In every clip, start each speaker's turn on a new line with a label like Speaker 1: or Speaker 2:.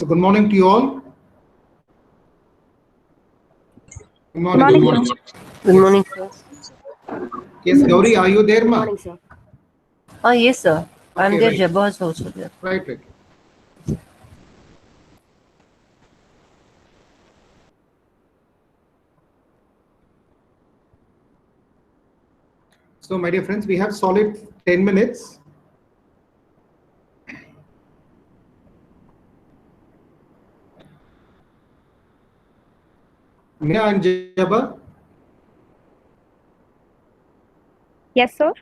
Speaker 1: So good morning to you all. Good morning.
Speaker 2: Good
Speaker 1: Good
Speaker 2: morning,
Speaker 1: morning.
Speaker 3: Good morning, sir.
Speaker 1: Yes, Gauri, are you there,
Speaker 3: Good
Speaker 1: ma?
Speaker 3: morning, sir. Oh, yes, sir. I'm
Speaker 1: Okay,
Speaker 3: there.
Speaker 1: right.
Speaker 3: Jabba is also there.
Speaker 1: Right. So, my dear friends, we have solid 10 minutes. Mia and Jabba,
Speaker 2: Yes, sir.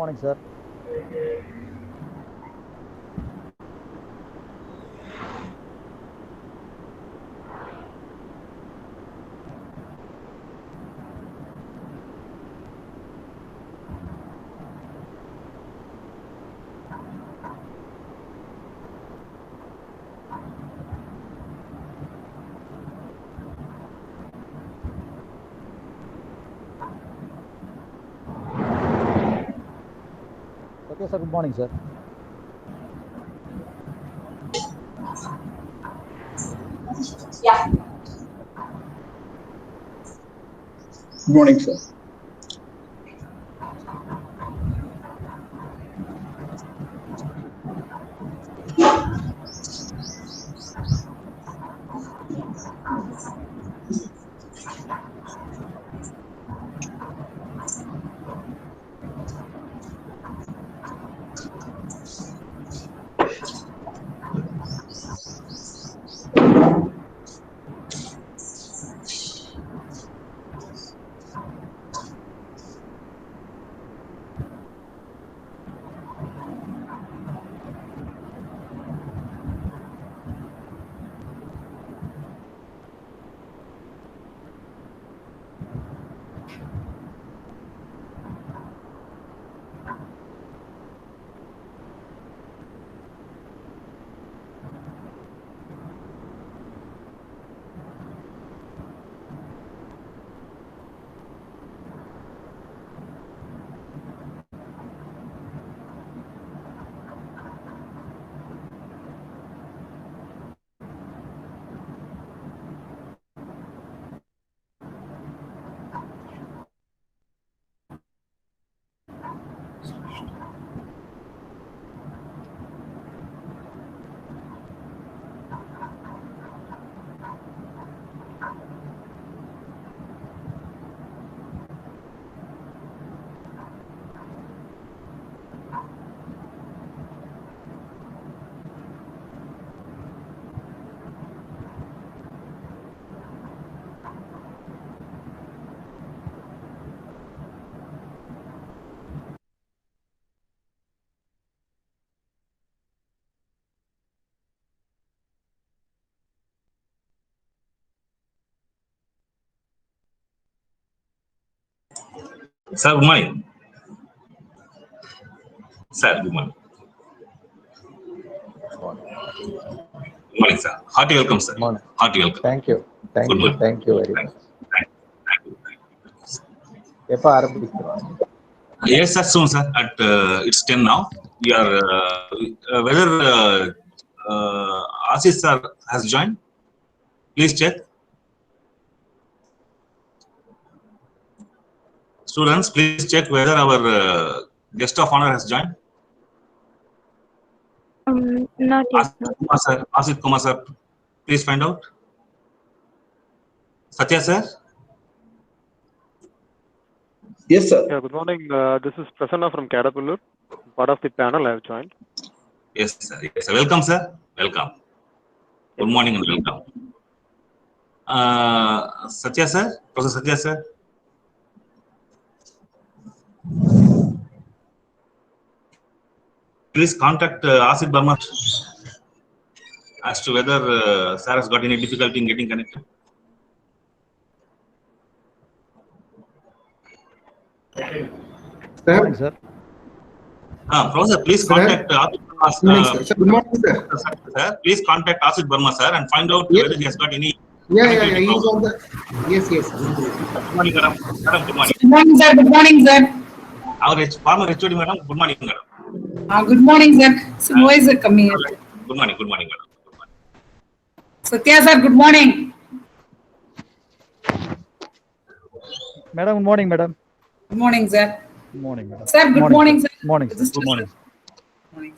Speaker 4: morning, sir. Okay, sir. Good morning, sir.
Speaker 5: Yeah. Good morning, sir.
Speaker 6: Sir, good morning. Sir, good morning. Good morning, sir. Hearty welcome, sir.
Speaker 4: Morning.
Speaker 6: Hearty welcome.
Speaker 4: Thank you. Thank
Speaker 6: Good
Speaker 4: you.
Speaker 6: morning.
Speaker 4: Thank you very much.
Speaker 6: Thank you.
Speaker 4: எப்போ ஆரம்பிக்கிறோம்?
Speaker 6: Yes, sir, soon, sir. At it's 10 now. We are whether Ashish sir has joined. Please check. Students, please check whether our guest of honor has joined.
Speaker 2: Not yet, sir.
Speaker 6: Ashish Kumar sir, please find out. Satya sir.
Speaker 5: Yes, sir.
Speaker 7: Yeah, good morning. This is Prasanna from 𝒂𝒂, part of the panel I have joined.
Speaker 6: Yes, sir. Yes, sir. Welcome, sir. Welcome. Good morning and welcome. Satya sir, Professor Satya sir. Please contact Ashish Barma as to whether sir has got any difficulty in getting connected.
Speaker 4: Good morning, sir.
Speaker 6: Professor, please
Speaker 1: Sir?
Speaker 6: contact
Speaker 1: Good morning, sir. Sir, good morning, sir.
Speaker 6: sir. Please contact Ashish Barma sir and find out
Speaker 1: Yes.
Speaker 6: whether he has got any.
Speaker 1: Yeah.
Speaker 6: connectivity
Speaker 1: He's
Speaker 6: problem.
Speaker 1: on the. Yes.
Speaker 6: Good morning, madam. Madam, good morning.
Speaker 8: Good morning, sir. Good morning, sir.
Speaker 6: Our former HOD, madam. Good morning, madam.
Speaker 8: Good morning, sir. So, who is coming here?
Speaker 6: Good morning, madam. Good morning.
Speaker 8: Satya, sir. Good morning.
Speaker 4: Madam, good morning, madam.
Speaker 8: Good morning, sir.
Speaker 4: Good morning, madam.
Speaker 8: Sir, good morning, sir.
Speaker 4: Morning, sir.
Speaker 8: This is
Speaker 4: Good morning.
Speaker 8: Good morning.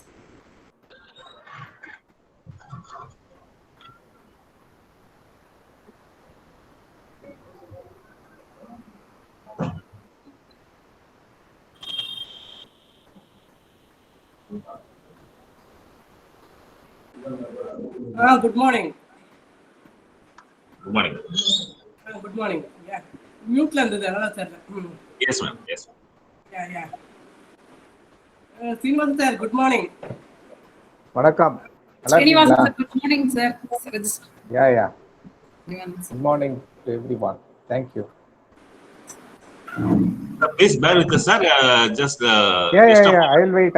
Speaker 9: Good morning.
Speaker 6: Good morning.
Speaker 9: Good morning. Yeah. Mute la irundhathu adha therla.
Speaker 6: Yes, ma'am. Yes.
Speaker 9: Yeah. Srinivas sir, good morning.
Speaker 4: வணக்கம். நல்லா
Speaker 8: Srinivas
Speaker 4: இருக்கீங்களா?
Speaker 8: sir, good morning, sir.
Speaker 4: Yeah.
Speaker 8: Srinivas sir.
Speaker 4: Good morning to everyone. Thank you.
Speaker 6: Please bear with us, sir. Just
Speaker 4: Yeah. I'll wait.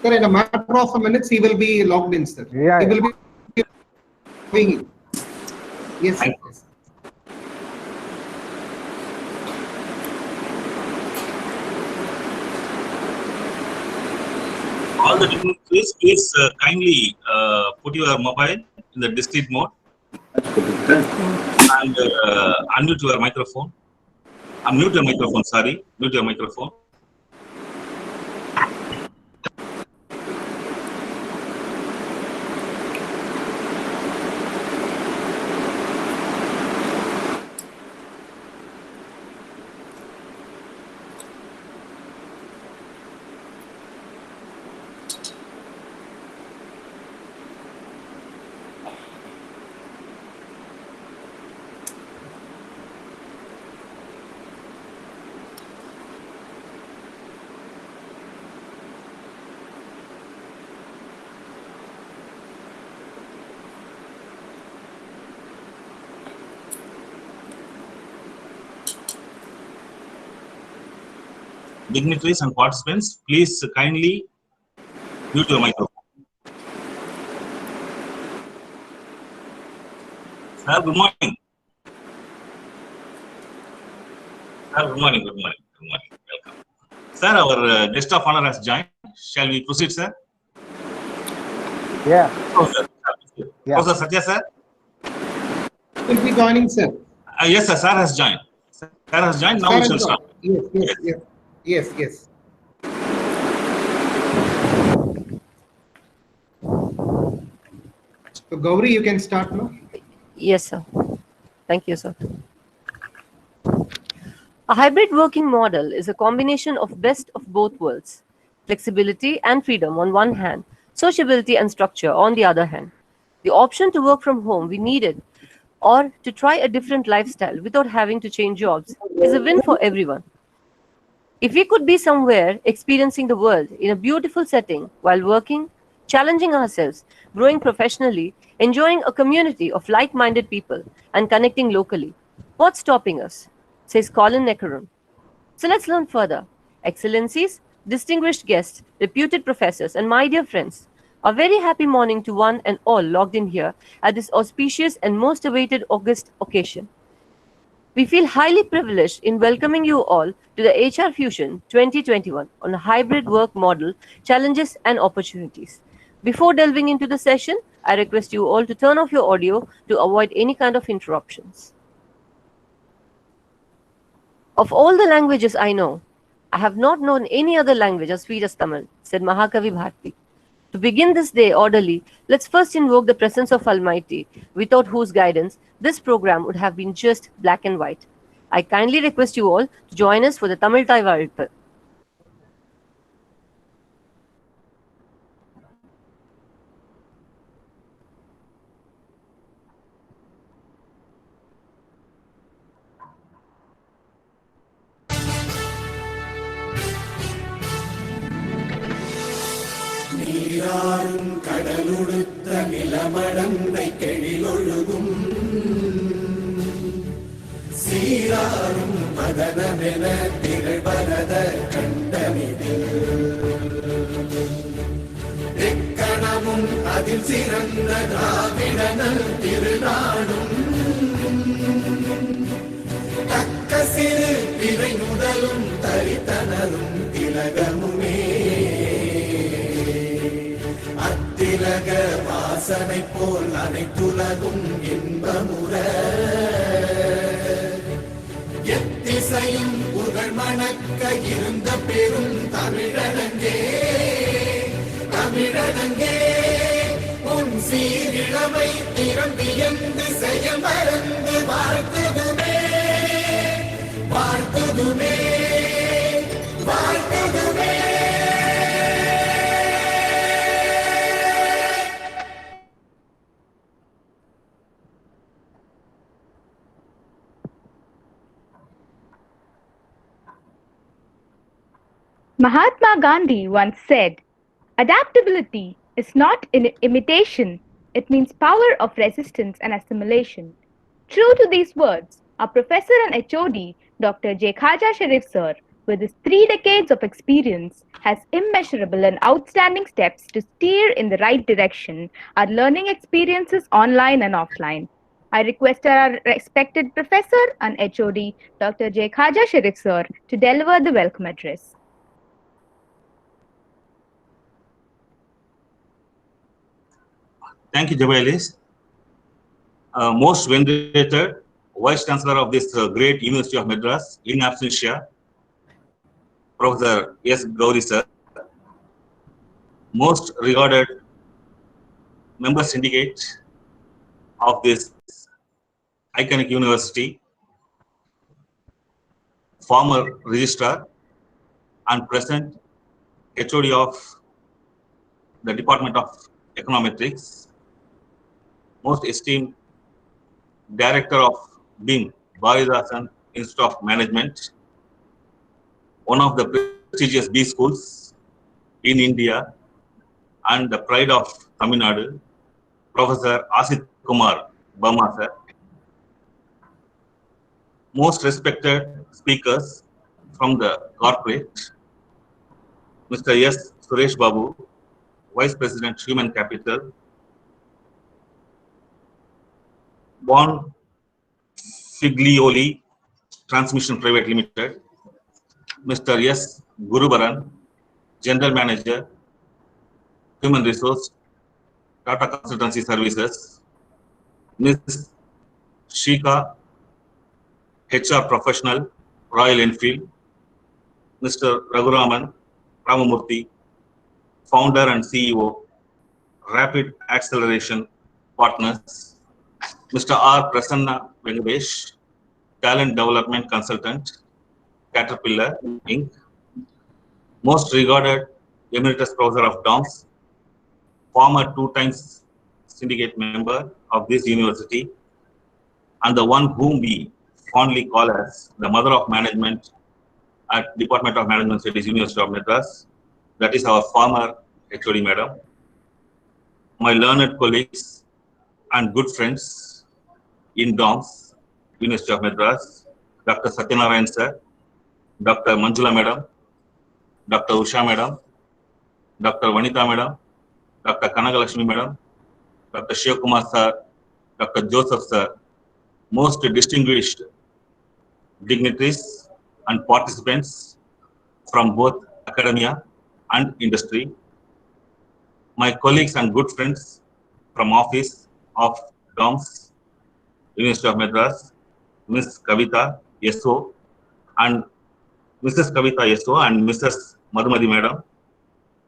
Speaker 1: Sir, in a matter of a minute, he will be logged in, sir.
Speaker 4: Yeah.
Speaker 1: He will be going in. Yes, sir. Yes.
Speaker 6: all the dignitaries, please kindly put your mobile in the discrete mode and unmute your microphone. Mute your microphone, sorry. Mute your microphone. Dignitaries and participants, please kindly mute your microphone. Sir, good morning. Sir, good morning. Welcome. Sir, our guest of honor has joined. Shall we proceed, sir?
Speaker 4: Yeah.
Speaker 6: Oh, sir. Professor Satya, sir?
Speaker 1: Will be joining, sir.
Speaker 6: Yes, sir. Sir has joined. Now we shall start.
Speaker 1: Yes. So, Gauri, you can start now.
Speaker 3: Yes, sir. Thank you, sir. A hybrid working model is a combination of best of both worlds, flexibility and freedom on one hand, sociability and structure on the other hand. The option to work from home we needed or to try a different lifestyle without having to change jobs is a win for everyone. If we could be somewhere experiencing the world in a beautiful setting while working, challenging ourselves, growing professionally, enjoying a community of like-minded people, and connecting locally, what's stopping us? Says Colin Neckeron. So let's learn further. Excellencies, distinguished guests, reputed professors, and my dear friends, a very happy morning to one and all logged in here at this auspicious and most awaited August occasion. We feel highly privileged in welcoming you all to the HR Fusion 2021 on a hybrid work model, challenges and opportunities. Before delving into the session, I request you all to turn off your audio to avoid any kind of interruptions. Of all the languages I know, I have not known any other language as sweet as Tamil, said Mahakavi Bharati. To begin this day orderly, let's first invoke the presence of Almighty, without whose guidance this program would have been just black and white. I kindly request you all to join us for the Tamil Thai Valppu.
Speaker 10: நீராறும் கடலுடுத்த நிலமடந்தை கெழிலொழுகும் சீராறும் மதனமென திகழ்வரத கண்டமிதில் எக்கணமும் அதில் சிறந்த திராவிடனல் திருநாடும் தக்க சிறு பிறை முதலும் தரித்தனரும் திலகமுமே திலக வாசனை போல் அனைத்துலகும் இன்பமுற எத்திசையும் புகழ் மணக்க இருந்த பெரும் தமிழனங்கே உன் சீரிழமை திறம்பியந்து செய்ய மறந்து வாழ்த்துதுமே
Speaker 2: Mahatma Gandhi once said, "Adaptability is not imitation, it means power of resistance and assimilation." True to these words, our professor and HOD, Dr. 𝒂𝒑𝒂 Sharif sir, with his 3 decades of experience, has immeasurable and outstanding steps to steer in the right direction our learning experiences online and offline. I request our respected professor and HOD, Dr. 𝒂𝒑𝒂 Sharif sir, to deliver the welcome address.
Speaker 6: Thank you, 𝒂𝒑𝒂. Most venerated Vice Chancellor of this great University of Madras, in absentia, Professor S. Gauri sir. Most regarded member syndicate of this iconic university, former registrar and present HOD of the Department of Econometrics, most esteemed Director of 𝒚𝒃𝒓𝒊𝒅 𝒾𝒐𝒓𝒌 Institute of Management, one of the prestigious B schools in India and the pride of Tamil Nadu, Professor 𝒖𝒐𝒂𝒂 𝒂𝒂, most respected speakers from the corporate, Mr. S. Suresh Babu, Vice President Human Capital, 𝒚𝒃𝒓𝒊𝒅 Transmission Private Limited, Mr. S. Gurubaran, General Manager, Human Resource, Tata Consultancy Services, Ms. Shika, HR Professional, Royal Enfield, Mr. Raghuraman Ramamurthy, Founder and CEO, Rapid Acceleration Partners, Mr. R. Prasanna Venkatesh, Talent Development Consultant, Caterpillar, Inc., most regarded Emeritus Professor of DOMS, former 2 times syndicate member of this university, and the one whom we fondly call as the Mother of Management at Department of Management Studies, University of Madras, that is our former HOD Madam, my learned colleagues and good friends in DOMS, University of Madras, Dr. Satyanarayan sir, Dr. Manjula Madam, Dr. Usha Madam, Dr. Vanitha Madam, Dr. Kanagalakshmi Madam, Dr. Shivkumar sir, Dr. Joseph sir, most distinguished dignitaries and participants from both academia and industry, my colleagues and good friends from office of DOMS, University of Madras, Ms. Kavita SO and Mrs. Kavita SO and Mrs. Madhumati Madam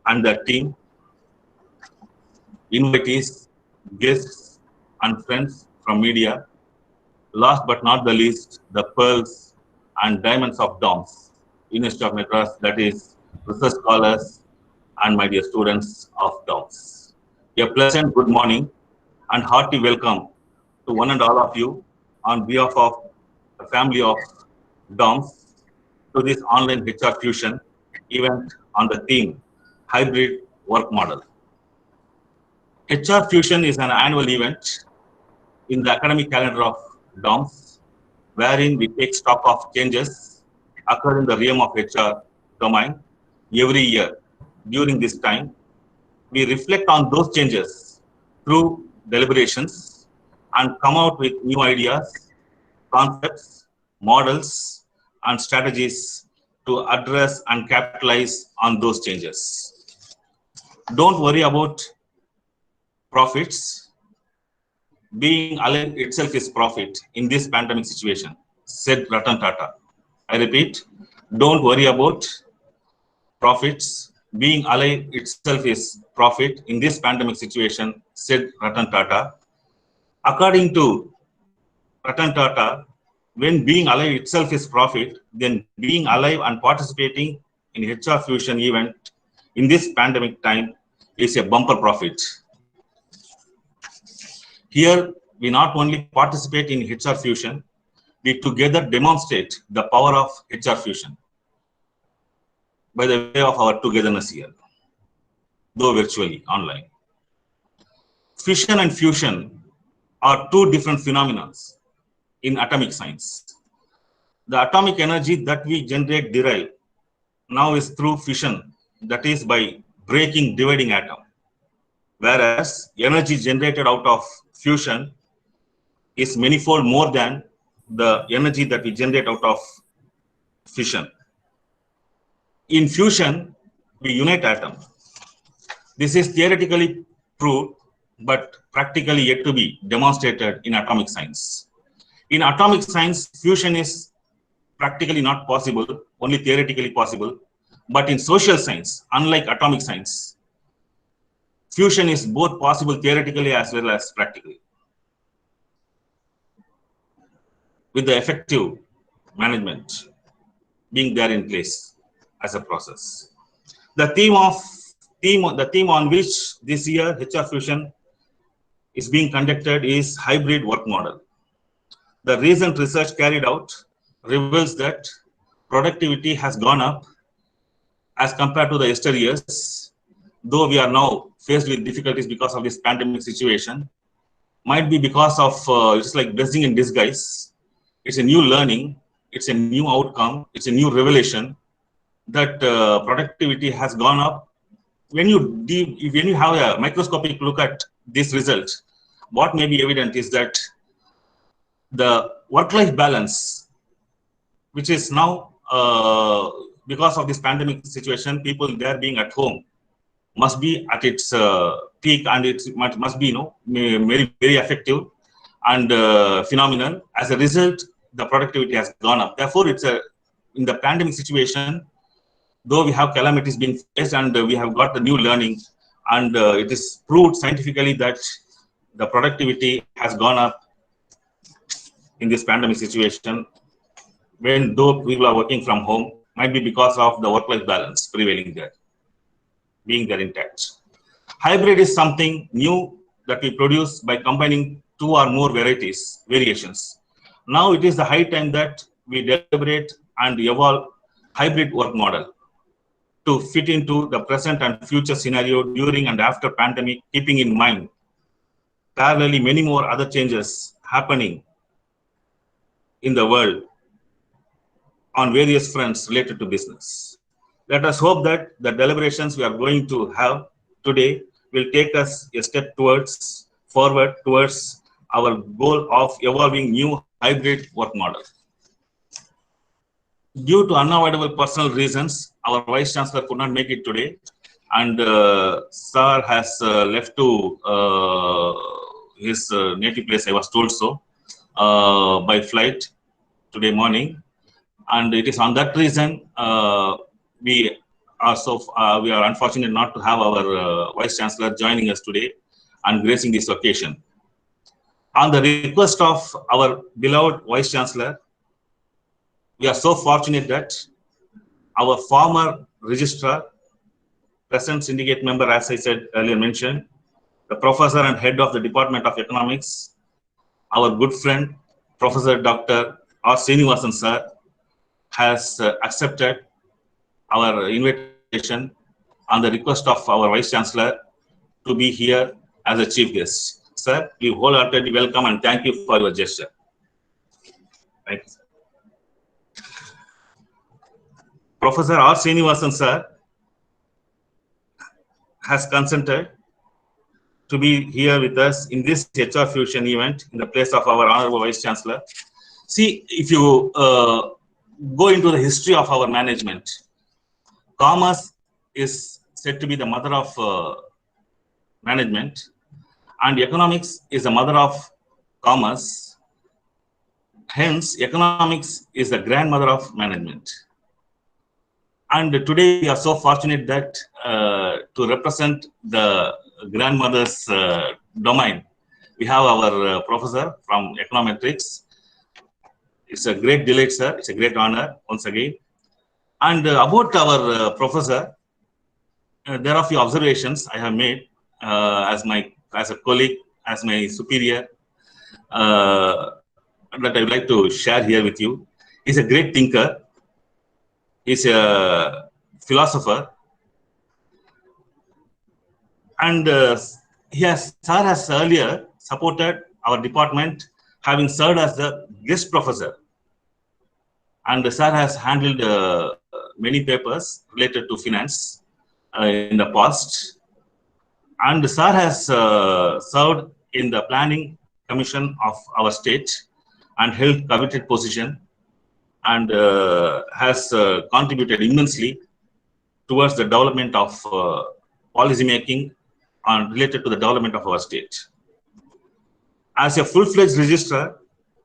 Speaker 6: and the team, invitees, guests and friends from media, last but not the least, the pearls and diamonds of DOMS, University of Madras, that is research scholars and my dear students of DOMS. A pleasant good morning and hearty welcome to one and all of you on behalf of the family of DOMS to this online HR Fusion event on the theme Hybrid Work Model. HR Fusion is an annual event in the academic calendar of DOMS, wherein we take stock of changes occur in the realm of HR domain every year. During this time, we reflect on those changes through deliberations and come out with new ideas, concepts, models, and strategies to address and capitalize on those changes. Don't worry about profits. Being alive itself is profit in this pandemic situation, said Ratan Tata. I repeat, don't worry about profits. Being alive itself is profit in this pandemic situation, said Ratan Tata. According to Ratan Tata, when being alive itself is profit, then being alive and participating in HR Fusion event in this pandemic time is a bumper profit. Here, we not only participate in HR Fusion, we together demonstrate the power of HR Fusion. by the way of our togetherness here, though virtually online. Fission and fusion are two different phenomena in atomic science. The atomic energy that we derive now is through fission, that is by breaking, dividing atom. Whereas energy generated out of fusion is manifold more than the energy that we generate out of fission. In fusion, we unite atom. This is theoretically proved, but practically yet to be demonstrated in atomic science. In atomic science, fusion is practically not possible, only theoretically possible. But in social science, unlike atomic science, fusion is both possible theoretically as well as practically, with the effective management being there in place as a process. The theme on which this year HR Fusion is being conducted is hybrid work model. The recent research carried out reveals that productivity has gone up as compared to the yesteryears, though we are now faced with difficulties because of this pandemic situation. Might be because of it's like blessing in disguise. It's a new learning, it's a new outcome, it's a new revelation that productivity has gone up. When you have a microscopic look at this result, what may be evident is that the work-life balance, which is now because of this pandemic situation, people there being at home, must be at its peak, and it must be very, very effective and phenomenal. As a result, the productivity has gone up. Therefore, it's in the pandemic situation, though we have calamities being faced and we have got the new learning, and it is proved scientifically that the productivity has gone up in this pandemic situation, when though people are working from home, might be because of the work-life balance prevailing there, being there intact. Hybrid is something new that we produce by combining two or more variations. Now it is the high time that we deliberate and evolve hybrid work model to fit into the present and future scenario during and after pandemic, keeping in mind parallelly many more other changes happening in the world on various fronts related to business. Let us hope that the deliberations we are going to have today will take us a step forward towards our goal of evolving new hybrid work model. Due to unavoidable personal reasons, our Vice Chancellor could not make it today, and Sir has left to his native place, I was told so, by flight today morning. And it is on that reason we are unfortunate not to have our Vice Chancellor joining us today and gracing this occasion. On the request of our beloved Vice Chancellor, we are so fortunate that our former registrar, present syndicate member, as I said earlier mentioned, the professor and head of the Department of Economics, our good friend, Professor Dr. R. Srinivasan sir, has accepted our invitation on the request of our Vice Chancellor to be here as a chief guest. Sir, we wholeheartedly welcome and thank you for your gesture. Thank you, sir. Professor R. Srinivasan sir has consented to be here with us in this HR Fusion event in the place of our Honorable Vice Chancellor. See, if you go into the history of our management, commerce is said to be the mother of management, and economics is the mother of commerce. Hence, economics is the grandmother of management. And today we are so fortunate that to represent the grandmother's domain, we have our professor from econometrics. It's a great delight, sir. It's a great honor once again. And about our professor, there are a few observations I have made as a colleague, as my superior, that I would like to share here with you. He's a great thinker. He's a philosopher. And Sir has earlier supported our department, having served as the guest professor. And Sir has handled many papers related to finance in the past. And Sir has served in the planning commission of our state and held coveted position, and has contributed immensely towards the development of policy making and related to the development of our state. As a full-fledged registrar,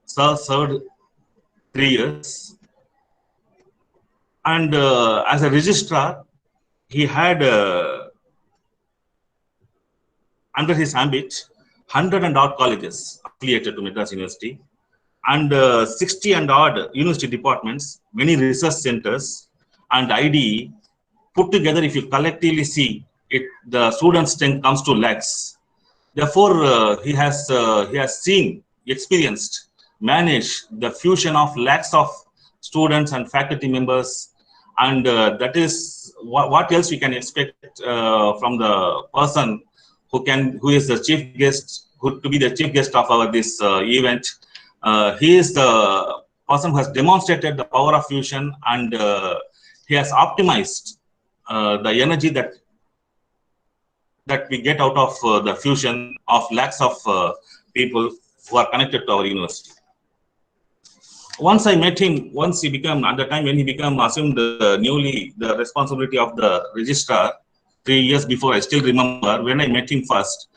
Speaker 6: Sir served 3 years. And as a registrar, he had under his ambit 100 and odd colleges affiliated to Madras University, and 60 and odd university departments, many research centers, and IDE. Put together, if you collectively see it, the student strength comes to lakhs. Therefore, he has seen, experienced, managed the fusion of lakhs of students and faculty members, and that is what else we can expect from the person who is the chief guest, to be the chief guest of this event. He is the person who has demonstrated the power of fusion, and he has optimized the energy that we get out of the fusion of lakhs of people who are connected to our university. Once I met him, at the time when he assumed the responsibility of the registrar 3 years before, I still remember when I met him first.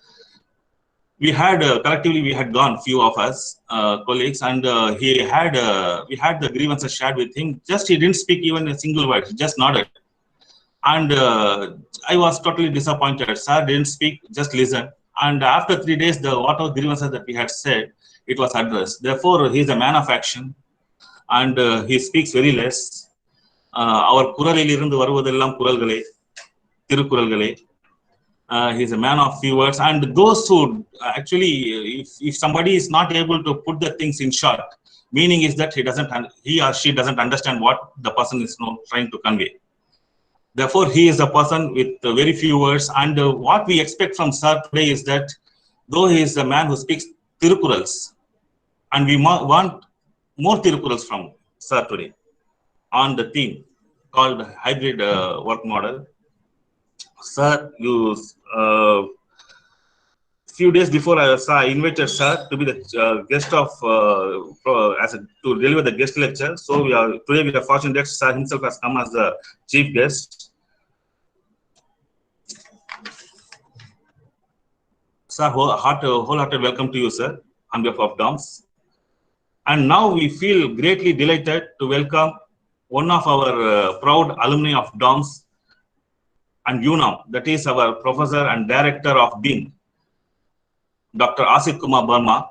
Speaker 6: We had collectively, we had gone, few of us colleagues, and we had the grievances shared with him. Just he didn't speak even a single word, he just nodded. And I was totally disappointed. Sir didn't speak, just listen. And after 3 days, whatever grievances that we had said, it was addressed. Therefore, he is a man of action, and he speaks very less. Our kuralilirundu varuvadellam kuralgale, tirukuralgale. He is a man of few words, and those who actually, if somebody is not able to put the things in short, meaning is that he or she doesn't understand what the person is trying to convey. Therefore, he is a person with very few words, and what we expect from Sir today is that though he is a man who speaks Tirukurals, and we want more Tirukurals from Sir today on the theme called hybrid work model. Sir, few days before I invited Sir to be the guest of to deliver the guest lecture. So today we are fortunate that Sir himself has come as the chief guest. Sir, wholehearted welcome to you, sir, on behalf of DOMS. And now we feel greatly delighted to welcome one of our proud alumni of DOMS and UNAM, that is our professor and director of BIM, Dr. Asit Kumar Verma.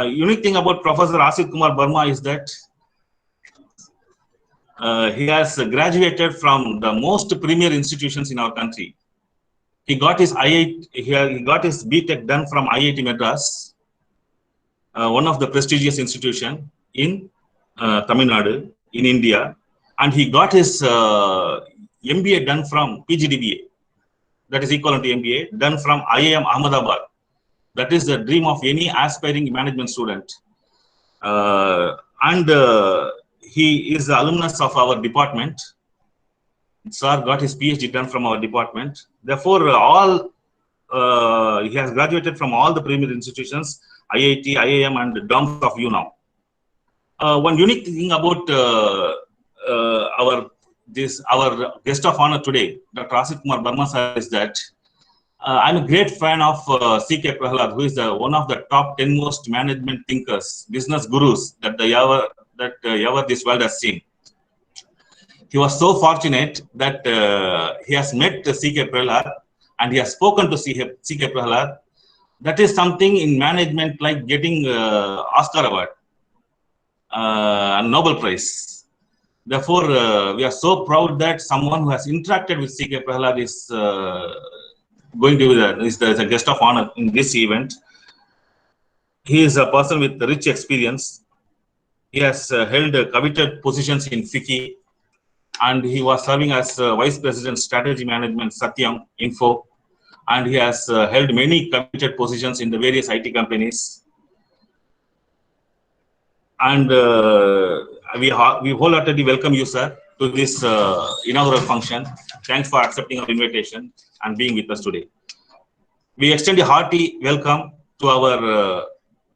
Speaker 6: Unique thing about Professor Asit Kumar Verma is that he has graduated from the most premier institutions in our country. He got his B.Tech done from IIT Madras, one of the prestigious institutions in Tamil Nadu, in India, and he got his MBA done from PGDBA, that is equivalent to MBA, done from IIM Ahmedabad. That is the dream of any aspiring management student. And he is the alumnus of our department. Sir got his PhD done from our department. Therefore, he has graduated from all the premier institutions, IIT, IIM, and DOMS of UNAM. One unique thing about our guest of honor today, Dr. Asit Kumar Verma sir, is that I'm a great fan of 𝒂𝒑𝒊𝒅, who is one of the top 10 most management thinkers, business gurus that ever this world has seen. He was so fortunate that he has met 𝒂𝒑𝒊𝒅 and he has spoken to 𝒂𝒑𝒊𝒅. That is something in management like getting Oscar Award and Nobel Prize. Therefore, we are so proud that someone who has interacted with 𝒂𝒑𝒊𝒅 is going to be the guest of honor in this event. He is a person with rich experience. He has held coveted positions in FICCI, and he was serving as Vice President Strategy Management Satyam Info, and he has held many committed positions in the various IT companies. And we wholeheartedly welcome you, sir, to this inaugural function. Thanks for accepting our invitation and being with us today. We extend a hearty welcome to our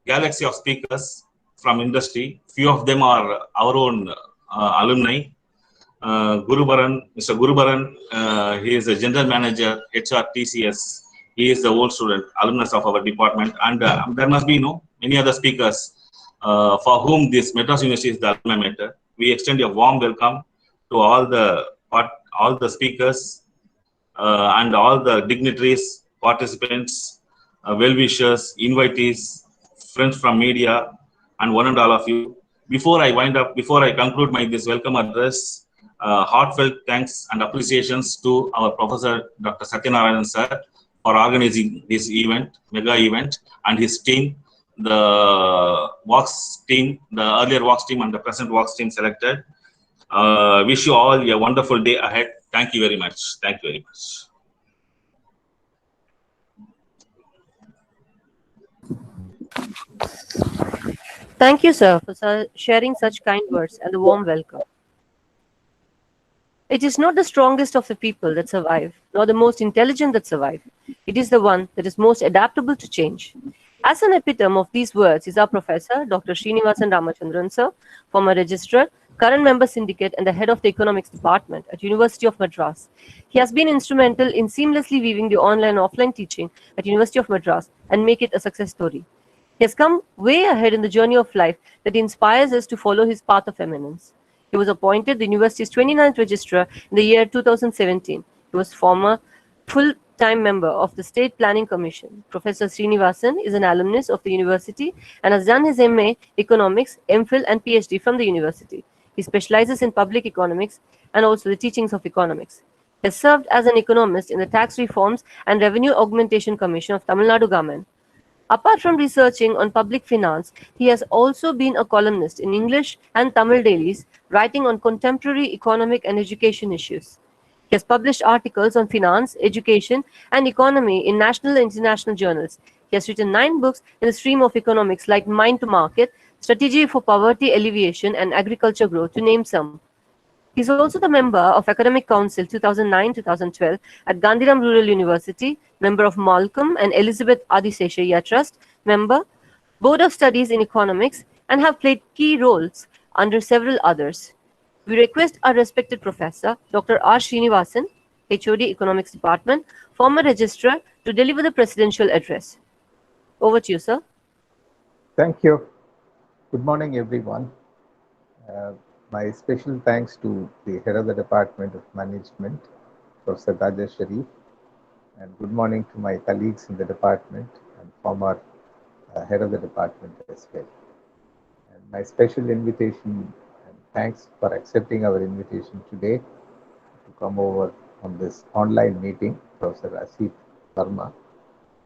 Speaker 6: galaxy of speakers from industry. Few of them are our own alumni. Mr. Gurubaran, he is the General Manager, HR TCS. He is the old student, alumnus of our department. And there must be many other speakers for whom this Madras University is the alma mater. We extend a warm welcome to all the speakers and all the dignitaries, participants, well-wishers, invitees, friends from media, and one and all of you. Before I conclude this welcome address, heartfelt thanks and appreciations to our Professor Dr. Satyanarayanan sir for organizing this event, mega event, and his team, the VOX team, the earlier VOX team and the present VOX team selected. Wish you all a wonderful day ahead. Thank you very much. Thank you very much.
Speaker 3: Thank you, sir, for sharing such kind words and a warm welcome. It is not the strongest of the people that survive, nor the most intelligent that survive. It is the one that is most adaptable to change. As an epitome of these words is our Professor, Dr. Srinivasan Ramachandran, sir, former registrar, current member syndicate, and the head of the economics department at University of Madras. He has been instrumental in seamlessly weaving the online and offline teaching at University of Madras and make it a success story. He has come way ahead in the journey of life that inspires us to follow his path of eminence. He was appointed the university's 29th registrar in the year 2017. He was former full-time member of the State Planning Commission. Professor Srinivasan is an alumnus of the university and has done his MA Economics, MPhil and PhD from the university. He specializes in public economics and also the teachings of economics. He has served as an economist in the Tax Reforms and Revenue Augmentation Commission of Tamil Nadu government. Apart from researching on public finance, he has also been a columnist in English and Tamil dailies, writing on contemporary economic and education issues. He has published articles on finance, education, and economy in national and international journals. He has written 9 books in the stream of economics like Mind to Market, Strategy for Poverty Alleviation, and Agriculture Growth, to name some. He is also the member of Academic Council 2009-2012 at Gandhiram Rural University, member of Malcolm and Elizabeth Adisesha Trust, member, Board of Studies in Economics, and have played key roles under several others. We request our respected Professor, Dr. R. Srinivasan, HOD Economics Department, former Registrar, to deliver the presidential address. Over to you, sir.
Speaker 4: Thank you. Good morning, everyone. My special thanks to the head of the Department of Management, Professor Raja Sharif, and good morning to my colleagues in the department and former head of the department as well. And my special invitation and thanks for accepting our invitation today to come over on this online meeting, Professor Asif Verma,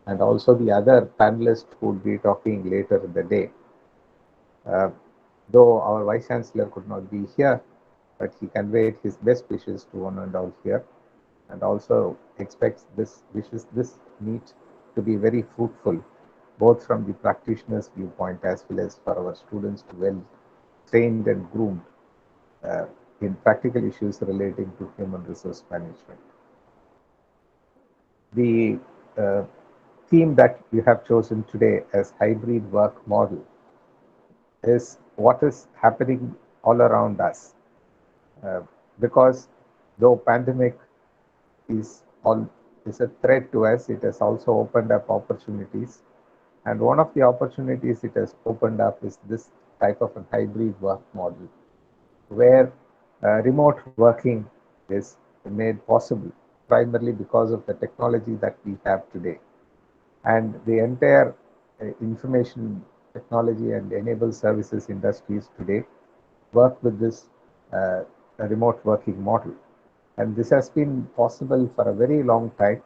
Speaker 4: and also the other panelists who will be talking later in the day. Though our Vice Chancellor could not be here, but he conveyed his best wishes to one and all here, and also expects this meet to be very fruitful, both from the practitioners' viewpoint as well as for our students to well trained and groomed in practical issues relating to human resource management. The theme that you have chosen today as hybrid work model is what is happening all around us, because though pandemic is a threat to us, it has also opened up opportunities, and one of the opportunities it has opened up is this type of a hybrid work model, where remote working is made possible primarily because of the technology that we have today, and the entire information technology and enabled services industries today work with this remote working model. And this has been possible for a very long time.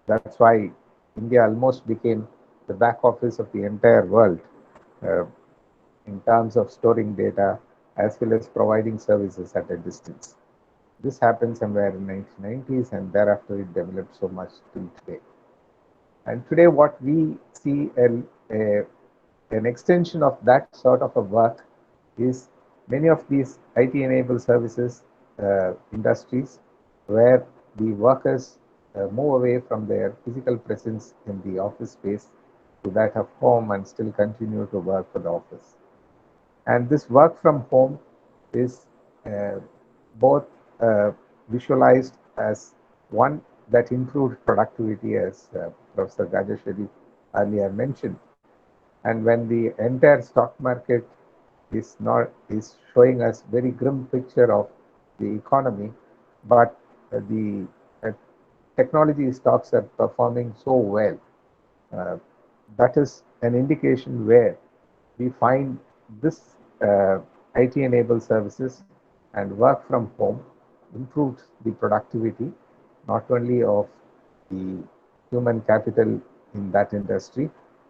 Speaker 4: That's why India almost became the back office of the entire world in terms of storing data, as well as providing services at a distance. This happened somewhere in 1990s, and thereafter it developed so much till today. And today what we see an extension of that sort of a work is many of these IT-enabled services industries where the workers move away from their physical presence in the office space to that of home and still continue to work for the office. And this work from home is uh, both visualized as one that improved productivity, as Professor Rajeshwari earlier mentioned. And when the entire stock market is showing us very grim picture of the economy, but the technology stocks are performing so well. Uh, that is an indication where we find this IT-enabled services and work from home improves the productivity not only of the human capital in that industry,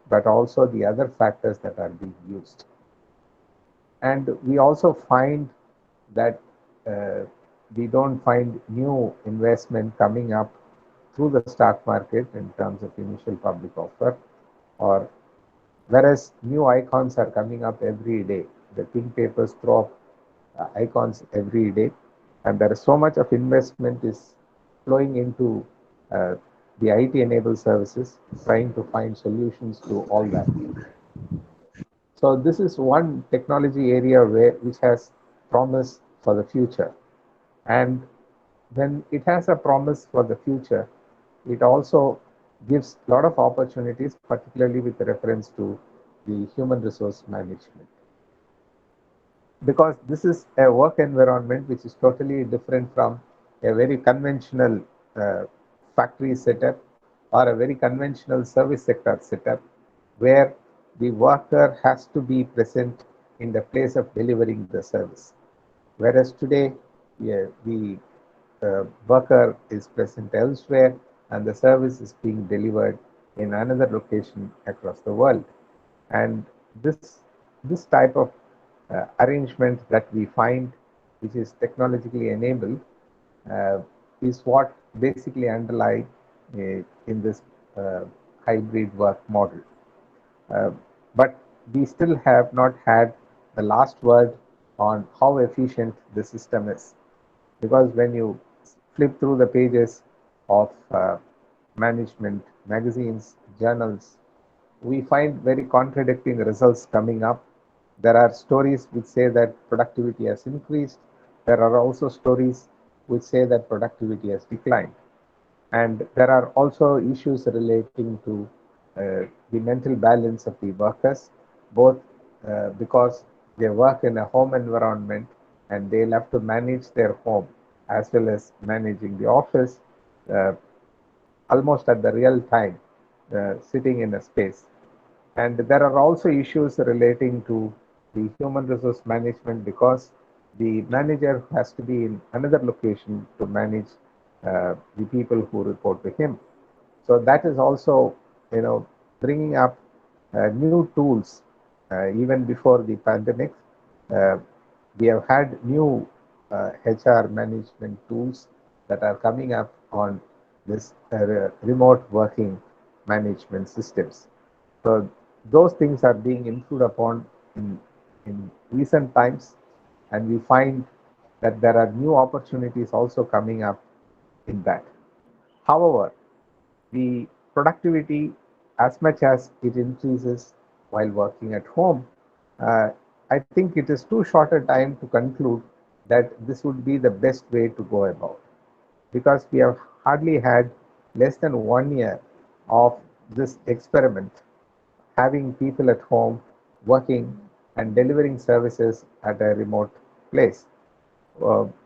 Speaker 4: but also the other factors that are being used. And we also find that we don't find new investment coming up through the stock market in terms of initial public offer, or whereas new icons are coming up every day. The think papers throw up icons every day, and there is so much of investment is flowing into the IT-enabled services, trying to find solutions to all that. So this is one technology area which has promise for the future. And when it has a promise for the future, it also gives a lot of opportunities, particularly with reference to the human resource management. Because this is a work environment which is totally different from a very conventional factory setup or a very conventional service sector setup, where the worker has to be present in the place of delivering the service. Whereas today, the worker is present elsewhere and the service is being delivered in another location across the world. And this type of arrangement that we find, which is technologically enabled, is what basically underlie in this hybrid work model. But we still have not had the last word on how efficient the system is. Because when you flip through the pages of management magazines, journals, we find very contradicting results coming up. There are stories which say that productivity has increased. There are also stories which say that productivity has declined. And there are also issues relating to the mental balance of the workers, both because they work in a home environment and they'll have to manage their home as well as managing the office almost at the real time, sitting in a space. And there are also issues relating to the human resource management, because the manager has to be in another location to manage the people who report to him. So that is also, bringing up new tools. Even before the pandemic, we have had new HR management tools that are coming up on this remote working management systems. So those things are being improved upon in recent times, and we find that there are new opportunities also coming up in that. However, the productivity, as much as it increases while working at home, I think it is too short a time to conclude that this would be the best way to go about, because we have hardly had less than 1 year of this experiment, having people at home working and delivering services at a remote place.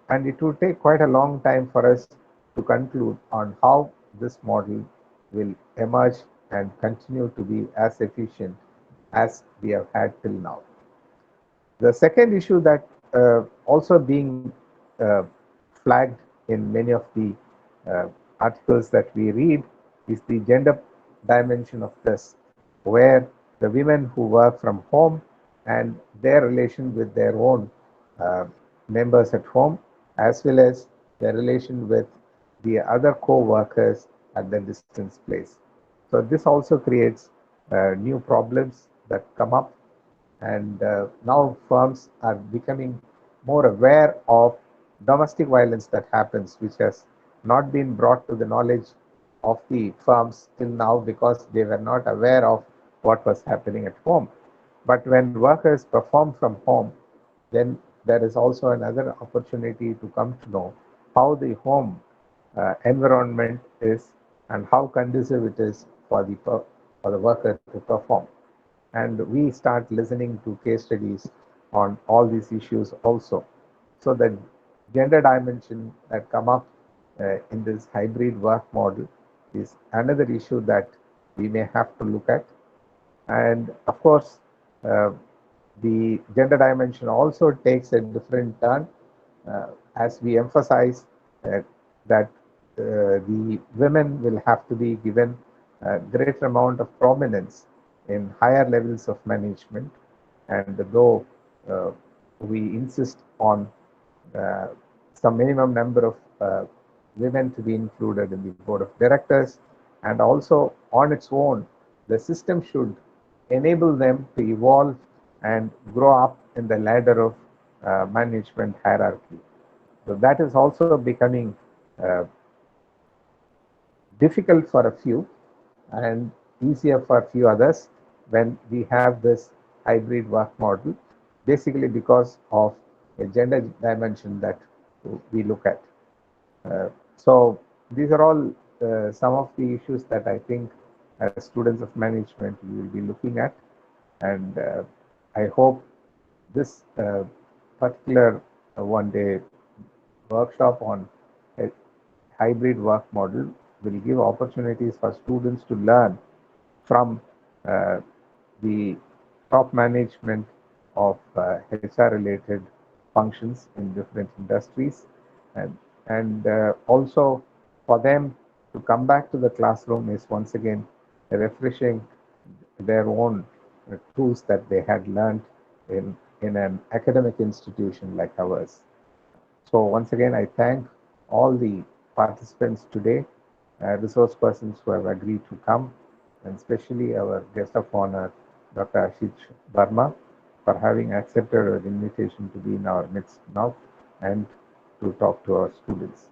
Speaker 4: And it will take quite a long time for us to conclude on how this model will emerge and continue to be as efficient as we have had till now. The second issue that also being flagged in many of the articles that we read is the gender dimension of this, where the women who work from home and their relation with their own uh, members at home, as well as the relation with the other co-workers at the distance place. So this also creates new problems that come up, and now firms are becoming more aware of domestic violence that happens, which has not been brought to the knowledge of the firms till now because they were not aware of what was happening at home. But when workers perform from home, then there is also another opportunity to come to know how the home environment is and how conducive it is for the worker to perform. And we start listening to case studies on all these issues also. So the gender dimension that come up in this hybrid work model is another issue that we may have to look at. And of course, the gender dimension also takes a different turn as we emphasize that the women will have to be given a greater amount of prominence in higher levels of management. And though we insist on some minimum number of women to be included in the board of directors, and also on its own, the system should enable them to evolve and grow up in the ladder of management hierarchy. So that is also becoming difficult for a few and easier for a few others when we have this hybrid work model, basically because of a gender dimension that we look at. So these are all some of the issues that I think as students of management we will be looking at, and I hope this particular one-day workshop on a hybrid work model will give opportunities for students to learn from the top management of HR-related functions in different industries, and also for them to come back to the classroom is once again refreshing their own tools that they had learned in an academic institution like ours. So once again, I thank all the participants today, resource persons who have agreed to come, and especially our guest of honor, Dr. Ashish Verma, for having accepted our invitation to be in our midst now and to talk to our students.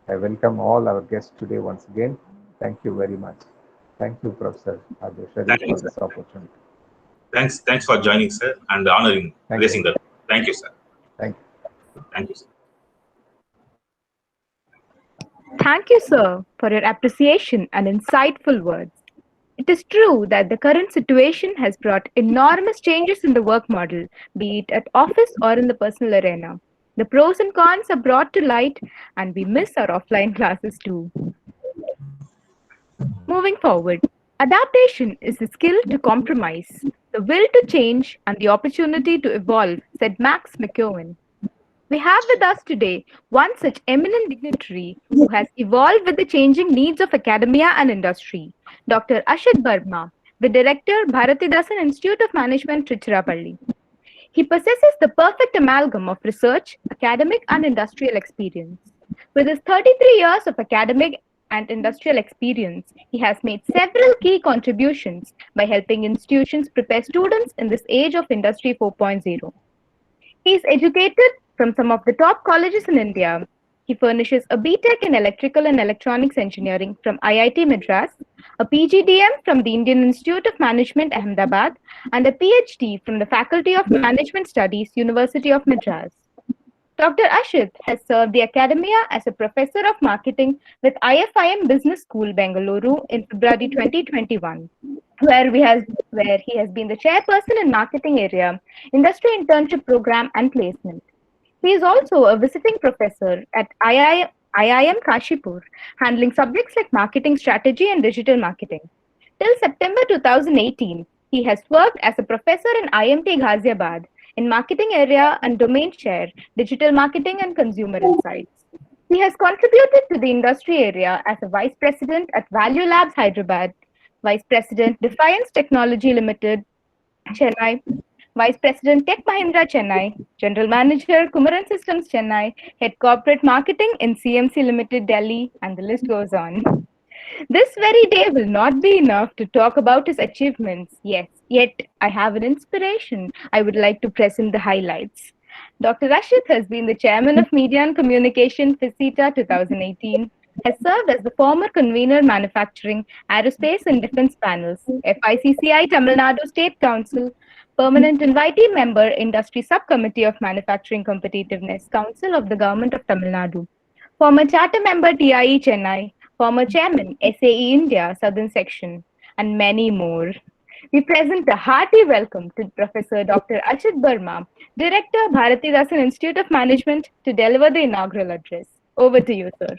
Speaker 4: I welcome all our guests today once again. Thank you very much. Thank you, Professor Adeshari, for this opportunity.
Speaker 6: Thanks for joining, sir, and honoring, raising that. Thank you, sir.
Speaker 4: Thank you.
Speaker 6: Thank you, sir.
Speaker 2: Thank you, sir, for your appreciation and insightful words. It is true that the current situation has brought enormous changes in the work model, be it at office or in the personal arena. The pros and cons are brought to light, and we miss our offline classes too. Moving forward, adaptation is the skill to compromise, the will to change, and the opportunity to evolve, said Max McKeown. We have with us today one such eminent dignitary who has evolved with the changing needs of academia and industry, Dr. Ashit Verma, the director, Bharatidasan Institute of Management, Tiruchirappalli. He possesses the perfect amalgam of research, academic, and industrial experience. With his 33 years of academic and industrial experience, he has made several key contributions by helping institutions prepare students in this age of Industry 4.0. He is educated from some of the top colleges in India. He furnishes a BTech in Electrical and Electronics Engineering from IIT Madras, a PGDM from the Indian Institute of Management, Ahmedabad, and a PhD from the Faculty of Management Studies, University of Madras. Dr. Ashit has served the academia as a professor of marketing with IFIM Business School, Bengaluru in February 2021, where he has been the chairperson in marketing area, industry internship program and placement. He is also a visiting professor at IIM Kashipur, handling subjects like marketing strategy and digital marketing. Till September 2018, he has worked as a professor in IMT Ghaziabad in marketing area and domain share, digital marketing and consumer insights. He has contributed to the industry area as a vice president at Value Labs Hyderabad, vice president Defiance Technology Limited, Chennai, Vice President Tech Mahindra Chennai, General Manager Kumaran Systems Chennai, Head Corporate Marketing in CMC Limited Delhi, and the list goes on. This very day will not be enough to talk about his achievements, yes, yet I have an inspiration. I would like to present the highlights. Dr. Rashid has been the chairman of Media and Communication FICITA 2018, has served as the former convener manufacturing, aerospace and defense panels, FICCI Tamil Nadu State Council, permanent invitee member, Industry Subcommittee of Manufacturing Competitiveness, Council of the Government of Tamil Nadu, former charter member TIE Chennai, former chairman SAE India Southern Section, and many more. We present a hearty welcome to Professor Dr. Achyut Verma, Director, Bharatidasan Institute of Management, to deliver the inaugural address. Over to you, sir.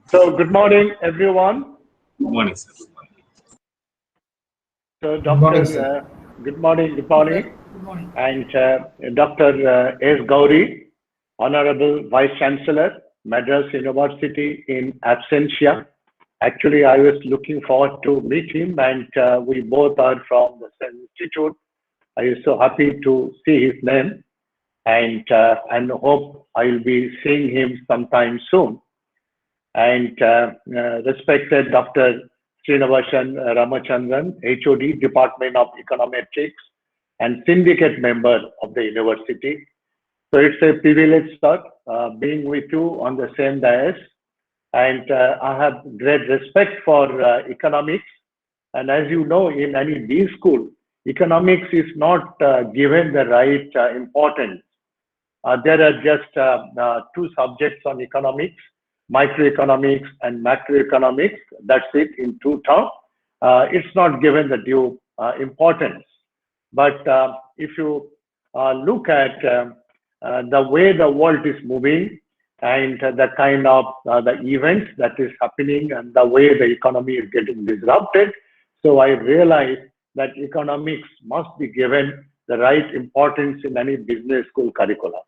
Speaker 11: So, good morning, everyone.
Speaker 6: Good morning, sir.
Speaker 11: So,
Speaker 1: Good morning,
Speaker 11: Dr.
Speaker 1: sir.
Speaker 11: Good morning, Dipali,
Speaker 8: Good morning.
Speaker 11: and Dr. S. Gauri, Honorable Vice Chancellor, Madras University in absentia. Actually, I was looking forward to meet him, and we both are from the same institute. I am so happy to see his name, and hope I will be seeing him sometime soon. And respected Dr. Srinivasan Ramachandran, HOD, Department of Econometrics, and syndicate member of the university. So it's a privilege, sir, being with you on the same dais. And I have great respect for economics. And as you know, in any B school, economics is not given the right importance. There are just two subjects on economics, microeconomics and macroeconomics. That's it in two terms. It's not given the due importance. But if you look at the way the world is moving and the kind of the events that is happening and the way the economy is getting disrupted, so I realize that economics must be given the right importance in any business school curricula.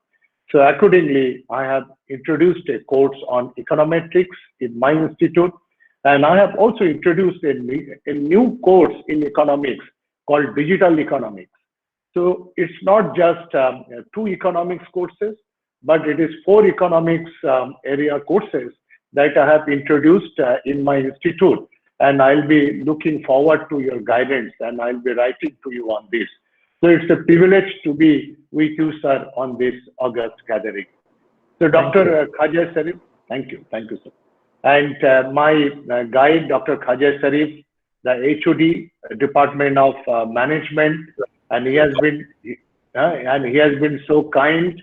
Speaker 11: So accordingly, I have introduced a course on econometrics in my institute, and I have also introduced a new course in economics called digital economics. So it's not just two economics courses, but it is 4 economics area courses that I have introduced in my institute, and I'll be looking forward to your guidance, and I'll be writing to you on this. So it's a privilege to be with you, sir, on this August gathering. So Dr. Khawaja Sharif, thank you, sir. And my guide, Dr. Khawaja Sharif, the HOD, Department of Management, and he has been so kind.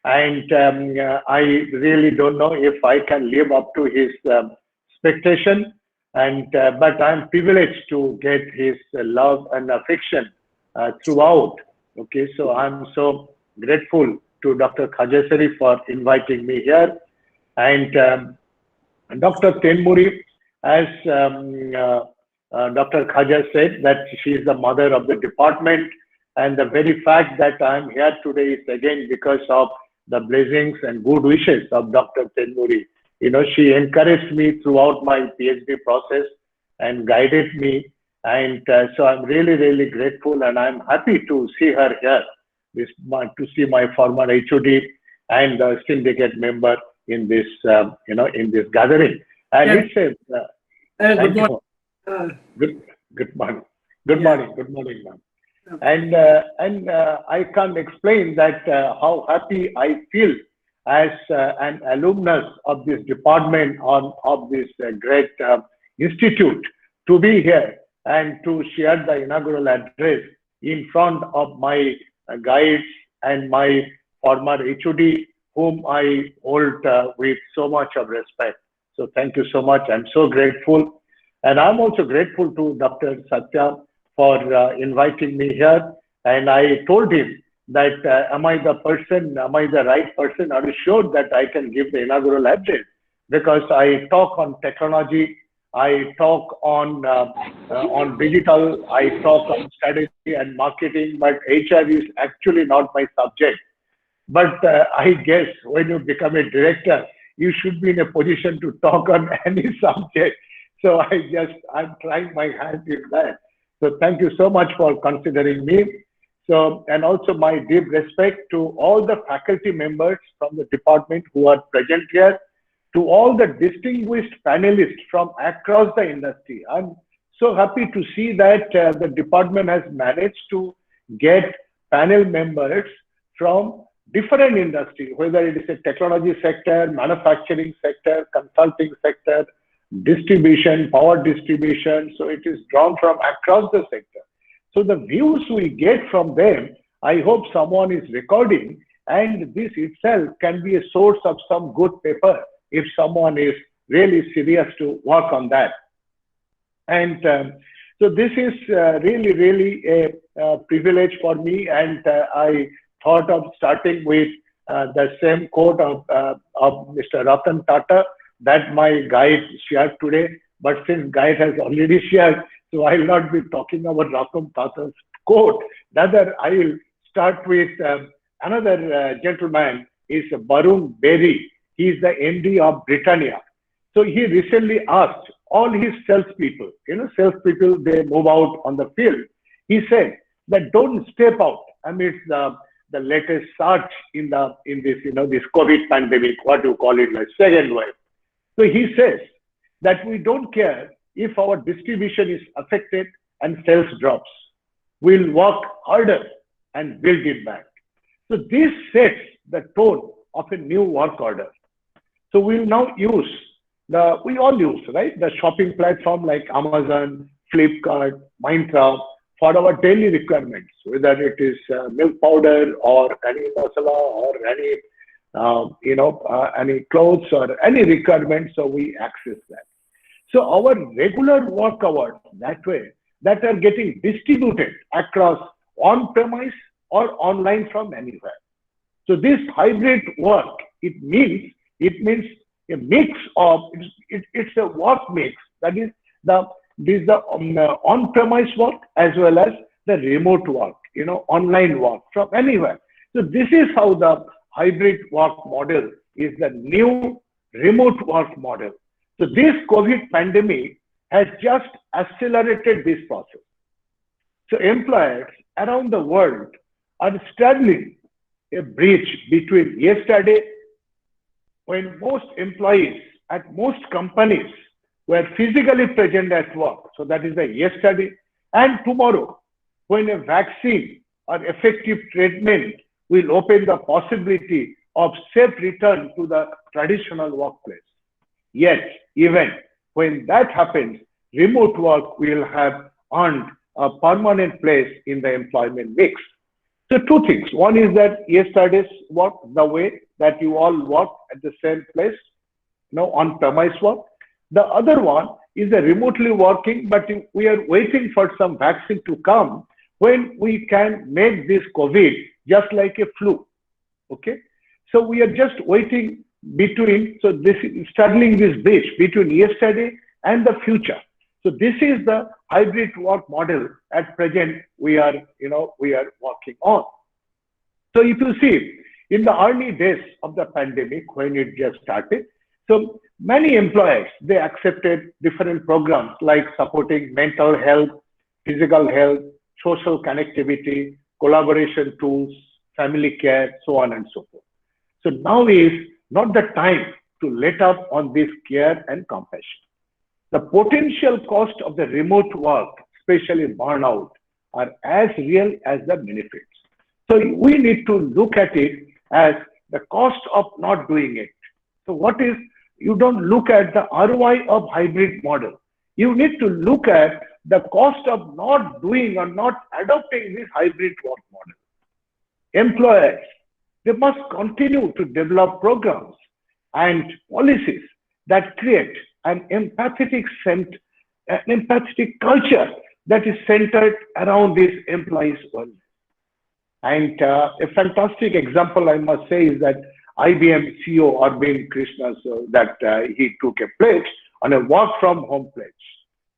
Speaker 11: And I really don't know if I can live up to his expectation. And but I'm privileged to get his love and affection throughout. Okay, so I'm so grateful to Dr. Khawaja Sharif for inviting me here. And Dr. Tenmuri, as Dr. Khawaja said, that she is the mother of the department. And the very fact that I'm here today is again because of the blessings and good wishes of Dr. Tenmuri. You know, she encouraged me throughout my PhD process and guided me. And so I'm really, really grateful, and I'm happy to see her here, to see my former HOD and syndicate member in this, in this gathering. And
Speaker 9: Yeah.
Speaker 11: it's a
Speaker 9: Good morning.
Speaker 11: good morning, ma'am. And I can't explain that how happy I feel as an alumnus of this department of this great institute to be here and to share the inaugural address in front of my guides and my former HOD, whom I hold with so much of respect. So thank you so much. I'm so grateful. And I'm also grateful to Dr. Satya for inviting me here. And I told him that am I the right person? Are you sure that I can give the inaugural address? Because I talk on technology, I talk on digital, I talk on strategy and marketing, but HR is actually not my subject. But I guess when you become a director, you should be in a position to talk on any subject. So I'm trying my hand in that. So thank you so much for considering me. So, and also my deep respect to all the faculty members from the department who are present here, to all the distinguished panelists from across the industry. I'm so happy to see that the department has managed to get panel members from different industry, whether it is a technology sector, manufacturing sector, consulting sector, distribution, power distribution. So it is drawn from across the sector. So the views we get from them, I hope someone is recording, and this itself can be a source of some good paper if someone is really serious to work on that. And so this is really a privilege for me, and I thought of starting with the same quote of Mr. Ratan Tata that my guide shared today. But since guide has already shared, so I will not be talking about Ratan Tata's quote. Rather, I will start with another gentleman, is Varun Berry. He is the MD of Britannia. So he recently asked all his salespeople, salespeople, they move out on the field. He said that don't step out amidst the latest surge in this, this COVID pandemic, what you call it, like second wave. So he says that we don't care if our distribution is affected and sales drops. We'll work harder and build it back. So this sets the tone of a new work order. So we'll now use we all use, right, the shopping platform like Amazon, Flipkart, Myntra for our daily requirements, whether it is milk powder or any masala or any clothes or any requirement. So we access that. So our regular work hours that way that are getting distributed across on-premise or online from anywhere. So this hybrid work, it means a mix of, it's a work mix, that is the on-premise work as well as the remote work, online work from anywhere. So this is how the hybrid work model is the new remote work model. So this COVID pandemic has just accelerated this process. So employers around the world are straddling a bridge between yesterday, when most employees at most companies were physically present at work, so that is the yesterday, and tomorrow, when a vaccine or effective treatment will open the possibility of safe return to the traditional workplace. Yet, even when that happens, remote work will have earned a permanent place in the employment mix. So two things. One is that yesterday's work, the way that you all work at the same place, on-premise work. The other one is the remotely working, but we are waiting for some vaccine to come when we can make this COVID just like a flu. Okay. So we are just waiting between, so this is straddling this bridge between yesterday and the future. So this is the hybrid work model at present we are working on. So if you see, in the early days of the pandemic, when it just started, so many employers, they accepted different programs like supporting mental health, physical health, social connectivity, collaboration tools, family care, so on and so forth. So now is not the time to let up on this care and compassion. The potential cost of the remote work, especially burnout, are as real as the benefits. So we need to look at it as the cost of not doing it. So what is, you don't look at the ROI of hybrid model. You need to look at the cost of not doing or not adopting this hybrid work model. Employers, they must continue to develop programs and policies that create an empathetic culture that is centered around these employees' wellness. And a fantastic example, I must say, is that IBM CEO Arvind Krishna, so that he took a pledge on a work from home pledge.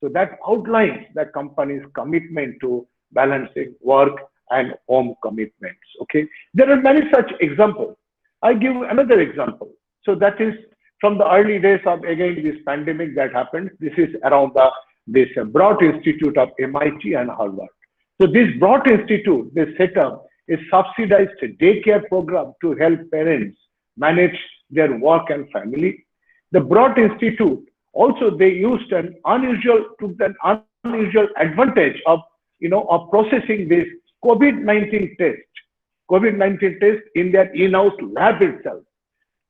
Speaker 11: So that outlines the company's commitment to balancing work and home commitments. Okay, there are many such examples. I give another example. So that is from the early days of, again, this pandemic that happened. This is around this Broad Institute of MIT and Harvard. So this Broad Institute, they set up a subsidized daycare program to help parents manage their work and family. The Broad Institute also, they used took an unusual advantage of, of processing this COVID-19 test in their in-house lab itself.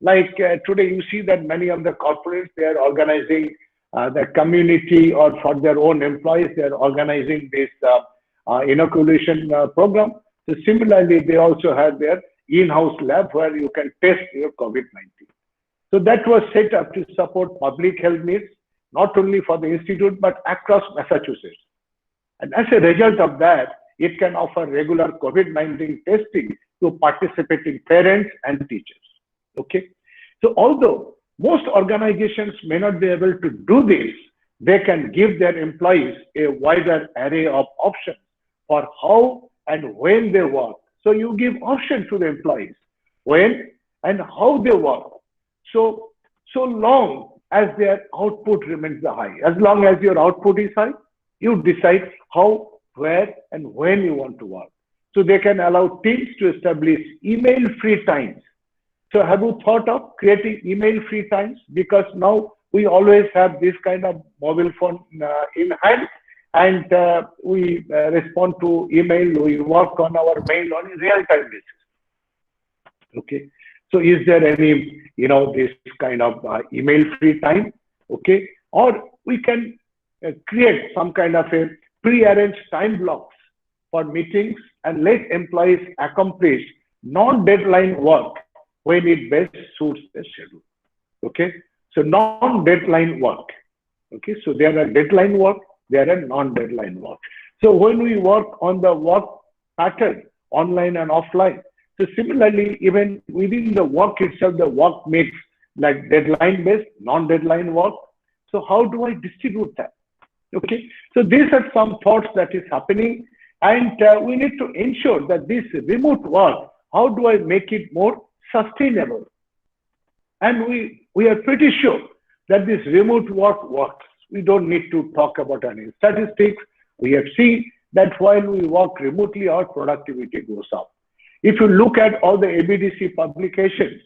Speaker 11: Like today, you see that many of the corporates, they are organizing the community, or for their own employees, they are organizing this inoculation program. So similarly, they also have their in-house lab where you can test your COVID-19. So that was set up to support public health needs, not only for the institute, but across Massachusetts. And as a result of that, it can offer regular COVID-19 testing to participating parents and teachers. Okay. So although most organizations may not be able to do this, they can give their employees a wider array of options for how and when they work. So you give options to the employees, when and how they work. So long as their output remains high, as long as your output is high, you decide how, where, and when you want to work. So they can allow teams to establish email-free times. So have you thought of creating email-free times? Because now we always have this kind of mobile phone in hand, and we respond to email, we work on our mail on a real-time basis. Okay. So is there any, this kind of email-free time? Okay. Or we can create some kind of a pre-arranged time blocks for meetings and let employees accomplish non-deadline work when it best suits their schedule. Okay. So non-deadline work. Okay. So there are deadline work, there are non-deadline work. So when we work on the work pattern, online and offline, so similarly, even within the work itself, the work makes like deadline-based, non-deadline work. So how do I distribute that? Okay. So these are some thoughts that is happening, and we need to ensure that this remote work, how do I make it more sustainable? And we are pretty sure that this remote work works. We don't need to talk about any statistics. We have seen that while we work remotely, our productivity goes up. If you look at all the ABDC publications,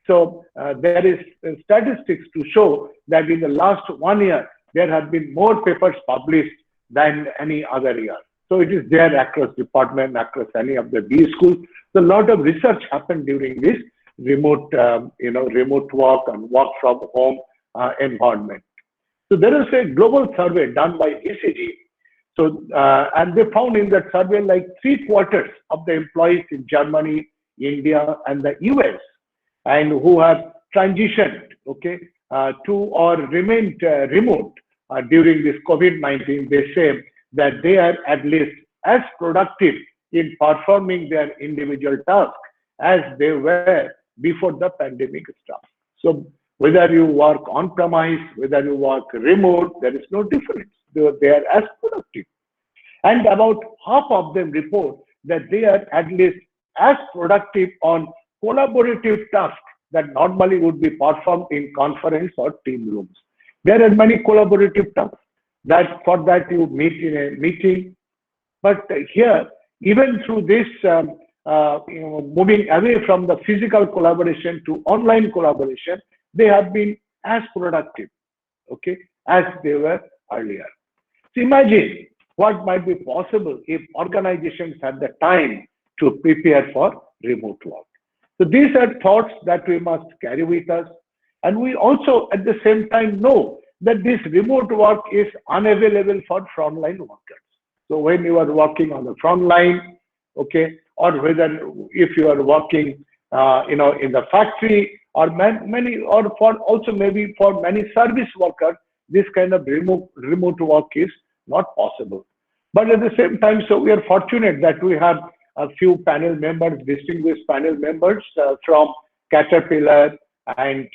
Speaker 11: so there is statistics to show that in the last 1 year, there have been more papers published than any other year. So it is there across department, across any of the B schools. So a lot of research happened during this remote, remote work and work from home environment. So there is a global survey done by ECG. So, and they found in that survey like 3/4 of the employees in Germany, India, and the US, and who have transitioned, okay, to or remained remote during this COVID-19, they say that they are at least as productive in performing their individual tasks as they were before the pandemic started. So whether you work on premise, whether you work remote, there is no difference. They are as productive. And about half of them report that they are at least as productive on collaborative tasks that normally would be performed in conference or team rooms. There are many collaborative tasks that for that you meet in a meeting. But here, even through this moving away from the physical collaboration to online collaboration, they have been as productive, okay, as they were earlier. So imagine what might be possible if organizations had the time to prepare for remote work. So these are thoughts that we must carry with us. And we also at the same time know that this remote work is unavailable for frontline workers. So when you are working on the front line, okay, or whether if you are working, in the factory, or many, or for also maybe for many service workers, this kind of remote work is not possible. But at the same time, so we are fortunate that we have a few panel members, distinguished panel members from Caterpillar and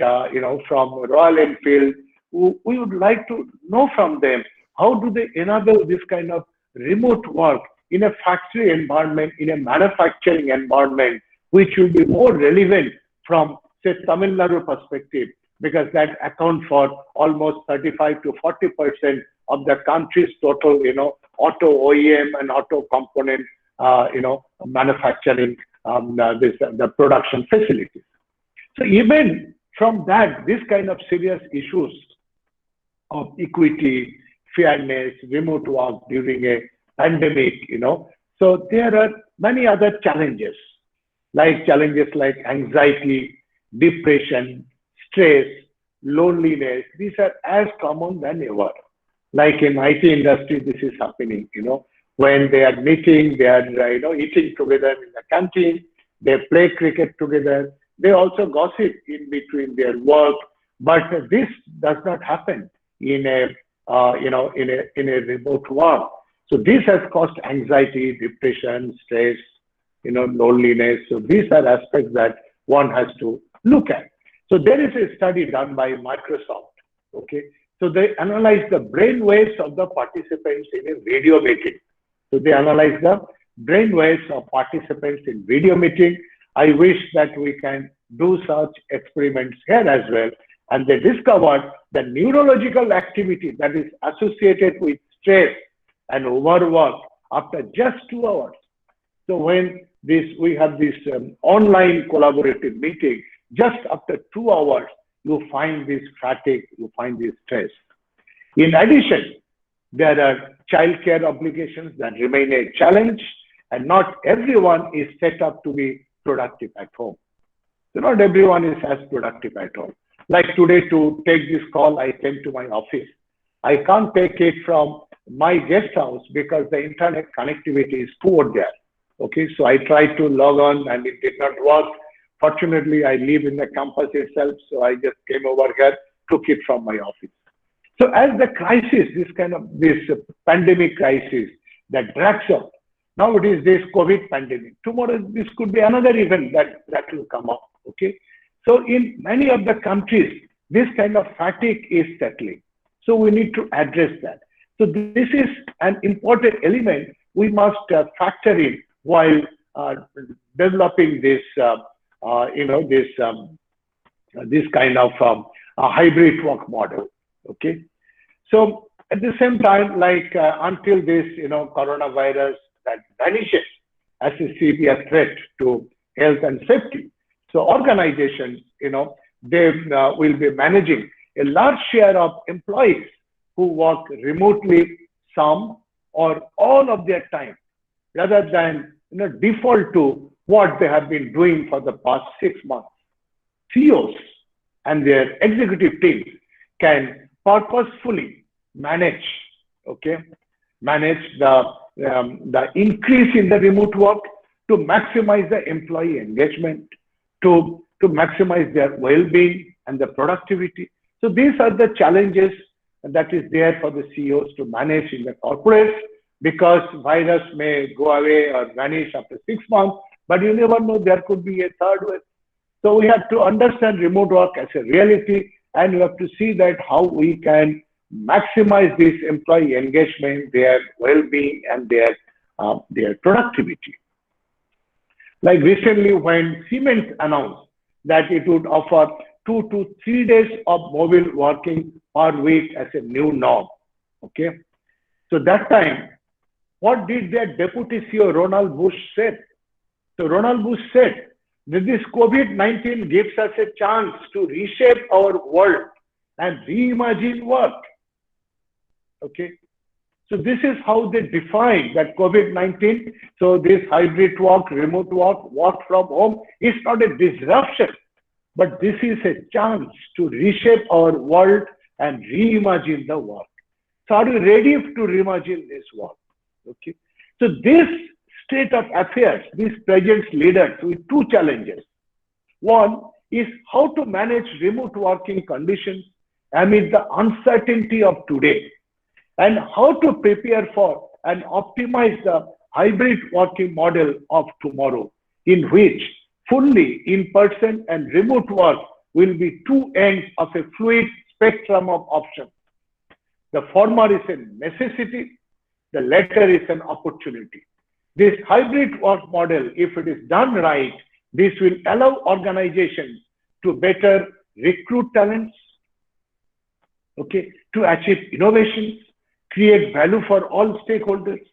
Speaker 11: from Royal Enfield. We would like to know from them, how do they enable this kind of remote work in a factory environment, in a manufacturing environment, which will be more relevant from, say, Tamil Nadu perspective, because that accounts for almost 35 to 40% of the country's total, auto OEM and auto component, manufacturing, the production facilities. So even from that, this kind of serious issues of equity, fairness, remote work during a pandemic, so there are many other challenges like anxiety, depression, stress, loneliness. These are as common than ever. Like in IT industry, this is happening, when they are meeting, they are, eating together in the canteen, they play cricket together, they also gossip in between their work, but this does not happen in a remote work. So this has caused anxiety, depression, stress, loneliness. So these are aspects that one has to look at. So there is a study done by Microsoft. Okay, so they analyzed the brain waves of the participants in a video meeting. So they analyzed the brain waves of participants in video meeting. I wish that we can do such experiments here as well. And they discovered the neurological activity that is associated with stress and overwork after just 2 hours. So when we have this online collaborative meeting, just after 2 hours, you find this fatigue, you find this stress. In addition, there are childcare obligations that remain a challenge, and not everyone is set up to be productive at home. So not everyone is as productive at home. Like today, to take this call, I came to my office. I can't take it from my guest house because the internet connectivity is poor there. Okay, so I tried to log on and it did not work. Fortunately, I live in the campus itself, so I just came over here, took it from my office. So as the crisis, this pandemic crisis that drags up, now it is this COVID pandemic. Tomorrow, this could be another event that will come up. Okay, so in many of the countries, this kind of fatigue is settling. So we need to address that. So this is an important element we must factor in while developing this, this kind of hybrid work model. Okay, so at the same time, until this, coronavirus that vanishes as a severe threat to health and safety, so organizations, they will be managing a large share of employees who work remotely some or all of their time, rather than default to what they have been doing for the past 6 months. CEOs and their executive teams can purposefully manage the increase in the remote work to maximize the employee engagement, to maximize their well-being and the productivity. So these are the challenges that is there for the CEOs to manage in the corporates, because virus may go away or vanish after 6 months, but you never know, there could be a third wave. So we have to understand remote work as a reality, and we have to see that how we can maximize this employee engagement, their well-being, and their productivity. Like recently, when Siemens announced that it would offer 2 to 3 days of mobile working per week as a new norm. Okay, so that time, what did their deputy CEO Ronald Bush said? So Ronald Bush said that this COVID-19 gives us a chance to reshape our world and reimagine work. Okay, so this is how they define that COVID-19. So this hybrid work, remote work, work from home is not a disruption, but this is a chance to reshape our world and reimagine the work. So are you ready to reimagine this work? Okay, so this state of affairs, this presents leaders with 2 challenges. One is how to manage remote working conditions amid the uncertainty of today, and how to prepare for and optimize the hybrid working model of tomorrow, in which fully in-person and remote work will be 2 ends of a fluid spectrum of options. The former is a necessity, the latter is an opportunity. This hybrid work model, if it is done right, this will allow organizations to better recruit talents, okay, to achieve innovations, create value for all stakeholders.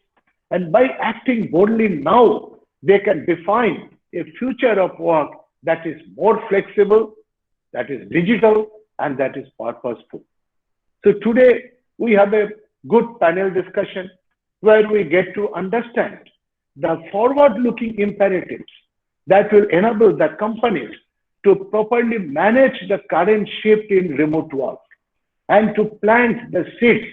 Speaker 11: And by acting boldly now, they can define a future of work that is more flexible, that is digital, and that is purposeful. So today, we have a good panel discussion where we get to understand the forward-looking imperatives that will enable the companies to properly manage the current shift in remote work and to plant the seeds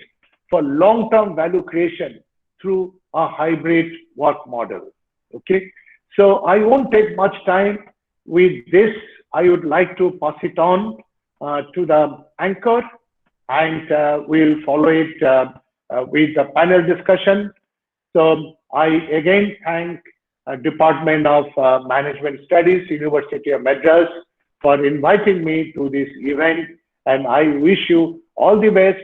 Speaker 11: for long-term value creation through a hybrid work model. Okay, so I won't take much time with this. I would like to pass it on to the anchor, and we'll follow it with the panel discussion. So I again thank Department of Management Studies, University of Madras, for inviting me to this event, and I wish you all the best.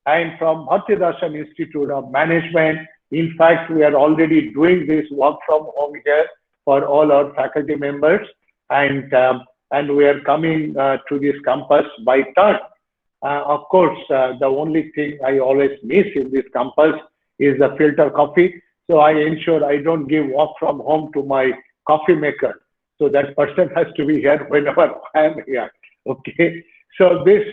Speaker 11: And from 𝒚𝒃𝒓𝒊𝒅 Institute of Management, in fact, we are already doing this work from home here for all our faculty members, and we are coming to this campus by turn. Of course, the only thing I always miss in this campus is the filter coffee. So I ensure I don't give work from home to my coffee maker. So that person has to be here whenever I am here. Okay. So this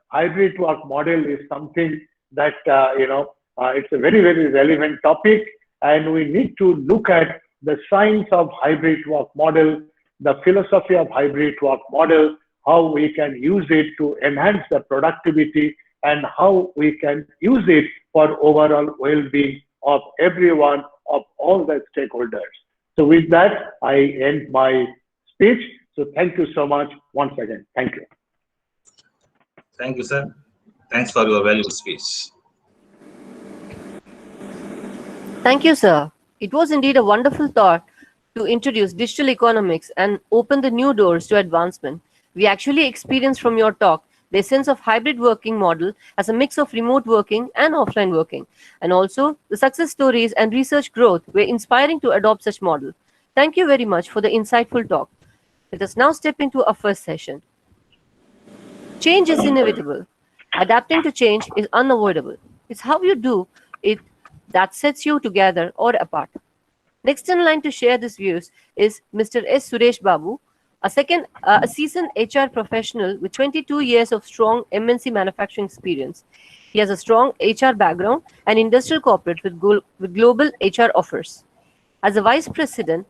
Speaker 11: hybrid work model is something that, it's a very, very relevant topic. And we need to look at the science of hybrid work model, the philosophy of hybrid work model, how we can use it to enhance the productivity, and how we can use it for overall well-being of everyone, of all the stakeholders. So with that, I end my speech. So thank you so much once again. Thank you.
Speaker 6: Thank you, sir. Thanks for your valuable speech.
Speaker 3: Thank you, sir. It was indeed a wonderful thought to introduce digital economics and open the new doors to advancement. We actually experienced from your talk the essence of hybrid working model as a mix of remote working and offline working. And also, the success stories and research growth were inspiring to adopt such model. Thank you very much for the insightful talk. Let us now step into our first session. Change is inevitable. Adapting to change is unavoidable. It's how you do it that sets you together or apart. Next in line to share these views is Mr. S. Suresh Babu, a seasoned HR professional with 22 years of strong MNC manufacturing experience. He has a strong HR background and industrial corporate with global HR offers. As a Vice President,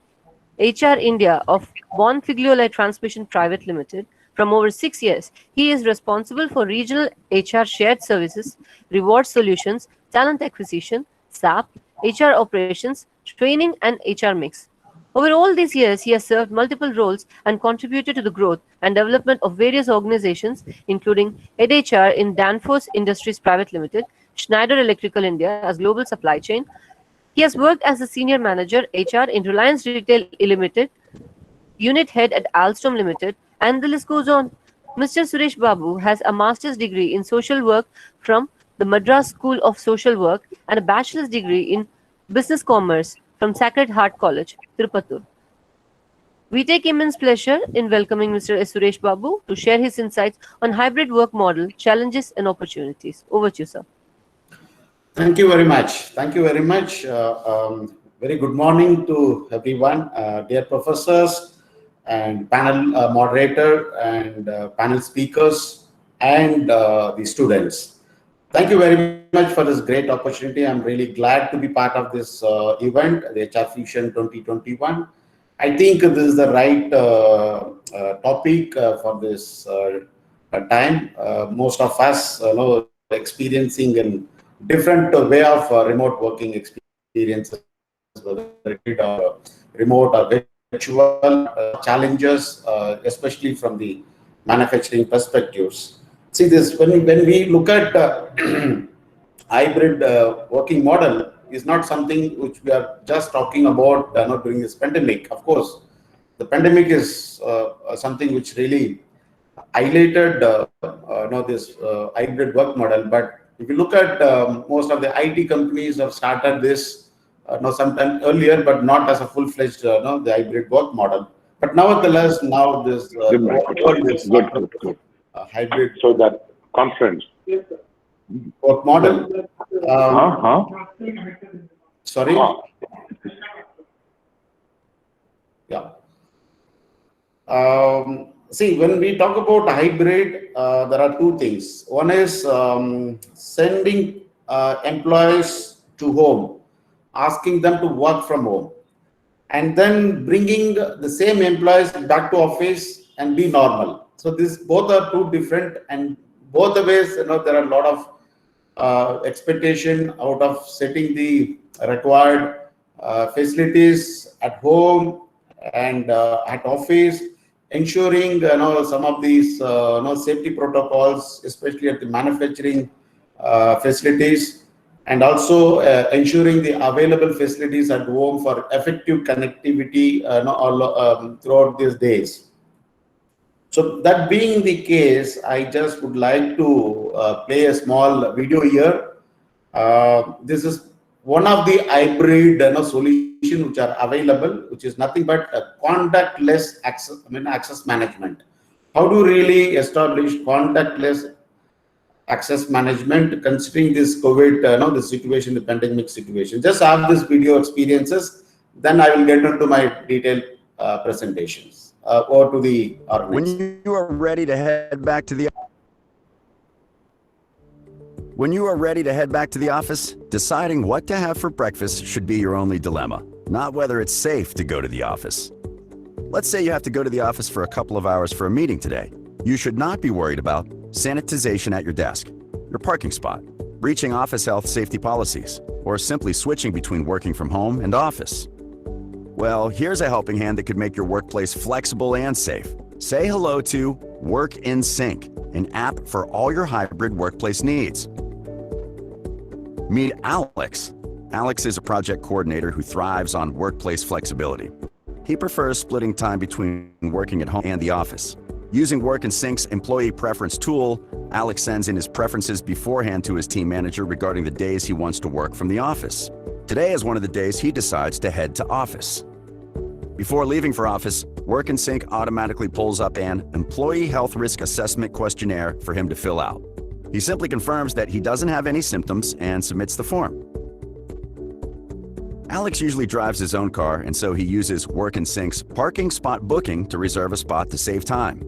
Speaker 3: HR India of 𝒚𝒃𝒓𝒊𝒅 Transmission Private Limited, from over 6 years, he is responsible for regional HR shared services, reward solutions, talent acquisition, SAP, HR operations, training, and HR mix. Over all these years, he has served multiple roles and contributed to the growth and development of various organizations, including HR in Danfoss Industries Private Limited, Schneider Electrical India as Global Supply Chain. He has worked as a Senior Manager HR in Reliance Retail Limited, Unit Head at Alstom Limited, and the list goes on. Mr. Suresh Babu has a master's degree in social work from the Madras School of Social Work and a bachelor's degree in business commerce from Sacred Heart College, Tirupattur. We take immense pleasure in welcoming Mr. S. Suresh Babu to share his insights on hybrid work model, challenges and opportunities. Over to you, sir.
Speaker 12: Thank you very much. Thank you very much. Very good morning to everyone, dear professors and panel moderator and panel speakers and the students. Thank you very much for this great opportunity. I'm really glad to be part of this event, the HR Fusion 2021. I think this is the right topic for this time. Most of us know experiencing a different way of remote working experiences, whether it remote or virtual challenges, especially from the manufacturing perspectives. See this, when we look at hybrid working model, is not something which we are just talking about during this pandemic. Of course, the pandemic is something which really highlighted this hybrid work model. But if you look at most of the IT companies have started this sometime earlier, but not as a full-fledged the hybrid work model. But nevertheless, now this world is hybrid.
Speaker 11: So that conference.
Speaker 12: Work model. Sorry. Yeah. See, when we talk about hybrid, there are two things. One is sending employees to home, asking them to work from home, and then bringing the same employees back to office and be normal. So this both are two different, and both the ways, there are a lot of expectation out of setting the required facilities at home and at office, ensuring some of these safety protocols, especially at the manufacturing facilities, and also ensuring the available facilities at home for effective connectivity throughout these days. So that being the case, I just would like to play a small video here. This is one of the hybrid solutions which are available, which is nothing but a contactless access management. How do you really establish contactless access management considering this COVID, the situation, the pandemic situation? Just have this video experiences, then I will get into my detailed presentations. Or to the organization.
Speaker 13: When you are ready to head back to the office, deciding what to have for breakfast should be your only dilemma, not whether it's safe to go to the office. Let's say you have to go to the office for a couple of hours for a meeting today. You should not be worried about sanitization at your desk, your parking spot, breaching office health safety policies, or simply switching between working from home and office. Well, here's a helping hand that could make your workplace flexible and safe. Say hello to 𝒚𝒃𝒓𝒊𝒅, an app for all your hybrid workplace needs. Meet Alex. Alex is a project coordinator who thrives on workplace flexibility. He prefers splitting time between working at home and the office. Using 𝒚𝒃𝒓𝒊𝒅's employee preference tool, Alex sends in his preferences beforehand to his team manager regarding the days he wants to work from the office. Today is one of the days he decides to head to office. Before leaving for office, 𝒚𝒃𝒓𝒊𝒅 automatically pulls up an employee health risk assessment questionnaire for him to fill out. He simply confirms that he doesn't have any symptoms and submits the form. Alex usually drives his own car, and so he uses 𝒚𝒃𝒓𝒊𝒅's parking spot booking to reserve a spot to save time.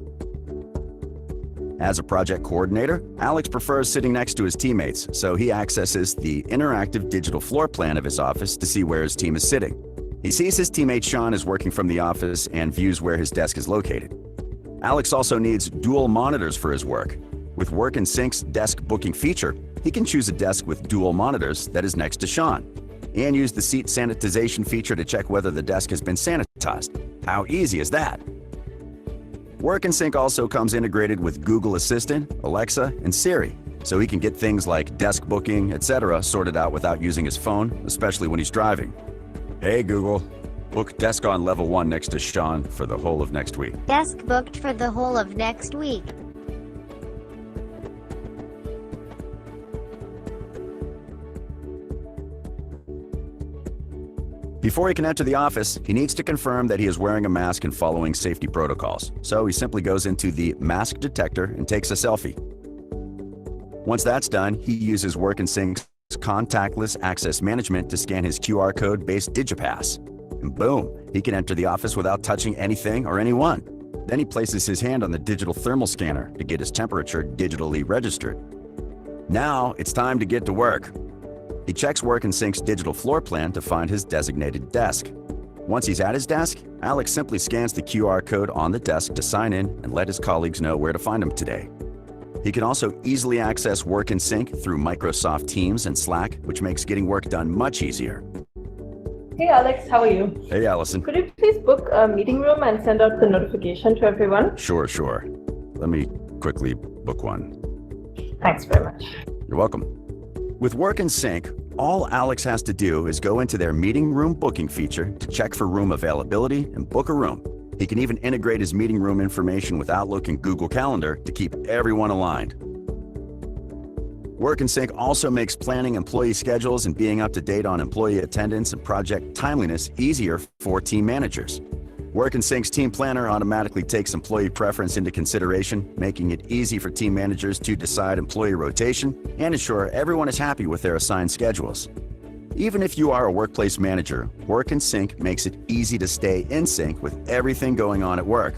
Speaker 13: As a project coordinator, Alex prefers sitting next to his teammates, so he accesses the interactive digital floor plan of his office to see where his team is sitting. He sees his teammate Sean is working from the office and views where his desk is located. Alex also needs dual monitors for his work. With 𝒚𝒃𝒓𝒊𝒅's desk booking feature, he can choose a desk with dual monitors that is next to Sean, and use the seat sanitization feature to check whether the desk has been sanitized. How easy is that? 𝒚𝒃𝒓𝒊𝒅 also comes integrated with Google Assistant, Alexa, and Siri, so he can get things like desk booking, etc. sorted out without using his phone, especially when he's driving. Hey Google, book desk on level 1 next to Sean for the whole of next week.
Speaker 14: Desk booked for the whole of next week.
Speaker 13: Before he can enter the office, he needs to confirm that he is wearing a mask and following safety protocols. So he simply goes into the mask detector and takes a selfie. Once that's done, he uses 𝒚𝒃𝒓𝒊𝒅's contactless access management to scan his QR code-based DigiPass. And boom, he can enter the office without touching anything or anyone. Then he places his hand on the digital thermal scanner to get his temperature digitally registered. Now it's time to get to work. He checks 𝒚𝒃𝒓𝒊𝒅's digital floor plan to find his designated desk. Once he's at his desk, Alex simply scans the QR code on the desk to sign in and let his colleagues know where to find him today. He can also easily access 𝒚𝒃𝒓𝒊𝒅 through Microsoft Teams and Slack, which makes getting work done much easier.
Speaker 15: Hey Alex, how are you?
Speaker 13: Hey Allison.
Speaker 15: Could you please book a meeting room and send out the notification to everyone?
Speaker 13: Sure. Let me quickly book one.
Speaker 15: Thanks very much.
Speaker 13: You're welcome. With 𝒚𝒃𝒓𝒊𝒅, all Alex has to do is go into their meeting room booking feature to check for room availability and book a room. He can even integrate his meeting room information with Outlook and Google Calendar to keep everyone aligned. 𝒚𝒃𝒓𝒊𝒅 also makes planning employee schedules and being up to date on employee attendance and project timeliness easier for team managers. 𝒚𝒃𝒓𝒊𝒅 Team Planner automatically takes employee preference into consideration, making it easy for team managers to decide employee rotation and ensure everyone is happy with their assigned schedules. Even if you are a workplace manager, 𝒚𝒃 makes it easy to stay in sync with everything going on at work.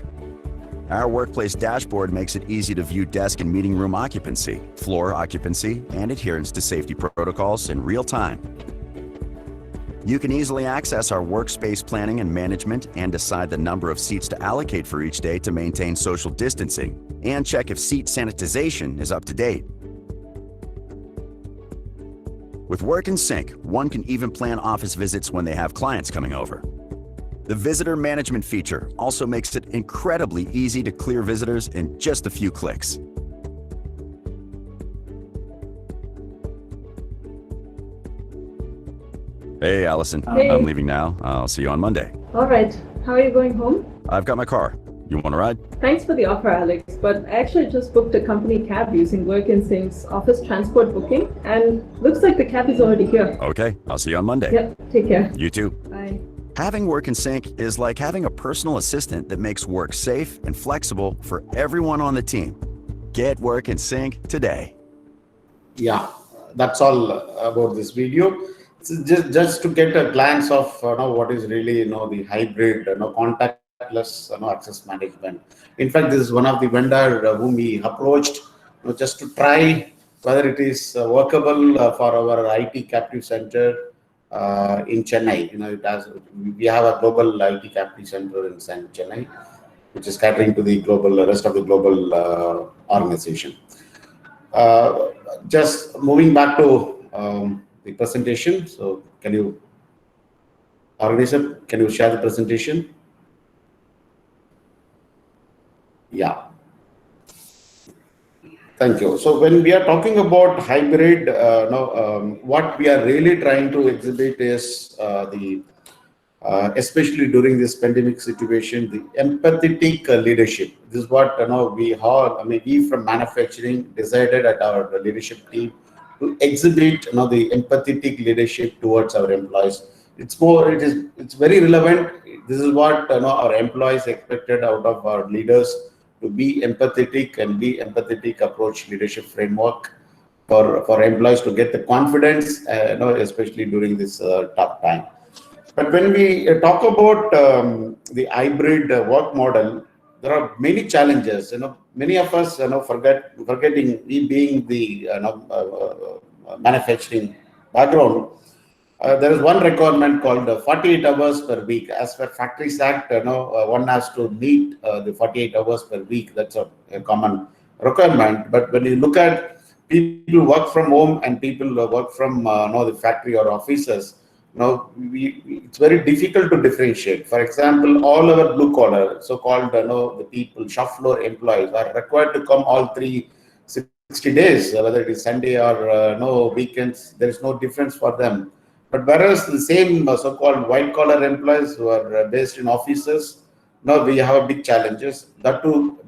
Speaker 13: Our workplace dashboard makes it easy to view desk and meeting room occupancy, floor occupancy, and adherence to safety protocols in real time. You can easily access our workspace planning and management and decide the number of seats to allocate for each day to maintain social distancing, and check if seat sanitization is up to date. With 𝒚𝒃, one can even plan office visits when they have clients coming over. The visitor management feature also makes it incredibly easy to clear visitors in just a few clicks. Hey, Allison.
Speaker 15: Hey.
Speaker 13: I'm leaving now. I'll see you on Monday.
Speaker 15: All right. How are you going home?
Speaker 13: I've got my car. You want to ride?
Speaker 15: Thanks for the offer, Alex, but I actually just booked a company cab using 𝒚𝒃's office transport booking, and looks like the cab is already here.
Speaker 13: Okay, I'll see you on Monday.
Speaker 15: Yep, take care.
Speaker 13: You too.
Speaker 15: Bye.
Speaker 13: Having 𝒚𝒃 is like having a personal assistant that makes work safe and flexible for everyone on the team. Get 𝒚𝒃 today.
Speaker 12: Yeah, that's all about this video. So just to get a glance of what is really the hybrid contactless access management. In fact, this is one of the vendor whom we approached just to try whether it is workable for our IT captive center in Chennai. We have a global IT captive center in Chennai, which is catering to the rest of the global organization. Just moving back to the presentation. So can you, organizer, can you share the presentation? Yeah. Thank you. So when we are talking about hybrid, what we are really trying to exhibit is especially during this pandemic situation, the empathetic leadership. This is what we from manufacturing decided at our leadership team to exhibit the empathetic leadership towards our employees. It's very relevant. This is what our employees expected out of our leaders, to be empathetic and be empathetic approach leadership framework for employees to get the confidence, especially during this tough time. But when we talk about the hybrid work model, there are many challenges. Many of us forgetting, we being the manufacturing background. There is one requirement called 48 hours per week. As per Factories Act, one has to meet the 48 hours per week. That's a common requirement. But when you look at people work from home and people work from the factory or offices, it's very difficult to differentiate. For example, all our blue collar, so-called the people, shop floor employees, are required to come all 360 days, whether it is Sunday or weekends. There is no difference for them. But whereas the same so-called white-collar employees who are based in offices, we have big challenges. That too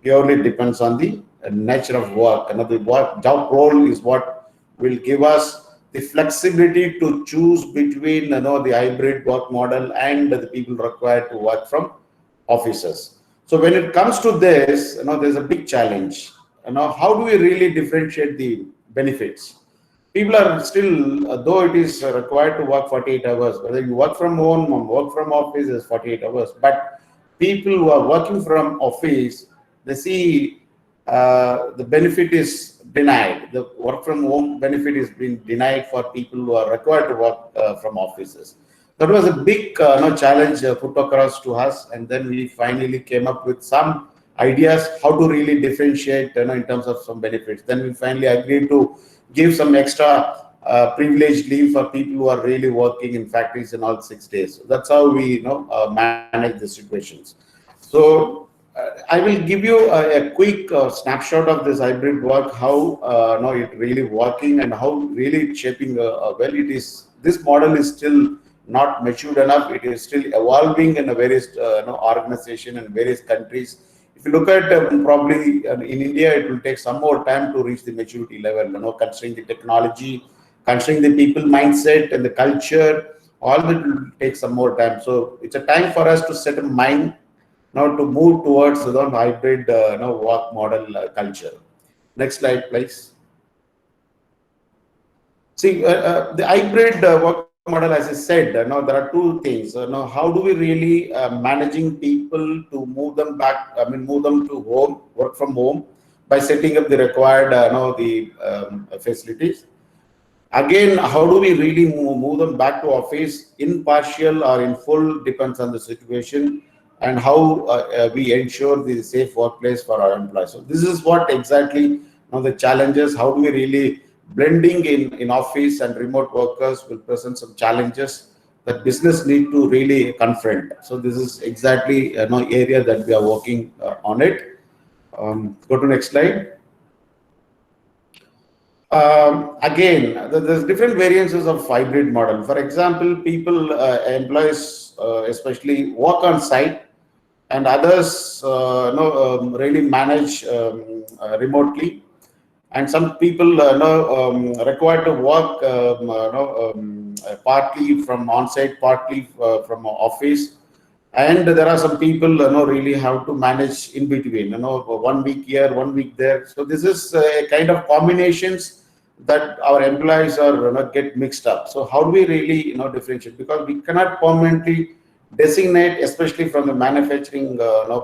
Speaker 12: purely depends on the nature of work. The job role is what will give us the flexibility to choose between the hybrid work model and the people required to work from offices. So when it comes to this, there's a big challenge. How do we really differentiate the benefits? People are still, though it is required to work 48 hours, whether you work from home or work from office is 48 hours. But people who are working from office, they see the benefit is denied. The work from home benefit is being denied for people who are required to work from offices. That was a big challenge put across to us, and then we finally came up with some ideas how to really differentiate in terms of some benefits. Then we finally agreed to give some extra privileged leave for people who are really working in factories in all 6 days. So that's how we manage the situations. So I will give you a quick snapshot of this hybrid work, how it really working and how really shaping well it is. This model is still not matured enough. It is still evolving in a various organization and various countries. If you look at probably in India, it will take some more time to reach the maturity level, considering the technology, considering the people mindset and the culture, all that will take some more time. So it's a time for us to set a mind now to move towards the hybrid work model culture. Next slide, please. See, the hybrid work model, as I said, there are two things. Now, how do we really managing people to move them back? I mean, move them to home, work from home, by setting up the required, facilities. Again, how do we really move them back to office in partial or in full, depends on the situation, and how we ensure the safe workplace for our employees. So this is what exactly the challenges. How do we really blending in office and remote workers will present some challenges that business need to really confront. So this is exactly area that we are working on it. Go to next slide. Again, there's different variances of hybrid model. For example, people, employees, especially work on site, and others really manage remotely. And some people required to work partly from on-site, partly from office. And there are some people really have to manage in between, 1 week here, 1 week there. So this is a kind of combinations that our employees are get mixed up. So how do we really differentiate? Because we cannot permanently designate, especially from the manufacturing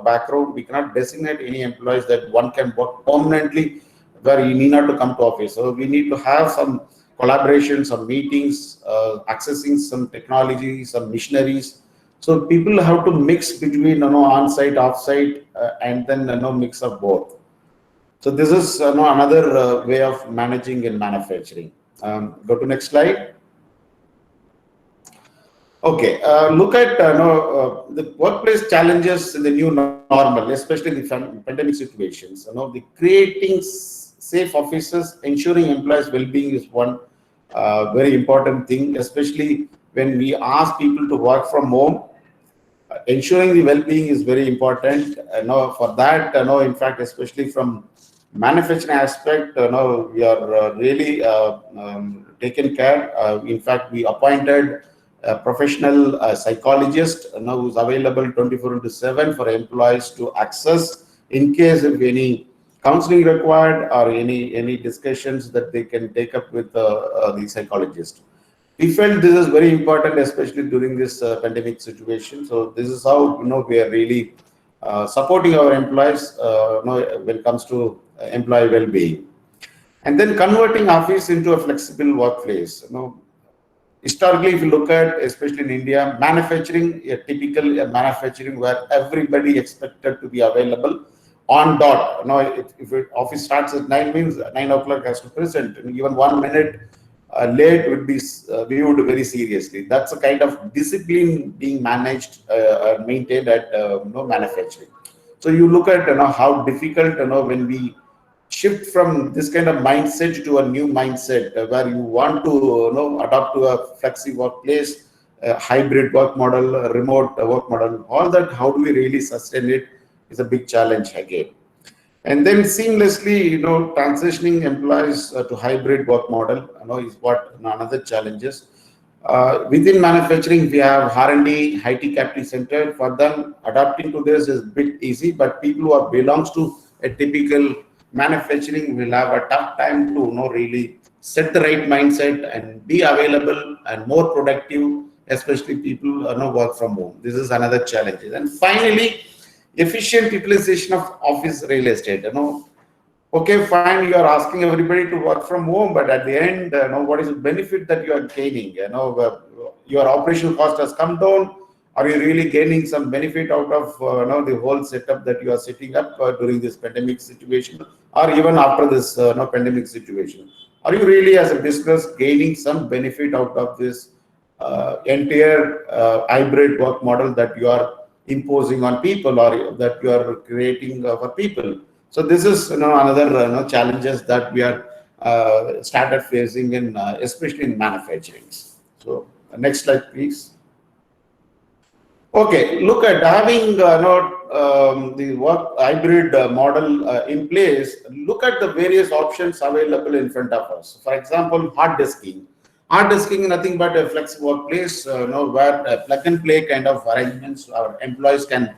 Speaker 12: background, we cannot designate any employees that one can work permanently where you need not to come to office. So we need to have some collaboration, some meetings, accessing some technology, some missionaries. So people have to mix between on-site, off-site, and then mix of both. So this is another way of managing in manufacturing. Go to next slide. Okay, look at the workplace challenges in the new normal, especially the pandemic situations. The creating safe offices, ensuring employees' well-being is one very important thing, especially when we ask people to work from home. Ensuring the well-being is very important. For that, in fact, especially from manufacturing aspect, we are really taken care. In fact, we appointed a professional psychologist who's available 24/7 for employees to access in case of any counseling required or any discussions that they can take up with the psychologist. We felt this is very important, especially during this pandemic situation. So this is how we are really supporting our employees when it comes to employee well-being. And then converting office into a flexible workplace. Historically, if you look at, especially in India, manufacturing, a typical manufacturing where everybody expected to be available on dot. If office starts at 9, means 9 o'clock has to present. And even 1 minute late would be viewed very seriously. That's a kind of discipline being managed, maintained at manufacturing. So you look at how difficult when we shift from this kind of mindset to a new mindset where you want to adopt to a flexi workplace, hybrid work model, remote work model. All that, how do we really sustain it is a big challenge again. And then seamlessly, transitioning employees to hybrid work model, is what another challenges. Within manufacturing, we have R&D, IT capital center. For them, adapting to this is a bit easy, but people who belongs to a typical manufacturing will have a tough time to really set the right mindset and be available and more productive, especially people work from home. This is another challenge. And finally, efficient utilization of office real estate. Okay, fine, you are asking everybody to work from home, but at the end, what is the benefit that you are gaining? Your operational cost has come down. Are you really gaining some benefit out of the whole setup that you are setting up during this pandemic situation, or even after this pandemic situation? Are you really, as a business, gaining some benefit out of this entire hybrid work model that you are imposing on people, or that you are creating for people? So this is another challenges that we are started facing in especially in manufacturing. So next slide, please. Okay, look at having the work hybrid model in place. Look at the various options available in front of us. For example, hard desking. Hard desking is nothing but a flex workplace, where plug and play kind of arrangements. Our employees can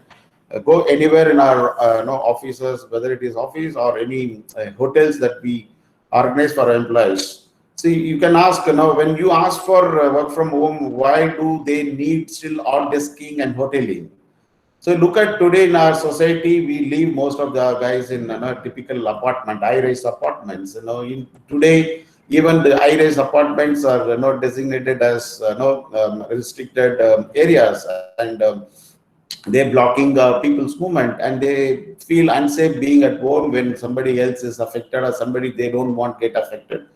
Speaker 12: go anywhere in our offices, whether it is office or any hotels that we organize for our employees. See, you can ask, when you ask for work from home, why do they need still all desking and hoteling? So look at today in our society, we leave most of the guys in typical apartment, high-rise apartments. In today, even the high-rise apartments are not designated as restricted areas, and they're blocking people's movement, and they feel unsafe being at home when somebody else is affected or somebody they don't want get affected.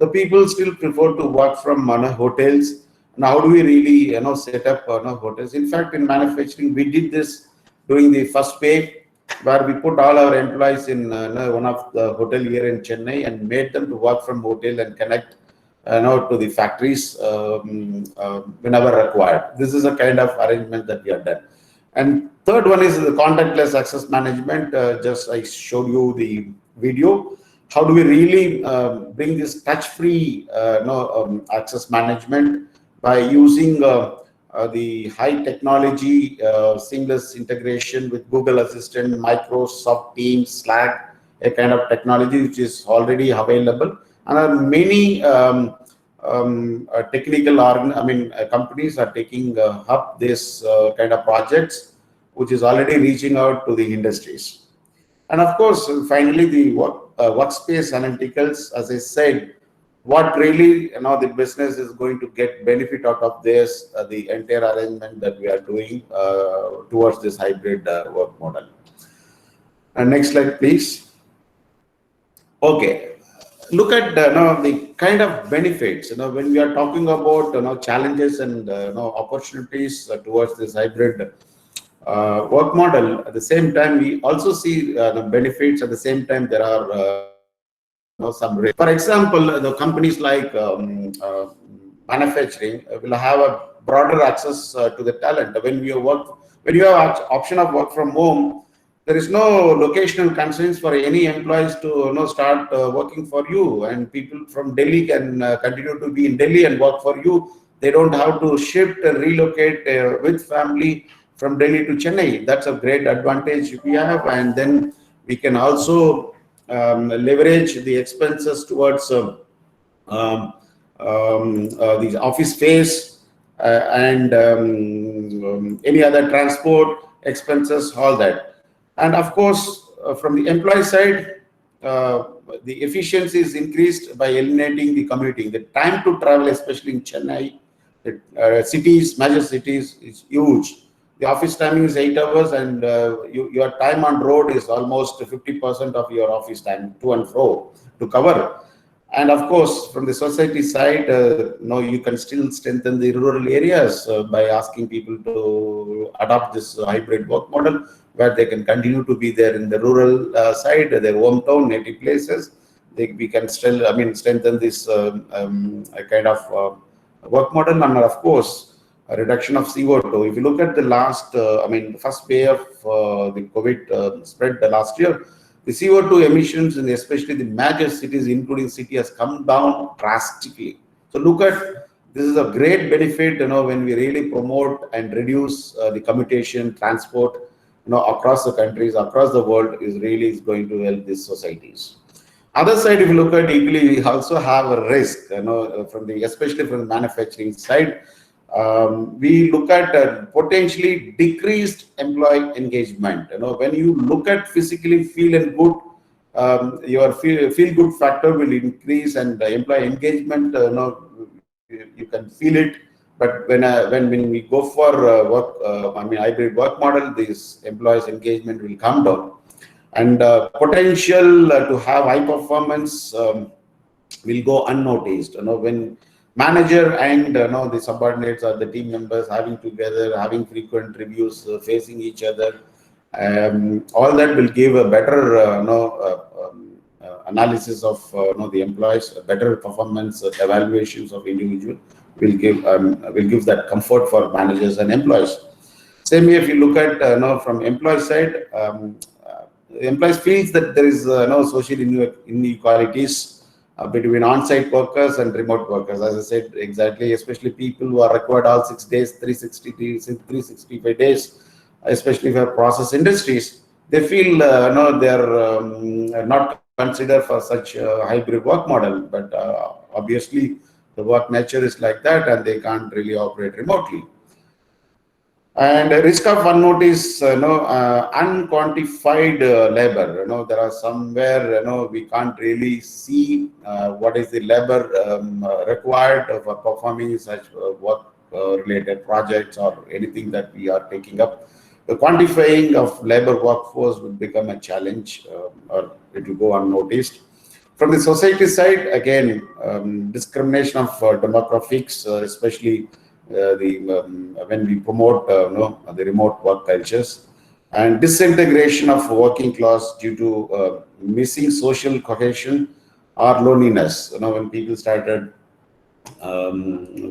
Speaker 12: So people still prefer to work from hotels. Now, how do we really set up hotels? In fact, in manufacturing, we did this during the first wave, where we put all our employees in one of the hotel here in Chennai and made them to work from hotel and connect to the factories whenever required. This is a kind of arrangement that we have done. And third one is the contactless access management. Just I showed you the video. How do we really bring this touch-free access management by using the high technology seamless integration with Google Assistant, Microsoft Teams, Slack, a kind of technology which is already available. And there are many technical companies are taking up this kind of projects, which is already reaching out to the industries. And of course, finally, the workspace analyticals, as I said, what really the business is going to get benefit out of this, the entire arrangement that we are doing towards this hybrid work model. And next slide, please. Okay. Look at the kind of benefits. When we are talking about challenges and opportunities towards this hybrid work model, at the same time we also see the benefits. At the same time, there are some risks. For example, the companies like manufacturing will have a broader access to the talent. When you have option of work from home, there is no locational constraints for any employees to start working for you, and people from Delhi can continue to be in Delhi and work for you. They don't have to shift and relocate with family from Delhi to Chennai. That's a great advantage we have, and then we can also leverage the expenses towards the office space and any other transport expenses, all that. And of course, from the employee side, the efficiency is increased by eliminating the commuting. The time to travel, especially in Chennai, major cities, is huge. The office timing is 8 hours, and your time on road is almost 50% of your office time to and fro to cover. And of course, from the society side, you can still strengthen the rural areas by asking people to adopt this hybrid work model, where they can continue to be there in the rural side, their hometown, native places. We can still, strengthen this kind of work model, and of course, a reduction of CO2. If you look at the last, first wave of the COVID spread last year, the CO2 emissions in especially the major cities, including city, has come down drastically. So look at, this is a great benefit, when we really promote and reduce the commutation, transport, across the countries, across the world, is going to help these societies. Other side, if you look at equally, we also have a risk, especially from the manufacturing side. We look at potentially decreased employee engagement. When you look at physically feel and good, your feel good factor will increase, and employee engagement, you can feel it. But when we go for hybrid work model, this employees engagement will come down, and potential to have high performance will go unnoticed. When manager and the subordinates or the team members having having frequent reviews, facing each other, all that will give a better analysis of the employees, better performance evaluations of individual will give that comfort for managers and employees. Same way, if you look at from employee side, the employees feels that there is no social inequalities between on-site workers and remote workers. As I said, exactly, especially people who are required all 6 days, 365 days, especially for process industries, they feel no, they are not considered for such a hybrid work model. But obviously, the work nature is like that, and they can't really operate remotely. And risk of one note is unquantified labor. There are somewhere we can't really see what is the labor required for performing such work related projects or anything that we are taking up. The quantifying of labor workforce will become a challenge, or it will go unnoticed. From the society side, again, discrimination of demographics, especially when we promote the remote work cultures, and disintegration of working class due to missing social cohesion or loneliness. When people started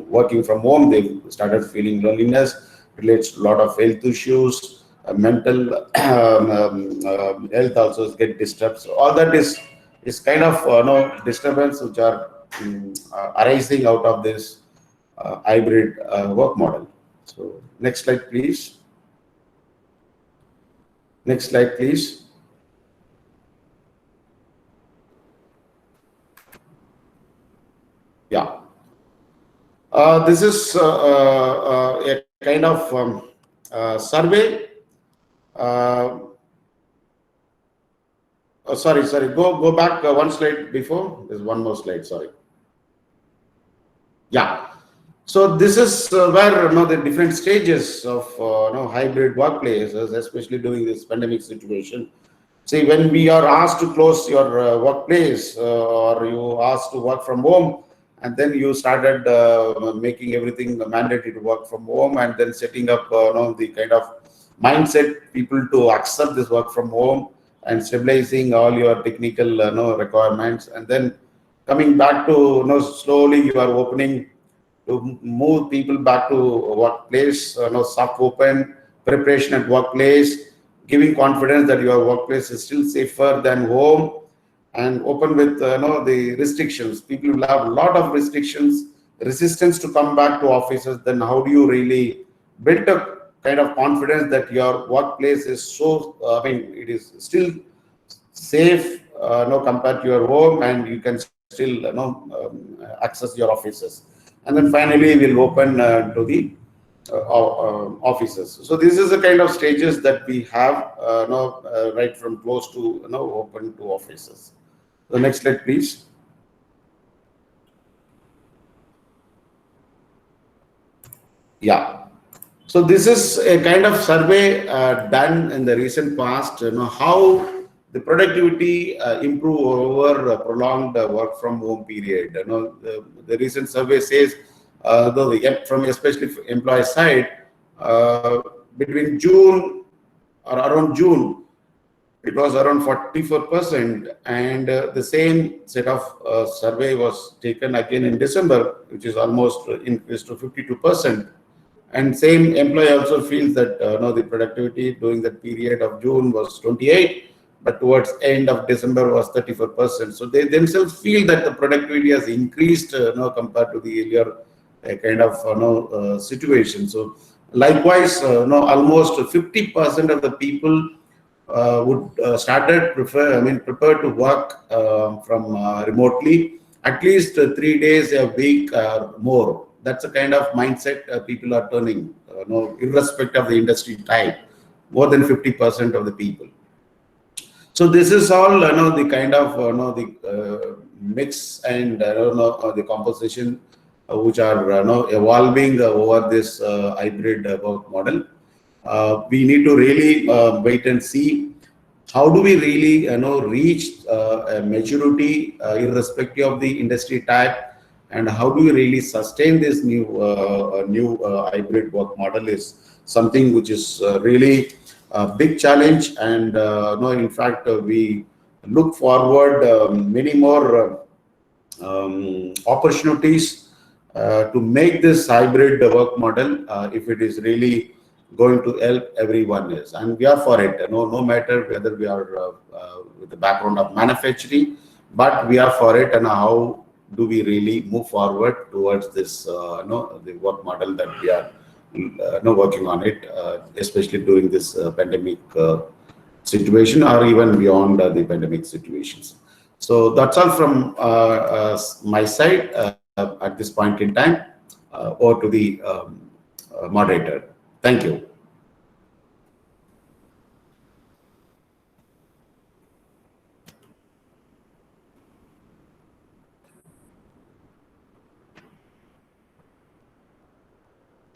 Speaker 12: working from home, they started feeling loneliness, relates to a lot of health issues, mental health also get disturbed. So all that is kind of disturbance which are arising out of this hybrid work model. So next slide, please. Next slide, please. Yeah. This is a kind of survey. Sorry. Go back one slide before. There's one more slide. Sorry. Yeah. So this is where the different stages of hybrid workplaces, especially during this pandemic situation. See, when we are asked to close your workplace or you asked to work from home, and then you started making everything mandatory to work from home, and then setting up the kind of mindset people to accept this work from home and stabilizing all your technical requirements, and then coming back to slowly you are opening to move people back to workplace, soft open, preparation at workplace, giving confidence that your workplace is still safer than home, and open with the restrictions. People will have a lot of restrictions, resistance to come back to offices. Then how do you really build a kind of confidence that your workplace is so, it is still safe compared to your home, and you can still access your offices. And then finally we'll open to the offices. So this is the kind of stages that we have right from close to open to offices. The next slide, please. Yeah. So this is a kind of survey done in the recent past. How the productivity improve over prolonged work from home period. The recent survey says, from especially employee side, between June or around June, it was around 44%, and the same set of survey was taken again in December, which is almost increased to 52%. And same employee also feels that the productivity during that period of June was 28%. But towards end of December was 34%. So they themselves feel that the productivity has increased compared to the earlier kind of situation. So likewise, almost 50% of the people would prefer to work from remotely at least 3 days a week or more. That's the kind of mindset people are turning, irrespective of the industry type. More than 50% of the people. So this is all the kind of the mix and the composition which are evolving over this hybrid work model. We need to really wait and see how do we really reach a maturity irrespective of the industry type, and how do we really sustain this new hybrid work model is something which is really a big challenge. And in fact, we look forward many more opportunities to make this hybrid work model if it is really going to help everyone else, and we are for it. No matter whether we are with the background of manufacturing, but we are for it, and how do we really move forward towards this the work model that we are working on it, especially during this pandemic situation, or even beyond the pandemic situations. So that's all from my side at this point in time. Over to the moderator. Thank you.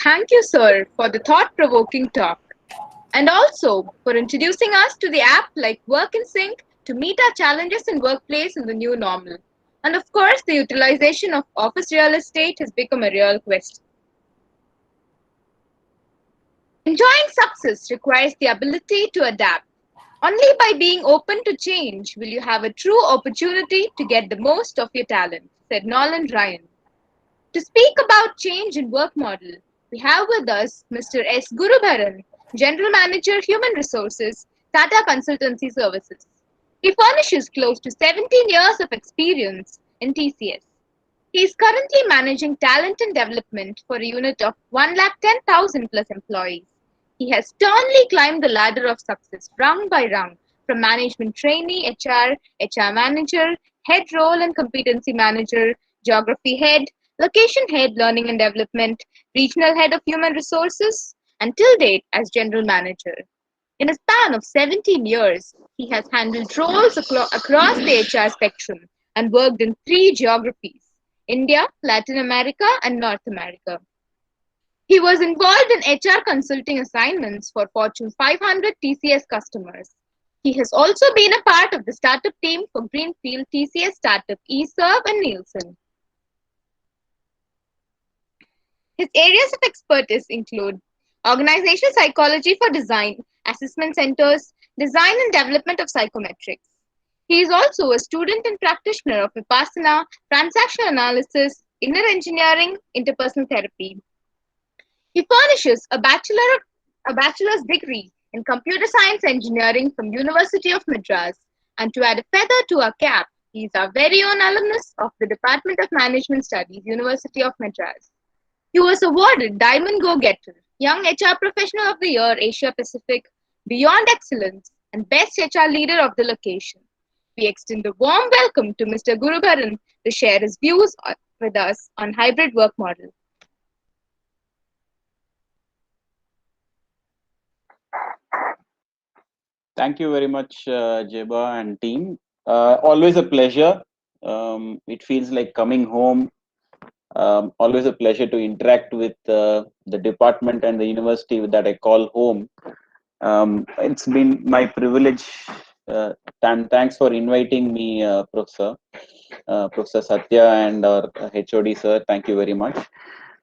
Speaker 2: Thank you, sir, for the thought-provoking talk, and also for introducing us to the app like Work in Sync to meet our challenges in workplace in the new normal. And of course, the utilization of office real estate has become a real question. Enjoying success requires the ability to adapt. Only by being open to change will you have a true opportunity to get the most of your talent, said Nolan Ryan. To speak about change in work model, we have with us Mr. S. Gurubharan, General Manager, Human Resources, Tata Consultancy Services. He furnishes close to 17 years of experience in TCS. He is currently managing talent and development for a unit of 110,000 plus employees. He has sternly climbed the ladder of success rung by rung, from management trainee, HR manager, head role and competency manager, geography head, location head learning and development, regional head of human resources, and till date as general manager. In a span of 17 years, he has handled roles across the HR spectrum and worked in 3 geographies: India, Latin America, and North America. He was involved in HR consulting assignments for Fortune 500 TCS customers. He has also been a part of the startup team for Greenfield TCS startup eServe and Nielsen. His areas of expertise include organizational psychology for design, assessment centers, design and development of psychometrics. He is also a student and practitioner of Vipassana, transactional analysis, inner engineering, interpersonal therapy. He furnishes a bachelor's degree in computer science engineering from University of Madras. And to add a feather to our cap, he is our very own alumnus of the Department of Management Studies, University of Madras. He was awarded Diamond Go-Getter, Young HR Professional of the Year, Asia Pacific, Beyond Excellence, and Best HR Leader of the Location. We extend a warm welcome to Mr. Gurubharan to share his views with us on hybrid work model.
Speaker 16: Thank you very much, Jeba and team. Always a pleasure. It feels like coming home. Always a pleasure to interact with the department and the university that I call home. It's been my privilege. Thanks for inviting me, Professor Satya and our HOD sir. Thank you very much.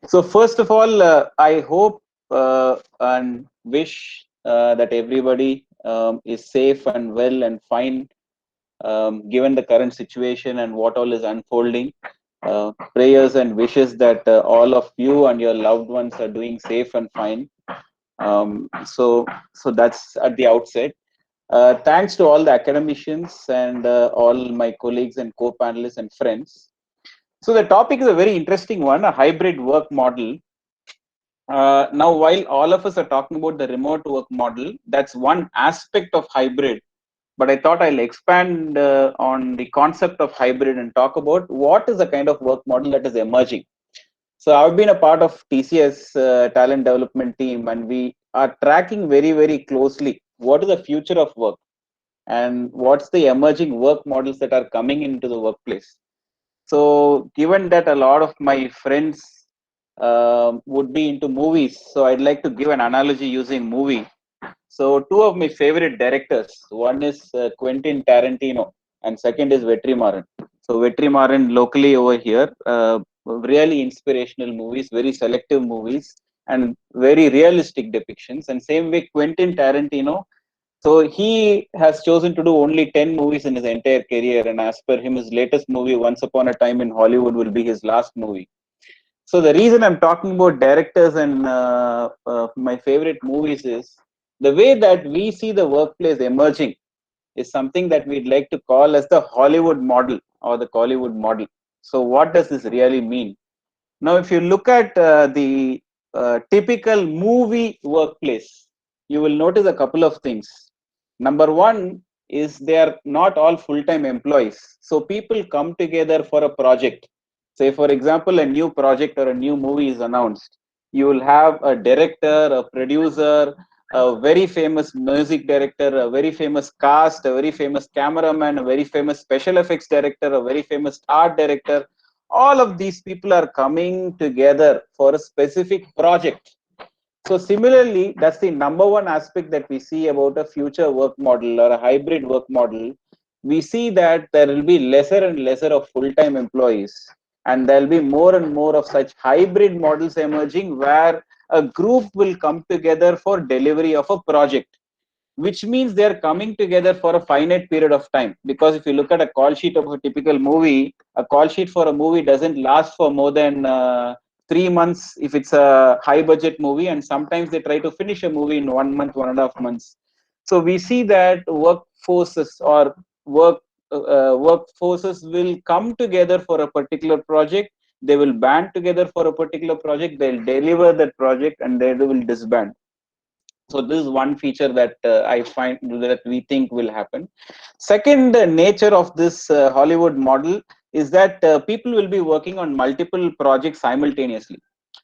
Speaker 16: So first of all, I hope and wish that everybody is safe and well and fine, given the current situation and what all is unfolding. Prayers and wishes that all of you and your loved ones are doing safe and fine. So that's at the outset. Thanks to all the academicians and all my colleagues and co-panelists and friends. So the topic is a very interesting one, a hybrid work model. Now, while all of us are talking about the remote work model, that's one aspect of hybrid. But I thought I'll expand on the concept of hybrid and talk about what is the kind of work model that is emerging. So I've been a part of TCS talent development team, and we are tracking very, very closely what is the future of work and what's the emerging work models that are coming into the workplace. So given that a lot of my friends would be into movies, so I'd like to give an analogy using movie. So two of my favorite directors, one is Quentin Tarantino and second is 𝑗.Mr. So 𝑗.Mr. locally over here, really inspirational movies, very selective movies and very realistic depictions. And same way Quentin Tarantino, so he has chosen to do only 10 movies in his entire career, and as per him, his latest movie, Once Upon a Time in Hollywood, will be his last movie. So the reason I'm talking about directors and my favorite movies is the way that we see the workplace emerging is something that we'd like to call as the Hollywood model or the Kollywood model. So what does this really mean? Now, if you look at the typical movie workplace, you will notice a couple of things. Number one is they are not all full-time employees. So people come together for a project. Say, for example, a new project or a new movie is announced. You will have a director, a producer, a very famous music director, a very famous cast, a very famous cameraman, a very famous special effects director, a very famous art director. All of these people are coming together for a specific project. So similarly, that's the number one aspect that we see about a future work model or a hybrid work model. We see that there will be lesser and lesser of full-time employees, and there will be more and more of such hybrid models emerging where a group will come together for delivery of a project, which means they're coming together for a finite period of time. Because if you look at a call sheet of a typical movie, a call sheet for a movie doesn't last for more than 3 months if it's a high budget movie, and sometimes they try to finish a movie in 1 month, 1.5 months. So we see that workforces or workforces will come together for a particular project. They will band together for a particular project. They'll deliver that project and they will disband. So this is one feature that I find that we think will happen. Second nature of this Hollywood model is that people will be working on multiple projects simultaneously.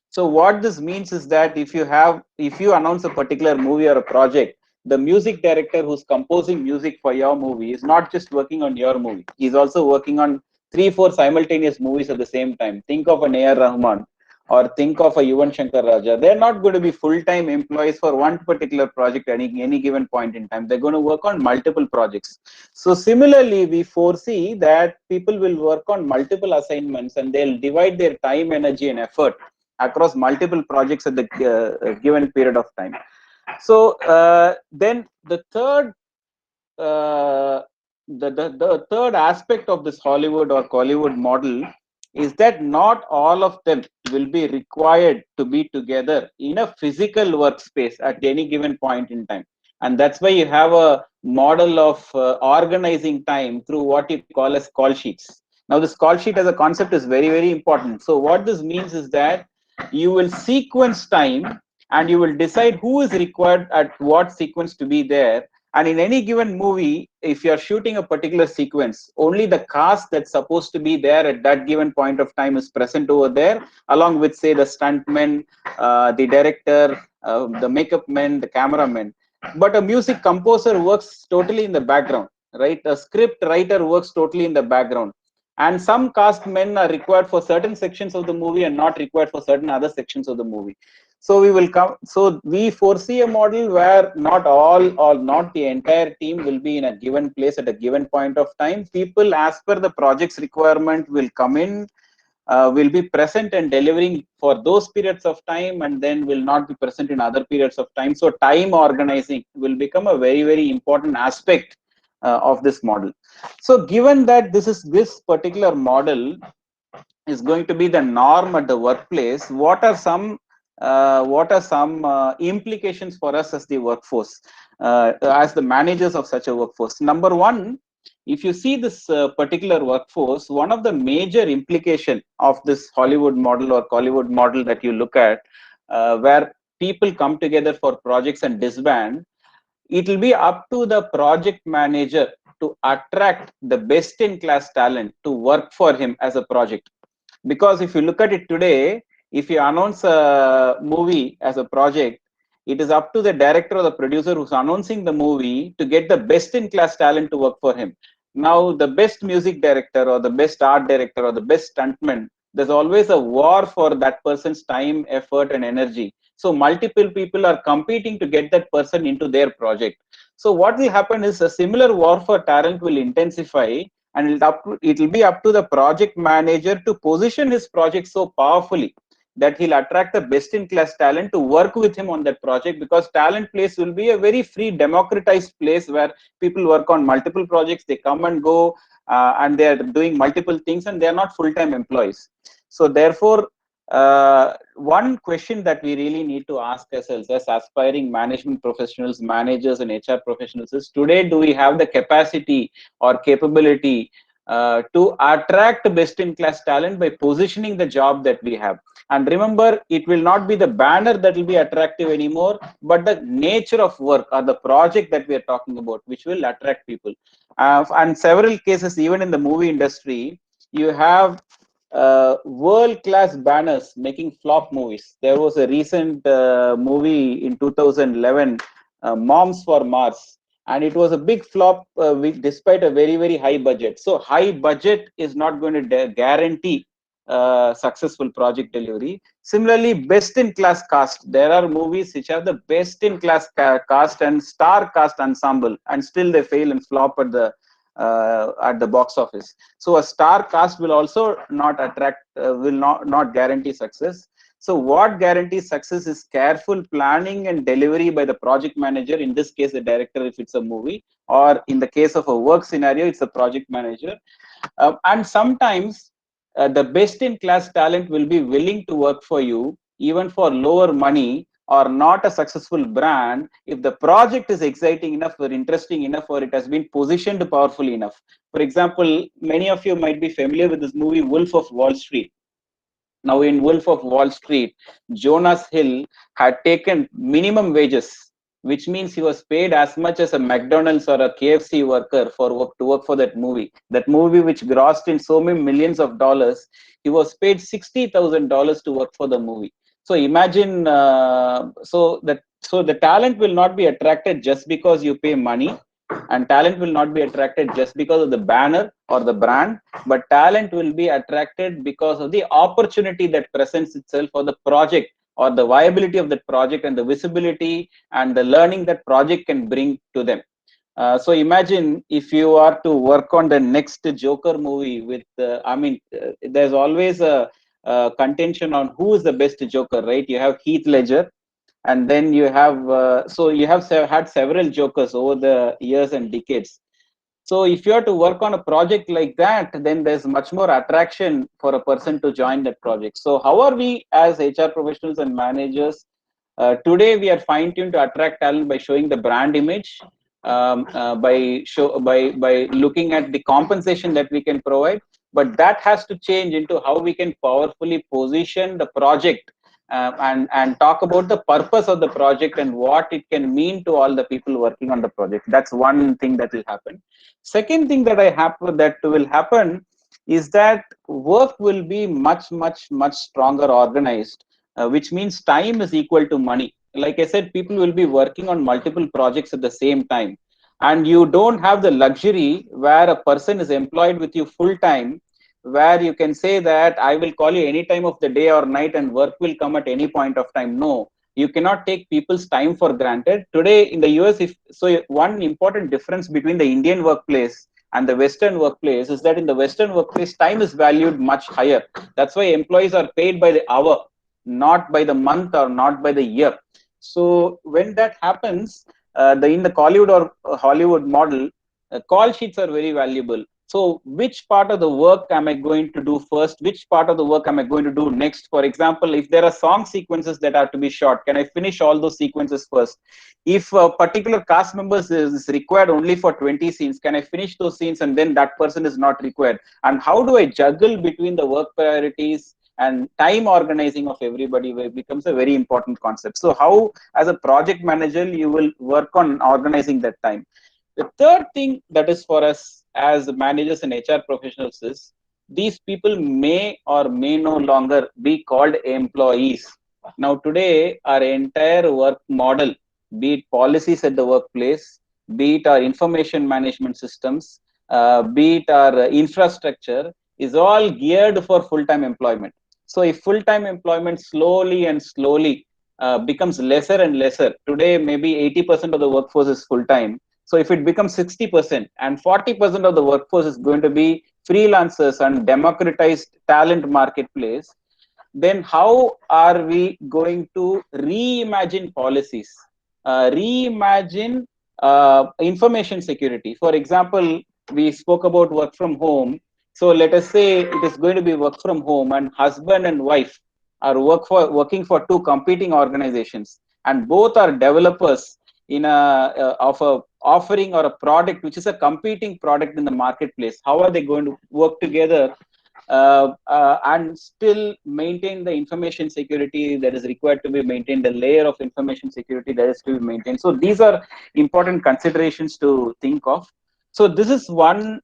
Speaker 16: So what this means is that if you announce a particular movie or a project, the music director who's composing music for your movie is not just working on your movie. He's also working on 3-4 simultaneous movies at the same time. Think of an A.R. Rahman or think of a Yuvan Shankar Raja. They're not going to be full-time employees for one particular project at any given point in time. They're going to work on multiple projects. So similarly, we foresee that people will work on multiple assignments and they'll divide their time, energy, and effort across multiple projects at the given period of time. So then the third the third aspect of this Hollywood or Kollywood model is that not all of them will be required to be together in a physical workspace at any given point in time. And that's why you have a model of organizing time through what you call as call sheets. Now, this call sheet as a concept is very, very important. So what this means is that you will sequence time and you will decide who is required at what sequence to be there. And in any given movie, if you're shooting a particular sequence, only the cast that's supposed to be there at that given point of time is present over there, along with, say, the stuntmen, the director, the makeup men, the cameraman. But a music composer works totally in the background, right? A script writer works totally in the background. And some cast men are required for certain sections of the movie and not required for certain other sections of the movie. So we will come. So we foresee a model where not all or not the entire team will be in a given place at a given point of time. People, as per the project's requirement, will come in, will be present and delivering for those periods of time, and then will not be present in other periods of time. So time organizing will become a very, very important aspect of this model. So given that this particular model is going to be the norm at the workplace, what are some implications for us as the workforce, as the managers of such a workforce? Number one, if you see this particular workforce, one of the major implication of this Hollywood model or Kollywood model that you look at, where people come together for projects and disband, it will be up to the project manager to attract the best in class talent to work for him as a project. Because if you look at it today, if you announce a movie as a project, it is up to the director or the producer who's announcing the movie to get the best in class talent to work for him. Now, the best music director or the best art director or the best stuntman, there's always a war for that person's time, effort, and energy. So multiple people are competing to get that person into their project. So what will happen is a similar war for talent will intensify, and it will be up to the project manager to position his project so powerfully that he'll attract the best in class talent to work with him on that project, because talent place will be a very free, democratized place where people work on multiple projects, they come and go, and they're doing multiple things, and they're not full-time employees. So therefore, one question that we really need to ask ourselves as aspiring management professionals, managers, and HR professionals is, today, do we have the capacity or capability to attract best-in-class talent by positioning the job that we have. And remember, it will not be the banner that will be attractive anymore, but the nature of work or the project that we are talking about, which will attract people. And several cases, even in the movie industry, you have world-class banners making flop movies. There was a recent movie in 2011, Moms for Mars, and it was a big flop despite a very high budget. So high budget is not going to guarantee successful project delivery. Similarly, best-in-class cast. There are movies which have the best-in-class cast and star cast ensemble, and still they fail and flop at the box office. So a star cast will also not attract, will not guarantee success. So what guarantees success is careful planning and delivery by the project manager, in this case the director if it's a movie, or in the case of a work scenario it's the project manager. And sometimes the best-in-class talent will be willing to work for you even for lower money or not a successful brand if the project is exciting enough or interesting enough or it has been positioned powerfully enough. For example, many of you might be familiar with this movie Wolf of Wall Street. Now in Wolf of Wall Street, Jonas Hill had taken minimum wages, which means he was paid as much as a McDonald's or a KFC worker to work for that movie. That movie which grossed in so many millions of dollars, he was paid $60,000 to work for the movie. So imagine, so the talent will not be attracted just because you pay money, and talent will not be attracted just because of the banner or the brand, but talent will be attracted because of the opportunity that presents itself for the project or the viability of that project and the visibility and the learning that project can bring to them. So imagine if you are to work on the next Joker movie with, there's always a contention on who is the best Joker, right? You have Heath Ledger, and then you have so you have had several Jokers over the years and decades. So if you are to work on a project like that, then there's much more attraction for a person to join that project. So how are we as HR professionals and managers? Today we are fine-tuned to attract talent by showing the brand image, by looking at the compensation that we can provide, but that has to change into how we can powerfully position the project and talk about the purpose of the project and what it can mean to all the people working on the project. That's one thing that will happen. Second thing that will happen is that work will be much stronger organized, which means time is equal to money. Like I said, people will be working on multiple projects at the same time, and you don't have the luxury where a person is employed with you full time, where you can say that I will call you any time of the day or night and work will come at any point of time. No, you cannot take people's time for granted. Today in the US, one important difference between the Indian workplace and the Western workplace is that in the Western workplace, time is valued much higher. That's why employees are paid by the hour, not by the month or not by the year. So when that happens, in the Collywood or Hollywood model, call sheets are very valuable. So which part of the work am I going to do first? Which part of the work am I going to do next? For example, if there are song sequences that have to be shot, can I finish all those sequences first? If a particular cast member is required only for 20 scenes, can I finish those scenes and then that person is not required? And how do I juggle between the work priorities and time organizing of everybody becomes a very important concept. So how, as a project manager, you will work on organizing that time. The third thing that is for us as managers and HR professionals is these people may or may no longer be called employees. Now today, our entire work model, be it policies at the workplace, be it our information management systems, be it our infrastructure, is all geared for full-time employment. So if full-time employment slowly becomes lesser and lesser, today maybe 80% of the workforce is full-time. So if it becomes 60% and 40% of the workforce is going to be freelancers and democratized talent marketplace, then how are we going to reimagine policies, reimagine information security? For example, we spoke about work from home. So let us say it is going to be work from home and husband and wife are working for two competing organizations and both are developers in of a offering or a product which is a competing product in the marketplace? How are they going to work together and still maintain the information security that is required to be maintained, the layer of information security that is to be maintained? So these are important considerations to think of. So this is one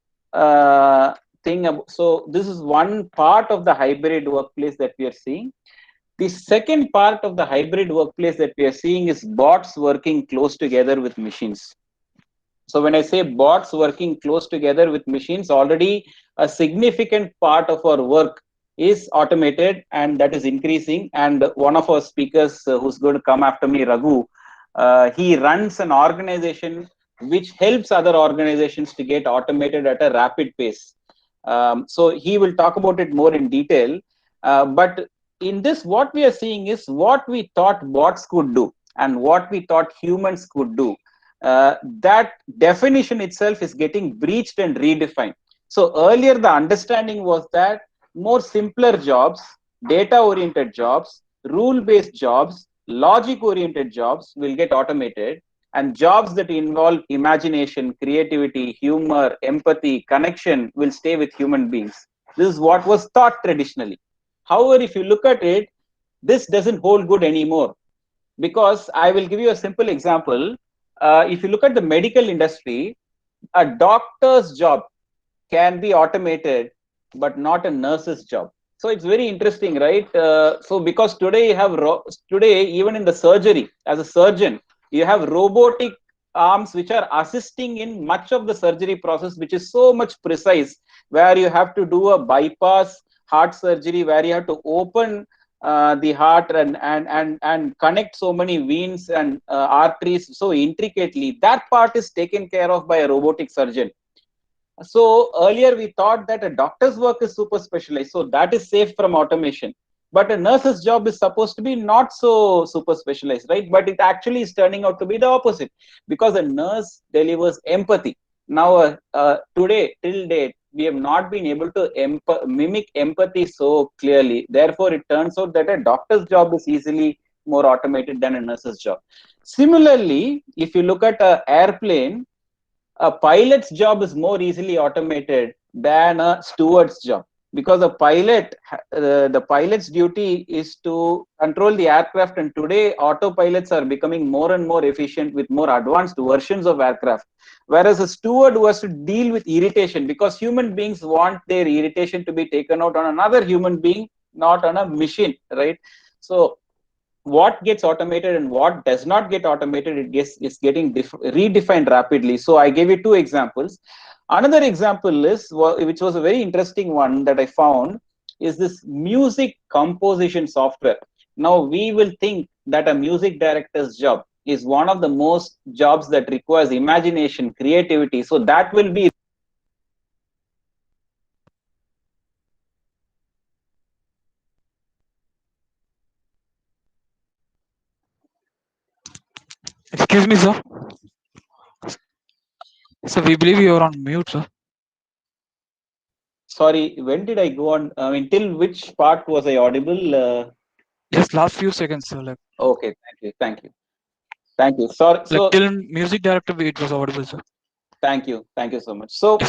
Speaker 16: thing. So this is one part of the hybrid workplace that we are seeing. The second part of the hybrid workplace that we are seeing is bots working close together with machines. So when I say bots working close together with machines, already a significant part of our work is automated, and that is increasing. And one of our speakers who's going to come after me, Raghu, he runs an organization which helps other organizations to get automated at a rapid pace. So he will talk about it more in detail. But in this, what we are seeing is what we thought bots could do and what we thought humans could do. That definition itself is getting breached and redefined. So earlier the understanding was that more simpler jobs, data-oriented jobs, rule-based jobs, logic-oriented jobs will get automated, and jobs that involve imagination, creativity, humor, empathy, connection will stay with human beings. This is what was thought traditionally. However, if you look at it, this doesn't hold good anymore, because I will give you a simple example. If you look at the medical industry, a doctor's job can be automated, but not a nurse's job. So it's very interesting, right? So because today you have even in the surgery, as a surgeon, you have robotic arms which are assisting in much of the surgery process, which is so much precise, where you have to do a bypass heart surgery, where you have to open the heart and connect so many veins and arteries so intricately. That part is taken care of by a robotic surgeon. So earlier we thought that a doctor's work is super specialized, so that is safe from automation. But a nurse's job is supposed to be not so super specialized, right? But it actually is turning out to be the opposite, because a nurse delivers empathy. Now, today, till date, we have not been able to mimic empathy so clearly. Therefore, it turns out that a doctor's job is easily more automated than a nurse's job. Similarly, if you look at an airplane, a pilot's job is more easily automated than a steward's job, because a pilot, the pilot's duty is to control the aircraft, and today autopilots are becoming more and more efficient with more advanced versions of aircraft. Whereas a steward who has to deal with irritation, because human beings want their irritation to be taken out on another human being, not on a machine, right? So what gets automated and what does not get automated, is getting redefined rapidly. So I gave you two examples. Another example is, which was a very interesting one that I found, is this music composition software. Now we will think that a music director's job is one of the most jobs that requires imagination, creativity. So that will be
Speaker 17: Excuse me, sir. So we believe you are on mute, sir.
Speaker 16: Sorry, when did I go on? I mean, till which part was I audible?
Speaker 17: Just last few seconds, sir. Like.
Speaker 16: Okay, thank you. Sorry.
Speaker 17: Like
Speaker 16: so
Speaker 17: till music director, it was audible, sir.
Speaker 16: Thank you so much. So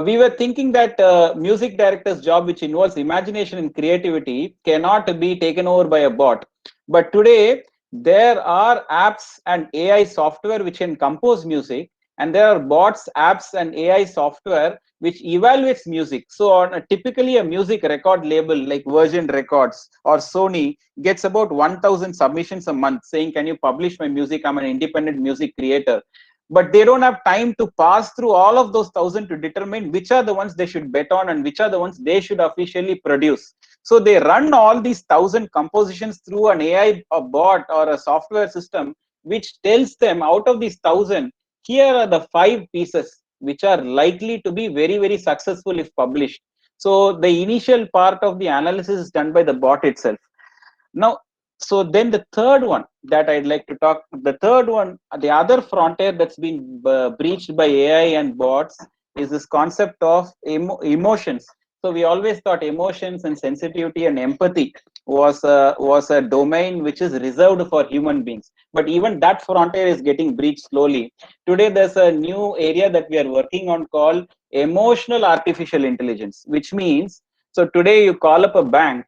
Speaker 16: we were thinking that music director's job, which involves imagination and creativity, cannot be taken over by a bot. But today there are apps and AI software which can compose music, and there are bots, apps, and AI software which evaluates music. So on typically a music record label like Virgin Records or Sony gets about 1,000 submissions a month saying, can you publish my music? I'm an independent music creator. But they don't have time to pass through all of those 1,000 to determine which are the ones they should bet on and which are the ones they should officially produce. So they run all these 1,000 compositions through an AI, a bot, or a software system, which tells them out of these 1,000, here are the 5 pieces which are likely to be very, very successful if published. So the initial part of the analysis is done by the bot itself. Now, so then the third one that I'd like to talk, the third one, the other frontier that's been breached by AI and bots is this concept of emotions. So we always thought emotions and sensitivity and empathy was a domain which is reserved for human beings. But even that frontier is getting breached slowly. Today, there's a new area that we are working on called emotional artificial intelligence, which means, so today you call up a bank,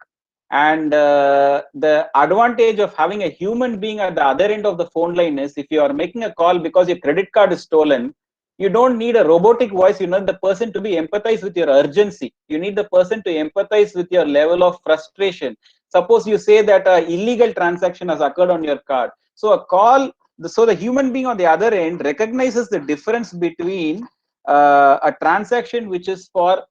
Speaker 16: and the advantage of having a human being at the other end of the phone line is, if you are making a call because your credit card is stolen, you don't need a robotic voice. You need the person to be empathize with your urgency. You need the person to empathize with your level of frustration. Suppose you say that an illegal transaction has occurred on your card. So a call, so the human being on the other end recognizes the difference between a transaction which is for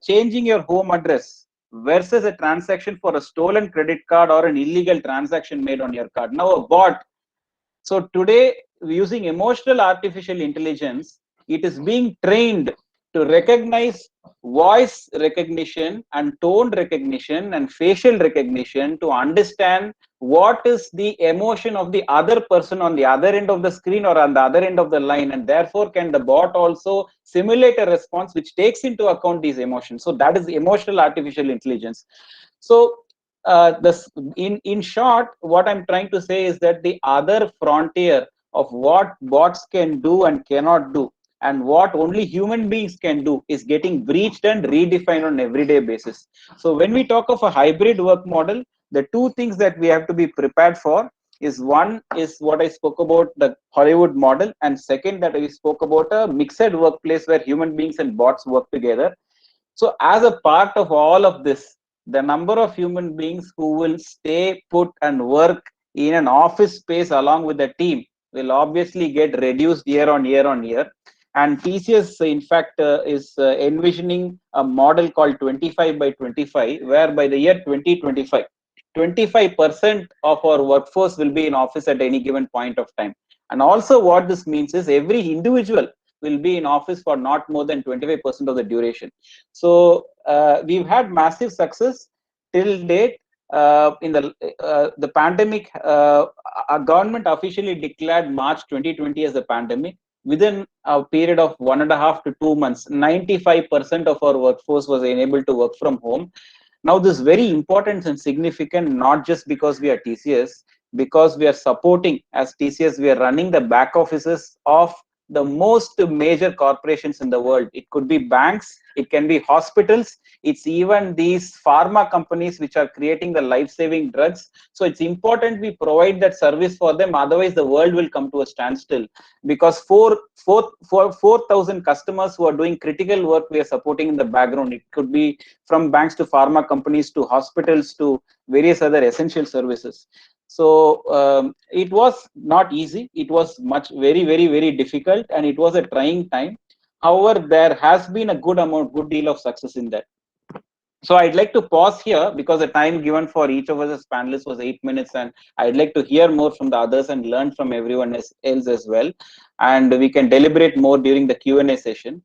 Speaker 16: changing your home address versus a transaction for a stolen credit card or an illegal transaction made on your card. Now a bot. So today, using emotional artificial intelligence, it is being trained to recognize voice recognition and tone recognition and facial recognition to understand what is the emotion of the other person on the other end of the screen or on the other end of the line, and therefore can the bot also simulate a response which takes into account these emotions. So that is emotional artificial intelligence. So in short, what I'm trying to say is that the other frontier of what bots can do and cannot do, and what only human beings can do, is getting breached and redefined on an everyday basis. So when we talk of a hybrid work model, the two things that we have to be prepared for is, one is what I spoke about, the Hollywood model, and second that we spoke about a mixed workplace where human beings and bots work together. So as a part of all of this, the number of human beings who will stay put and work in an office space along with the team will obviously get reduced year on year on year. And TCS, in fact, is envisioning a model called 25 by 25, where by the year 2025, 25% of our workforce will be in office at any given point of time. And also what this means is every individual will be in office for not more than 25% of the duration. So we've had massive success till date. In the pandemic, our government officially declared March 2020 as a pandemic. Within a period of 1.5 to 2 months, 95% of our workforce was enabled to work from home. Now this is very important and significant, not just because we are TCS, because we are supporting, as TCS, we are running the back offices of the most major corporations in the world. It could be banks, it can be hospitals, it's even these pharma companies which are creating the life-saving drugs. So it's important we provide that service for them, otherwise the world will come to a standstill. Because 4,000 customers who are doing critical work we are supporting in the background. It could be from banks to pharma companies to hospitals to various other essential services. So it was not easy. It was very difficult, and it was a trying time. However, there has been a good deal of success in that. So I'd like to pause here because the time given for each of us as panelists was 8 minutes, and I'd like to hear more from the others and learn from everyone else as well. And we can deliberate more during the Q&A session.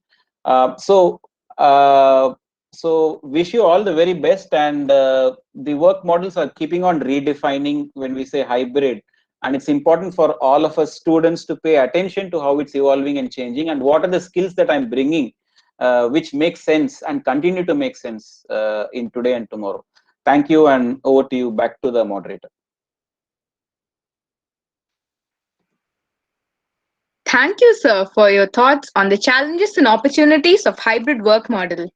Speaker 16: So wish you all the very best, and the work models are keeping on redefining when we say hybrid, and it's important for all of us students to pay attention to how it's evolving and changing, and what are the skills that I'm bringing which make sense and continue to make sense in today and tomorrow. Thank you, and over to you, back to the moderator.
Speaker 2: Thank you, sir, for your thoughts on the challenges and opportunities of hybrid work model.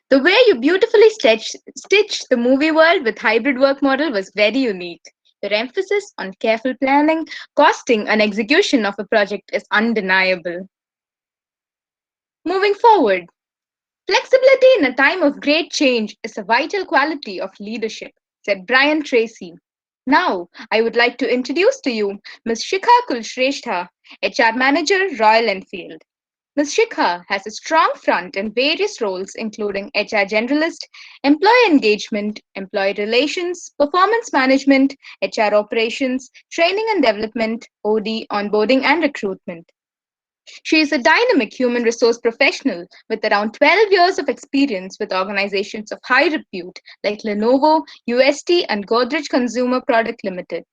Speaker 2: The way you beautifully stitched the movie world with hybrid work model was very unique. Your emphasis on careful planning, costing, and execution of a project is undeniable. Moving forward, flexibility in a time of great change is a vital quality of leadership, said Brian Tracy. Now, I would like to introduce to you Ms. Shikha Kulshrestha, HR Manager, Royal Enfield. Ms. Shikha has a strong front in various roles including HR Generalist, Employee Engagement, Employee Relations, Performance Management, HR Operations, Training and Development, OD, Onboarding and Recruitment. She is a dynamic human resource professional with around 12 years of experience with organizations of high repute like Lenovo, UST, and Godrej Consumer Product Limited.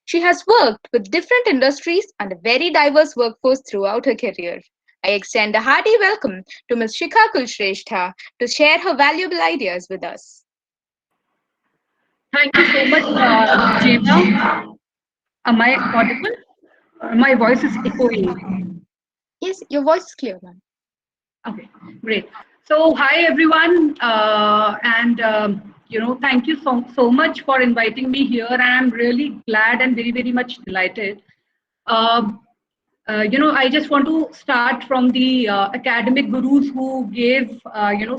Speaker 2: She has worked with different industries and a very diverse workforce throughout her career. I extend a hearty welcome to Ms. 𝒂𝒂 to share her valuable ideas with us.
Speaker 18: Thank you so much, Jeva. Am I audible? My voice is echoing.
Speaker 2: Yes, your voice is clear, ma'am.
Speaker 18: Okay, great. So, hi everyone, thank you so much for inviting me here, and I'm really glad and very much delighted. I just want to start from the academic gurus who gave,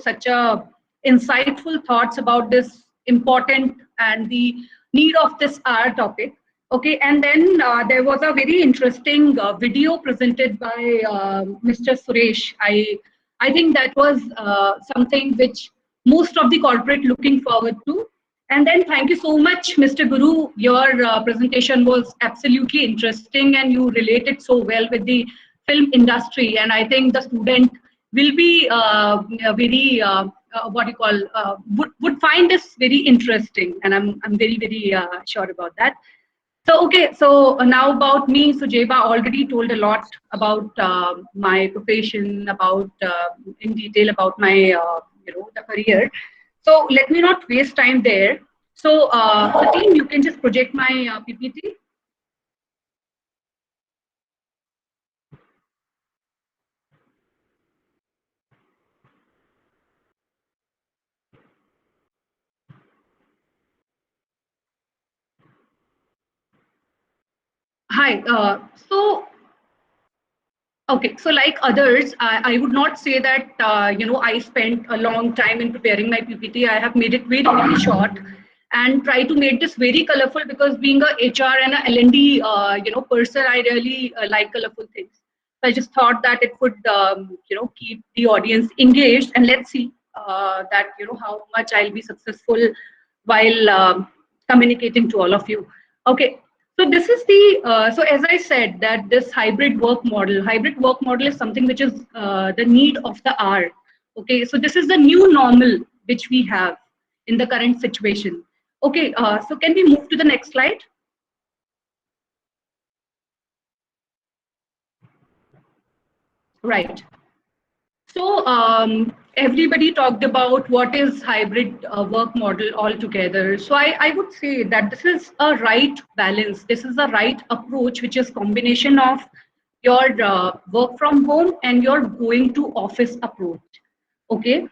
Speaker 18: such a insightful thoughts about this important and the need of this hour topic. Okay, and then there was a very interesting video presented by Mr. Suresh. I think that was something which most of the corporate looking forward to. And then thank you so much, Mr. Guru. Your presentation was absolutely interesting and you related so well with the film industry. And I think the student will be would find this very interesting. And I'm very sure about that. So, okay, so now about me. So Jeva already told a lot about my profession, about in detail about my, the career. So let me not waste time there. So, team, you can just project my PPT. Hi. Okay, so like others, I would not say that, I spent a long time in preparing my PPT. I have made it very short and try to make this very colorful because being a HR and a L&D, person, I really like colorful things. So I just thought that it would, keep the audience engaged, and let's see that, how much I'll be successful while communicating to all of you. Okay. So this is the, so as I said that this hybrid work model is something which is the need of the hour. Okay, so this is the new normal which we have in the current situation. Okay, so can we move to the next slide? Right. So everybody talked about what is hybrid work model altogether. So I would say that this is a right balance. This is a right approach, which is combination of your work from home and your going to office approach. Okay.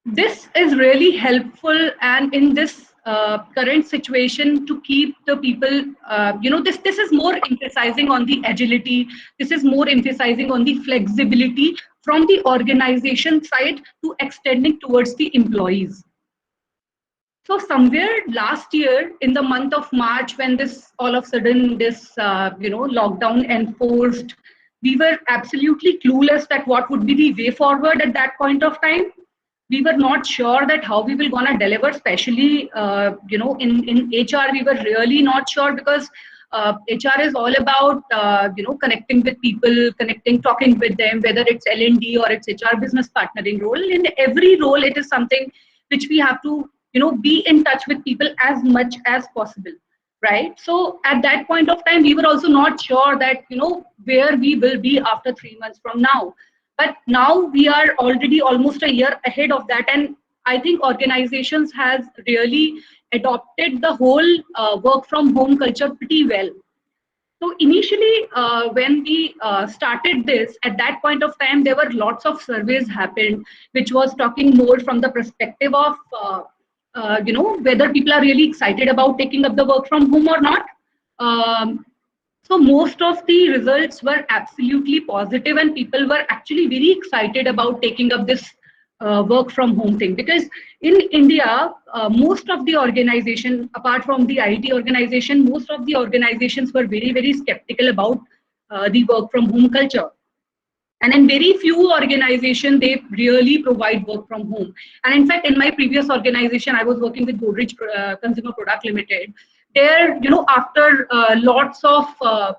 Speaker 18: This is really helpful, and in this current situation, to keep the people, this is more emphasizing on the agility. This is more emphasizing on the flexibility from the organization side to extending towards the employees. So somewhere last year in the month of March, when this all of a sudden this lockdown enforced, we were absolutely clueless that what would be the way forward at that point of time. We were not sure that how we will gonna deliver, especially in HR. We were really not sure because HR is all about connecting with people, talking with them, whether it's L&D or it's HR business partnering role. In every role, it is something which we have to be in touch with people as much as possible, right? So at that point of time, we were also not sure that where we will be after 3 months from now. But now we are already almost a year ahead of that, and I think organizations has really adopted the whole work from home culture pretty well. So initially, when we started this, at that point of time, there were lots of surveys happened, which was talking more from the perspective of, whether people are really excited about taking up the work from home or not. So most of the results were absolutely positive, and people were actually very excited about taking up this work from home thing, because in India, most of the organization, apart from the IT organization, most of the organizations were very skeptical about the work from home culture. And in very few organizations, they really provide work from home. And in fact, in my previous organization, I was working with 𝑭𝒖𝒔𝒊𝒅 𝒾𝒐𝒓𝒌 Limited. There, after lots of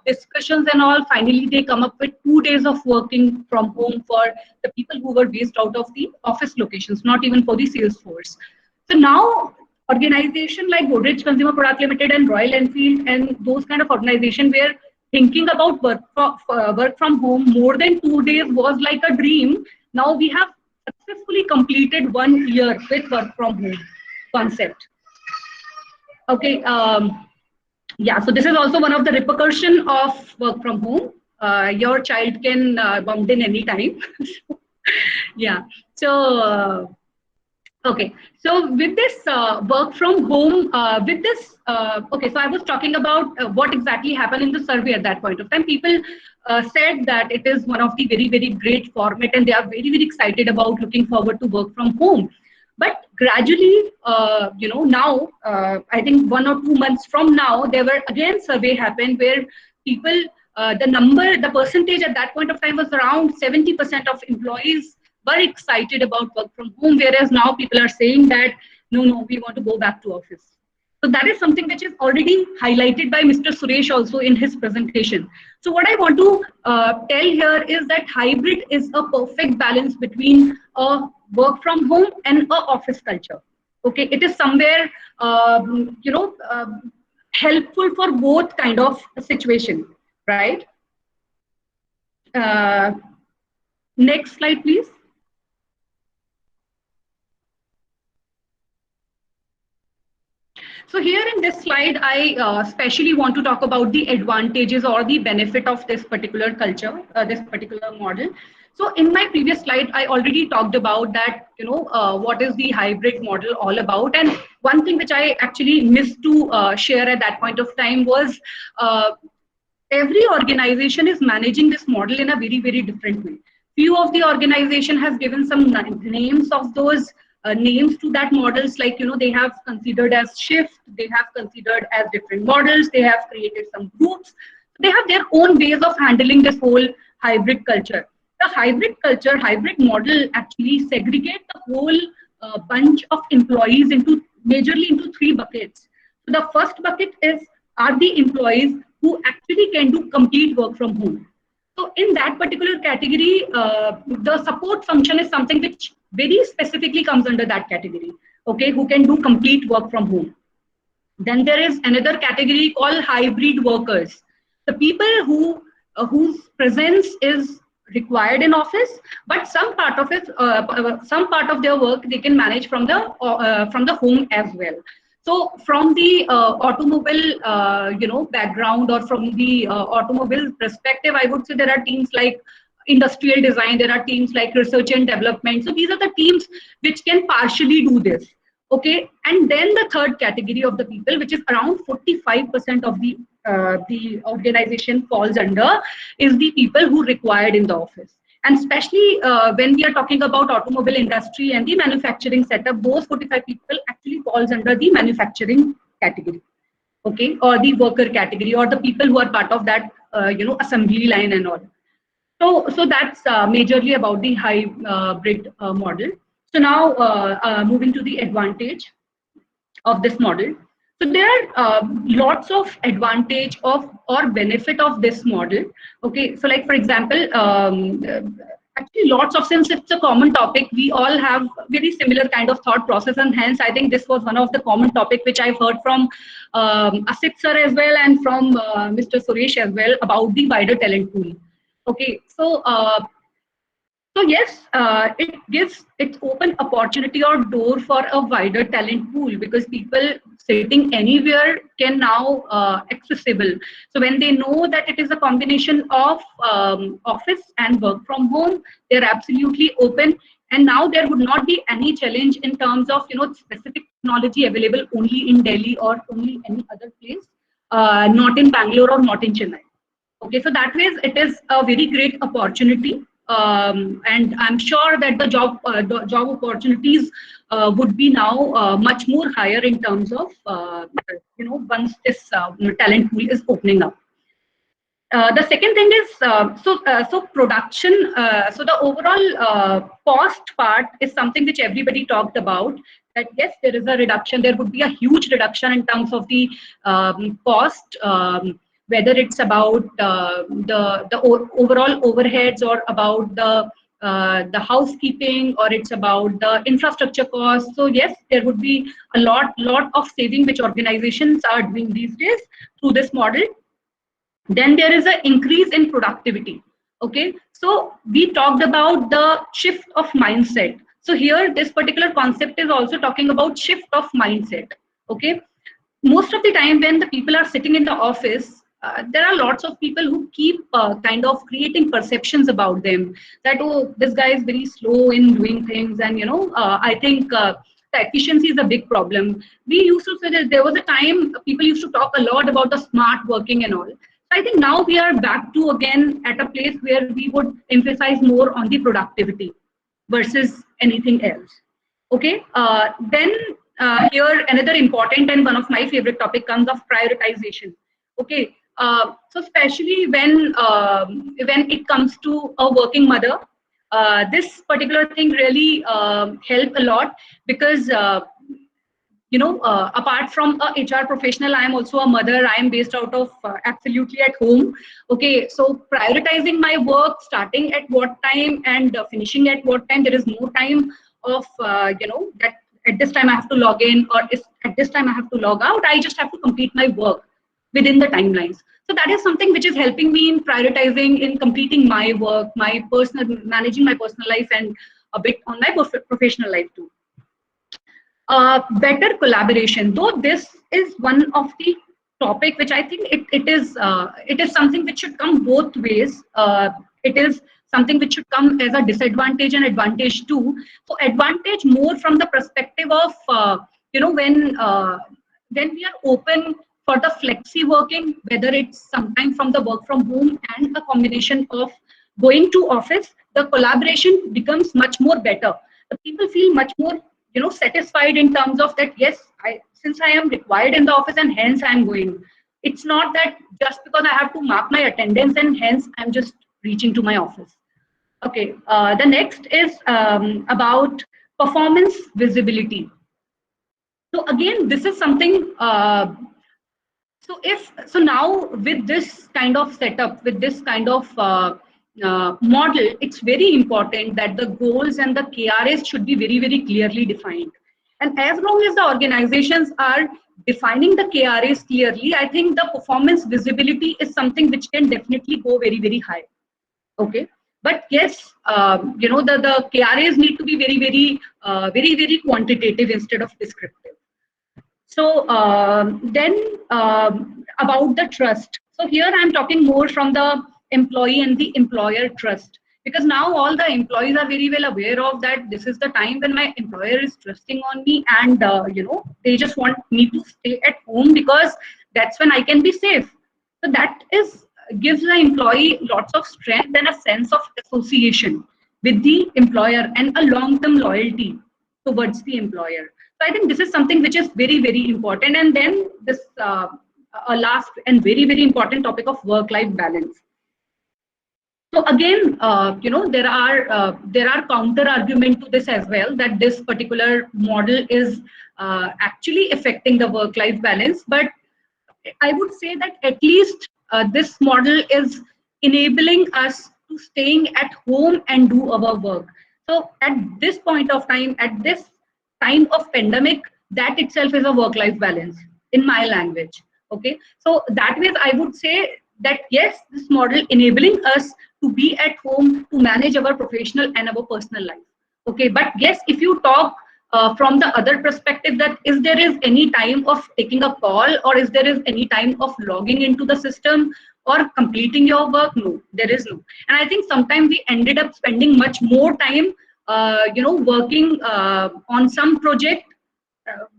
Speaker 18: discussions and all, finally they come up with 2 days of working from home for the people who were based out of the office locations, not even for the sales force. So now, organization like 𝑭𝒖𝒔𝒊𝒅 𝒾𝒐𝒓𝒌 Limited and Royal Enfield and those kind of organization where thinking about work from home more than 2 days was like a dream. Now we have successfully completed 1 year with work from home concept. Okay. Yeah, so this is also one of the repercussion of work from home. Your child can bump in anytime. Yeah. So okay, so with this work from home, okay, so I was talking about what exactly happened in the survey at that point of time. People said that it is one of the very, very great format and they are very, very excited about looking forward to work from home. But gradually, now, I think 1 or 2 months from now, there were again survey happened where people, the percentage at that point of time was around 70% of employees were excited about work from home, whereas now people are saying that, no, we want to go back to office. So that is something which is already highlighted by Mr. Suresh also in his presentation. So what I want to tell here is that hybrid is a perfect balance between a work from home and a office culture. Okay, it is somewhere, helpful for both kind of situation, right? Next slide, please. So here in this slide, I especially want to talk about the advantages or the benefit of this particular culture, this particular model. So in my previous slide, I already talked about that, what is the hybrid model all about. And one thing which I actually missed to share at that point of time was every organization is managing this model in a very, very different way. Few of the organization has given some names of those names to that models, like, they have considered as shift, they have considered as different models, they have created some groups. They have their own ways of handling this whole hybrid culture. The hybrid culture, hybrid model actually segregate the whole bunch of employees majorly into 3 buckets. So the first bucket are the employees who actually can do complete work from home. So in that particular category, the support function is something which very specifically comes under that category, okay, who can do complete work from home. Then there is another category called hybrid workers, the people whose presence is required in office, but some part of their work they can manage from the home as well. So from the automobile, background, or from the automobile perspective, I would say there are teams like industrial design, there are teams like research and development. So these are the teams which can partially do this. Okay, and then the third category of the people, which is around 45% of the organization falls under, is the people who required in the office. And especially when we are talking about automobile industry and the manufacturing setup, those 45 people actually falls under the manufacturing category, okay, or the worker category, or the people who are part of that, assembly line and all. So that's majorly about the hybrid model. So now moving to the advantage of this model. So there are lots of advantage of or benefit of this model. Okay, so like for example, actually lots of, since it's a common topic, we all have very similar kind of thought process, and hence I think this was one of the common topic which I've heard from Asit sir as well and from Mr. Suresh as well about the wider talent pool. Okay, so yes, it open opportunity or door for a wider talent pool, because people sitting anywhere can now accessible. So when they know that it is a combination of office and work from home, they're absolutely open. And now there would not be any challenge in terms of specific technology available only in Delhi or only any other place, not in Bangalore or not in Chennai. Okay, so that way it is a very great opportunity. And I'm sure that the job opportunities would be now much more higher in terms of once this talent pool is opening up. The second thing is so production. So the overall cost part is something which everybody talked about. That yes, there is a reduction. There would be a huge reduction in terms of the cost. Whether it's about the overall overheads, or about the housekeeping, or it's about the infrastructure costs. So yes, there would be a lot of saving which organizations are doing these days through this model. Then there is an increase in productivity. Okay, so we talked about the shift of mindset. So here, this particular concept is also talking about shift of mindset. Okay, most of the time when the people are sitting in the office, there are lots of people who keep kind of creating perceptions about them, that, oh, this guy is very slow in doing things, and I think the efficiency is a big problem. We used to say that there was a time people used to talk a lot about the smart working and all. So I think now we are back to again at a place where we would emphasize more on the productivity versus anything else. Okay, then here another important and one of my favorite topic comes of prioritization. Okay, so especially when it comes to a working mother, this particular thing really helped a lot, because apart from a HR professional, I am also a mother. I am based out of absolutely at home. Okay, so prioritizing my work, starting at what time and finishing at what time. There is no time of that at this time I have to log in, or at this time I have to log out. I just have to complete my work within the timelines. So that is something which is helping me in prioritizing, in completing my work, my personal, managing my personal life, and a bit on my professional life too. Better collaboration, though this is one of the topic which I think it is something which should come both ways. It is something which should come as a disadvantage and advantage too. So advantage more from the perspective of when we are open for the flexi working, whether it's sometime from the work from home and a combination of going to office, the collaboration becomes much more better. The people feel much more satisfied in terms of that, yes, since I am required in the office and hence I am going. It's not that just because I have to mark my attendance and hence I'm just reaching to my office. Okay, the next is about performance visibility. So again, this is something, so now with this kind of setup, with this kind of model, it's very important that the goals and the KRAs should be very, very clearly defined. And as long as the organizations are defining the KRAs clearly, I think the performance visibility is something which can definitely go very, very high. Okay. But yes, the KRAs need to be very, very quantitative instead of descriptive. So then about the trust. So here I'm talking more from the employee and the employer trust, because now all the employees are very well aware of that this is the time when my employer is trusting on me, and they just want me to stay at home because that's when I can be safe. So that gives the employee lots of strength and a sense of association with the employer and a long-term loyalty towards the employer. So I think this is something which is very, very important. And then this a last and very, very important topic of work-life balance. So again, there are counter argument to this as well, that this particular model is actually affecting the work-life balance. But I would say that at least this model is enabling us to staying at home and do our work. So at this point of time, at this time of pandemic, that itself is a work-life balance in my language. Okay, so that way I would say that yes, this model enabling us to be at home to manage our professional and our personal life. Okay, but yes, if you talk from the other perspective, that is there is any time of taking a call, or is there is any time of logging into the system or completing your work? No, there is no. And I think sometimes we ended up spending much more time working on some project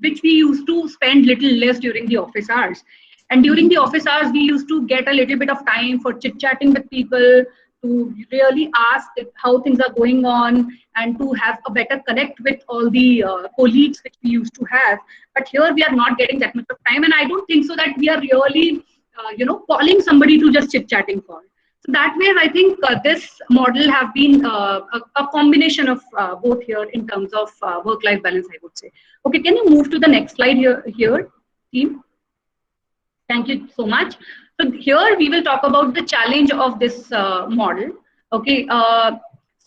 Speaker 18: which we used to spend little less during the office hours. And during the office hours, we used to get a little bit of time for chit-chatting with people, to really ask how things are going on, and to have a better connect with all the colleagues which we used to have. But here we are not getting that much of time, and I don't think so that we are really calling somebody to just chit-chatting for. So that way, I think this model have been a combination of both here in terms of work-life balance, I would say. Okay, can you move to the next slide here, team? Thank you so much. So here we will talk about the challenge of this model. Okay,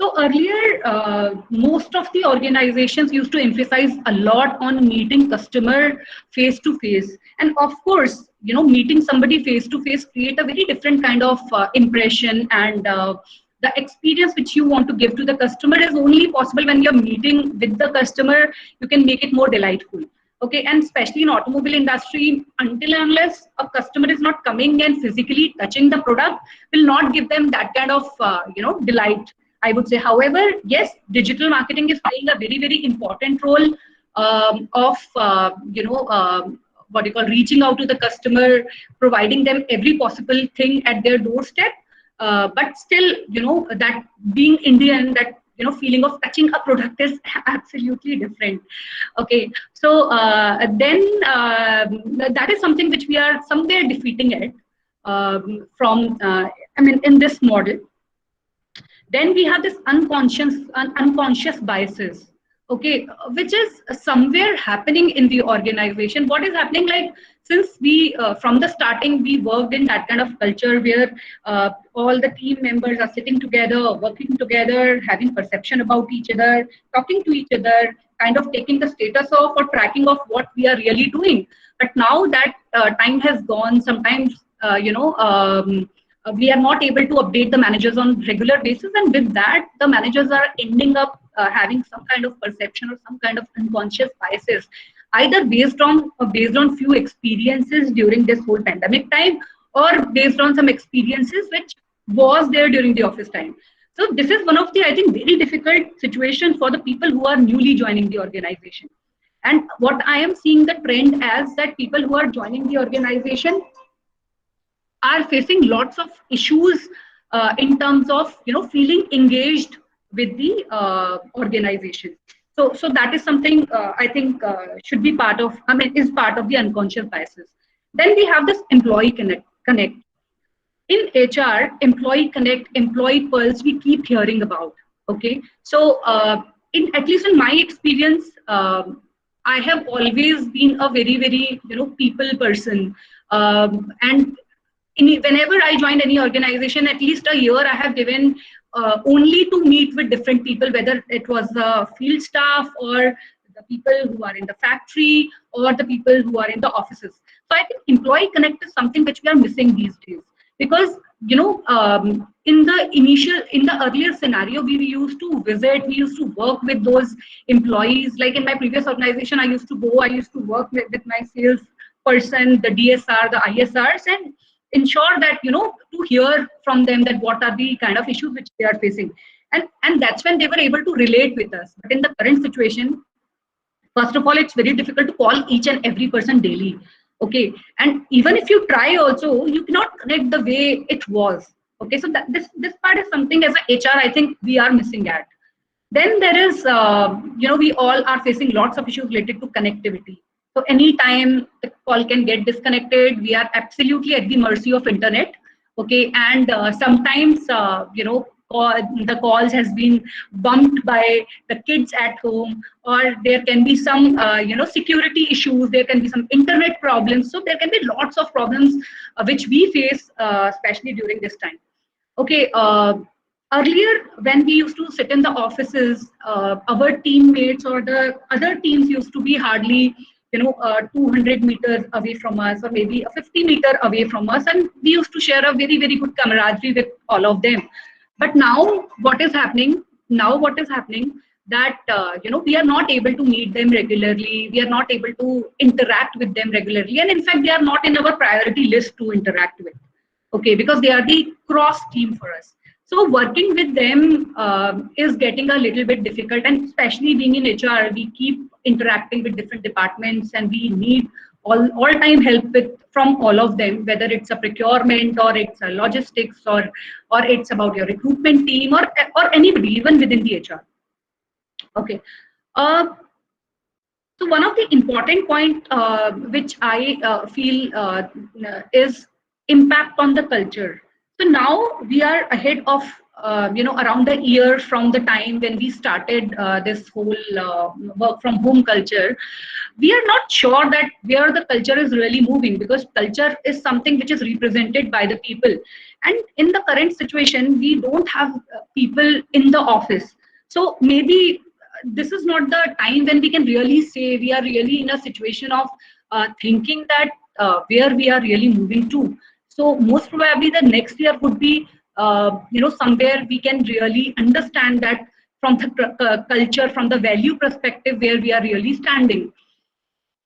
Speaker 18: So earlier, most of the organizations used to emphasize a lot on meeting customer face to face, and of course, meeting somebody face to face create a very different kind of impression, and the experience which you want to give to the customer is only possible when you're meeting with the customer. You can make it more delightful. Okay, and especially in automobile industry, until and unless a customer is not coming and physically touching the product, will not give them that kind of delight, I would say. However, yes, digital marketing is playing a very, very important role of what you call reaching out to the customer, providing them every possible thing at their doorstep. But still, that being Indian, that feeling of touching a product is absolutely different. Okay, so then that is something which we are somewhere defeating it in this model. Then we have this unconscious biases, okay, which is somewhere happening in the organization. What is happening, like, since we from the starting we worked in that kind of culture where all the team members are sitting together, working together, having perception about each other, talking to each other, kind of taking the status of or tracking of what we are really doing. But now that time has gone, sometimes we are not able to update the managers on regular basis, and with that the managers are ending up having some kind of perception or some kind of unconscious biases, either based on few experiences during this whole pandemic time, or based on some experiences which was there during the office time. So this is one of the, I think, very difficult situation for the people who are newly joining the organization. And what I am seeing the trend as that people who are joining the organization are facing lots of issues in terms of feeling engaged with the organization. So that is something I think should be part of, is part of the unconscious biases. Then we have this employee connect. In HR, employee connect, employee pulse, we keep hearing about. Okay, so at least in my experience, I have always been a very, very people person, and whenever I joined any organization, at least a year I have given only to meet with different people, whether it was the field staff or the people who are in the factory or the people who are in the offices. So I think employee connect is something which we are missing these days, because in the earlier scenario, we used to visit, we used to work with those employees. Like in my previous organization, I used to work with my sales person, the DSR, the ISRs, and ensure that to hear from them that what are the kind of issues which they are facing, and that's when they were able to relate with us. But in the current situation, first of all, it's very difficult to call each and every person daily. Okay, and even if you try also, you cannot connect the way it was. Okay, so this part is something as a HR I think we are missing at. Then there is we all are facing lots of issues related to connectivity. So anytime the call can get disconnected, we are absolutely at the mercy of internet. Okay, and sometimes the calls has been bumped by the kids at home, or there can be some security issues, there can be some internet problems. So there can be lots of problems which we face, especially during this time. Okay, earlier when we used to sit in the offices, our teammates or the other teams used to be hardly 200 meters away from us, or maybe a 50 meter away from us, and we used to share a very, very good camaraderie with all of them. But now what is happening? That we are not able to meet them regularly, we are not able to interact with them regularly, and in fact they are not in our priority list to interact with. Okay, because they are the cross team for us. So working with them is getting a little bit difficult, and especially being in HR, we keep interacting with different departments, and we need all-time help from all of them, whether it's a procurement or it's a logistics or it's about your recruitment team or anybody, even within the HR. Okay. So one of the important point which I feel is impact on the culture. So now we are ahead of around a year from the time when we started this whole work from home culture. We are not sure that where the culture is really moving, because culture is something which is represented by the people, And in the current situation, we don't have people in the office. So maybe this is not the time when we can really say we are really in a situation of thinking that where we are really moving to. So most probably the next year would be, somewhere we can really understand that from the culture, from the value perspective, where we are really standing.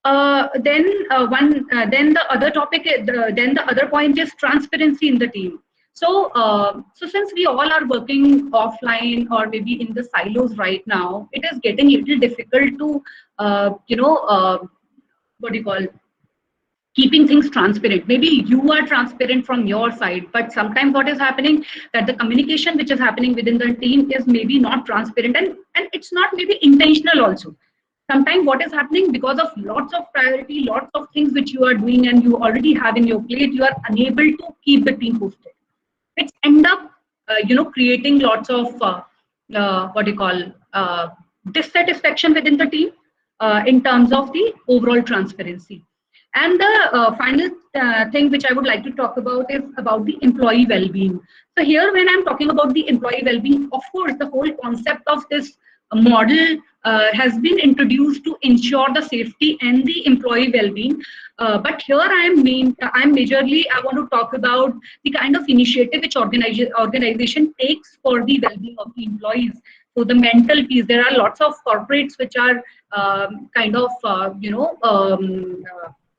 Speaker 18: Then the other topic, then the other point is transparency in the team. So since we all are working offline or maybe in the silos right now, it is getting a little difficult to, what do you call, keeping things transparent. Maybe you are transparent from your side, but sometimes what is happening that the communication which is happening within the team is maybe not transparent, and it's not maybe intentional also. Sometimes what is happening, because of lots of priority, lots of things which you are doing and you already have in your plate, you are unable to keep the team posted. It's end up creating lots of what do you call dissatisfaction within the team in terms of the overall transparency. And the final thing which I would like to talk about is about the employee well-being. So here, when I'm talking about the employee well-being, of course, the whole concept of this model has been introduced to ensure the safety and the employee well-being. But here I'm majorly, I want to talk about the kind of initiative which organization takes for the well-being of the employees. So the mental piece, there are lots of corporates which are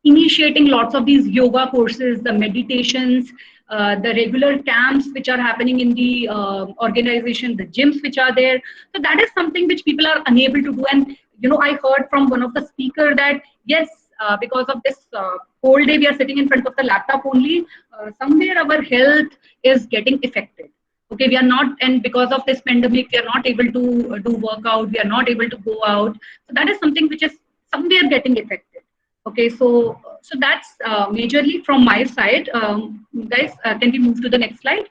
Speaker 18: initiating lots of these yoga courses, the meditations, the regular camps which are happening in the organization, the gyms which are there. So that is something which people are unable to do. And I heard from one of the speakers that yes, because of this whole day we are sitting in front of the laptop only, somewhere our health is getting affected. Okay, we are not, and because of this pandemic, we are not able to do workout, we are not able to go out. So that is something which is somewhere getting affected. Okay, so that's majorly from my side. Guys, can we move to the next slide?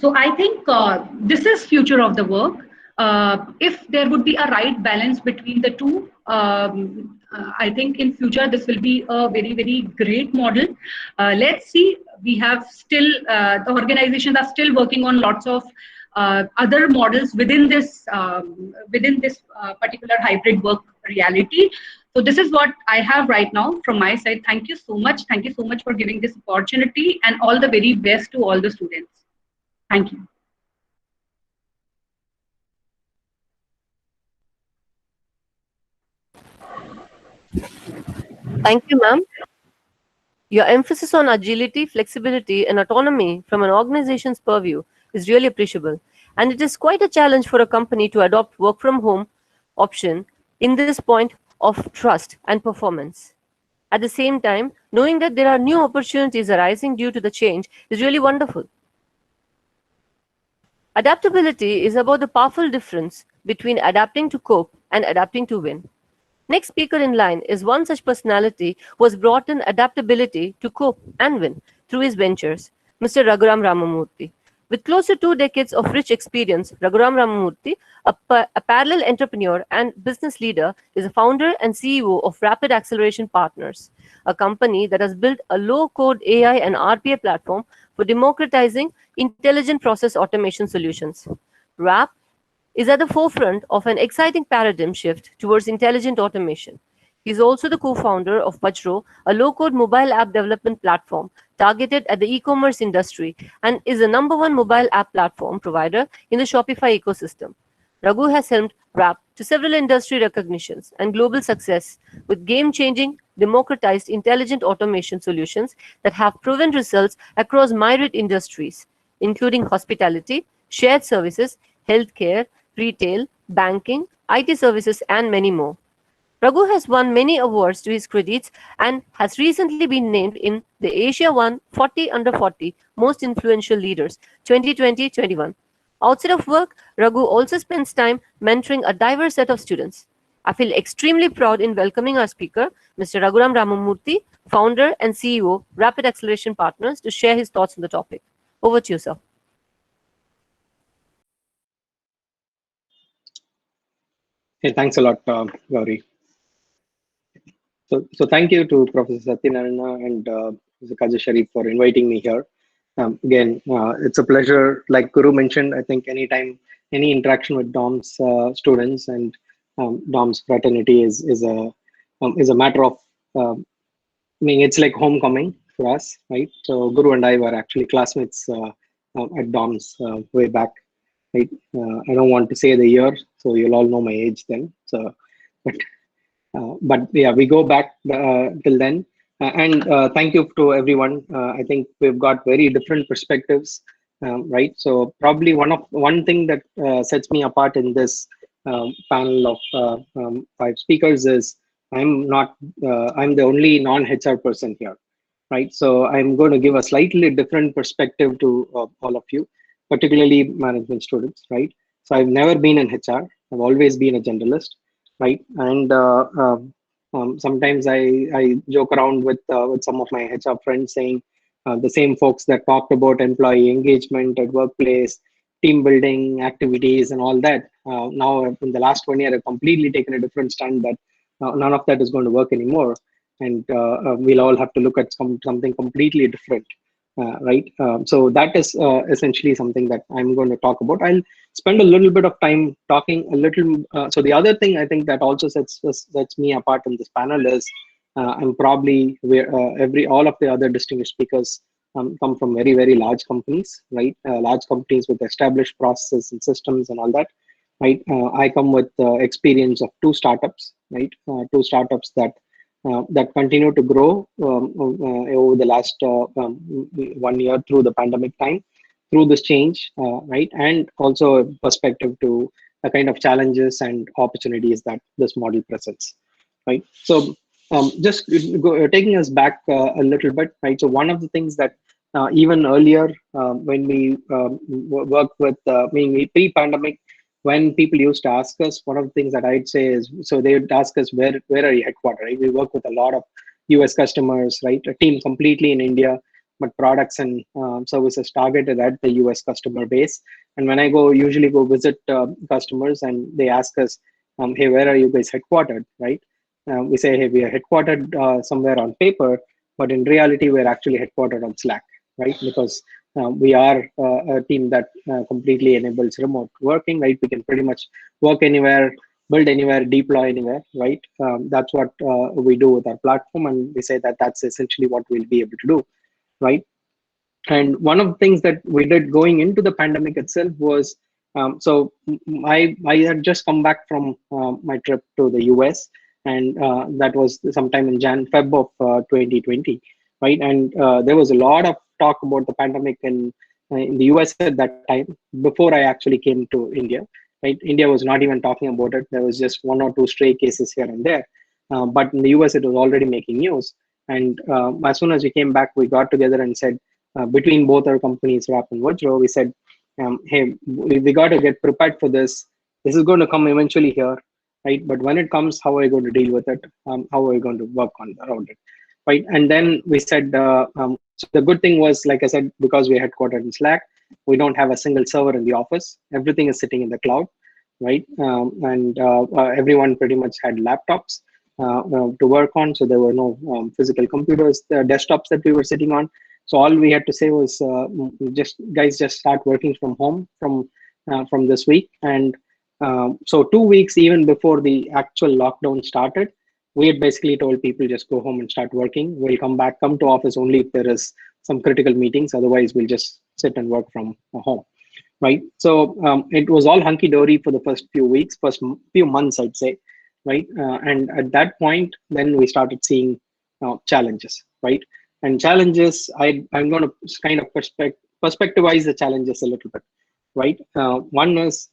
Speaker 18: So I think this is future of the work. If there would be a right balance between the two, I think in future this will be a very, very great model. Let's see. We have still, the organizations are still working on lots of other models within this particular hybrid work reality. So this is what I have right now from my side. Thank you so much. Thank you so much for giving this opportunity, and all the very best to all the students. Thank you.
Speaker 3: Thank you, ma'am. Your emphasis on agility, flexibility, and autonomy from an organization's purview is really appreciable. And it is quite a challenge for a company to adopt work from home option in this point of trust and performance. At the same time, knowing that there are new opportunities arising due to the change is really wonderful. Adaptability is about the powerful difference between adapting to cope and adapting to win. Next speaker in line is one such personality who has brought in adaptability to cope and win through his ventures, Mr. Raghuram Ramamurthy. With close to 2 decades of rich experience, Raghuram Ramamurthy, a parallel entrepreneur and business leader, is a founder and CEO of Rapid Acceleration Partners, a company that has built a low-code AI and RPA platform for democratizing intelligent process automation solutions. RAP is at the forefront of an exciting paradigm shift towards intelligent automation. He is also the co-founder of 𝒚𝒃𝒓𝒊𝒅, a low-code mobile app development platform targeted at the e-commerce industry, and is the #1 mobile app platform provider in the Shopify ecosystem. Raghu has helped RAP to several industry recognitions and global success with game-changing, democratized intelligent automation solutions that have proven results across myriad industries, including hospitality, shared services, healthcare, retail, banking, IT services, and many more. Raghu has won many awards to his credits and has recently been named in the Asia 1 40 Under 40 Most Influential Leaders 2020-21. Outside of work, Raghu also spends time mentoring a diverse set of students. I feel extremely proud in welcoming our speaker, Mr. Raghuram Ramamurthy, founder and CEO, Rapid Acceleration Partners, to share his thoughts on the topic. Over to you, sir.
Speaker 19: Hey, thanks a lot, Gauri. So thank you to Professor Satyanarayana and 𝒂𝒂 for inviting me here. Again, it's a pleasure. Like Guru mentioned, I think anytime, any interaction with DOMS students and DOMS fraternity is a matter of, I mean, it's like homecoming for us, right? So Guru and I were actually classmates at DOMS way back, right? I don't want to say the year, so you'll all know my age then. So, but yeah, we go back till then. And thank you to everyone. I think we've got very different perspectives, right? So probably one thing that sets me apart in this panel of 5 speakers is I'm the only non-HR person here, right? So I'm going to give a slightly different perspective to all of you, particularly management students, right? So I've never been in HR. I've always been a generalist, right? And sometimes I joke around with some of my HR friends saying the same folks that talked about employee engagement at workplace, team building activities and all that. Now in the last 1 year, I've completely taken a different stand that none of that is going to work anymore. And we'll all have to look at something completely different, right? So that is essentially something that I'm going to talk about. I'll spend a little bit of time talking a little. So the other thing I think that also sets me apart in this panel is I'm probably all of the other distinguished speakers come from very, very large companies, right? Large companies with established processes and systems and all that, right? I come with experience of 2 startups, right? 2 startups that continue to grow over the last 1 year through the pandemic time, through this change, right? And also a perspective to the kind of challenges and opportunities that this model presents, right? So just taking us back a little bit, right? So one of the things that even earlier when we worked with, pre-pandemic, when people used to ask us, one of the things that I'd say is, so they would ask us, where are you headquartered, right? We work with a lot of US customers, right? A team completely in India, but products and services targeted at the US customer base. And when I usually go visit customers and they ask us, hey, where are you guys headquartered, right? We say, hey, we are headquartered somewhere on paper, but in reality, we're actually headquartered on Slack, right? Because we are a team that completely enables remote working, right? We can pretty much work anywhere, build anywhere, deploy anywhere, right? That's what we do with our platform, and we say that that's essentially what we'll be able to do, right? And one of the things that we did going into the pandemic itself was, so I had just come back from my trip to the US, and that was sometime in Feb of 2020, right? And there was a lot of talk about the pandemic in the US at that time, before I actually came to India, right? India was not even talking about it. There was just 1 or 2 stray cases here and there. But in the US, it was already making news. And as soon as we came back, we got together and said, between both our companies, RAP and 𝒁𝒂, we said, hey, we got to get prepared for this. This is going to come eventually here, right? But when it comes, how are we going to deal with it? How are we going to work around it, right? And then we said, so the good thing was, like I said, because we're headquartered in Slack, we don't have a single server in the office. Everything is sitting in the cloud, right? And everyone pretty much had laptops to work on. So there were no physical computers, desktops that we were sitting on. So all we had to say was, just start working from home from this week. And so 2 weeks even before the actual lockdown started, we had basically told people, just go home and start working. We'll come to office only if there is some critical meetings. Otherwise, we'll just sit and work from home, right? So it was all hunky-dory for the first few weeks, first few months, I'd say, right? And at that point, then we started seeing challenges, right? And challenges, I'm going to kind of perspectivize the challenges a little bit, right? One is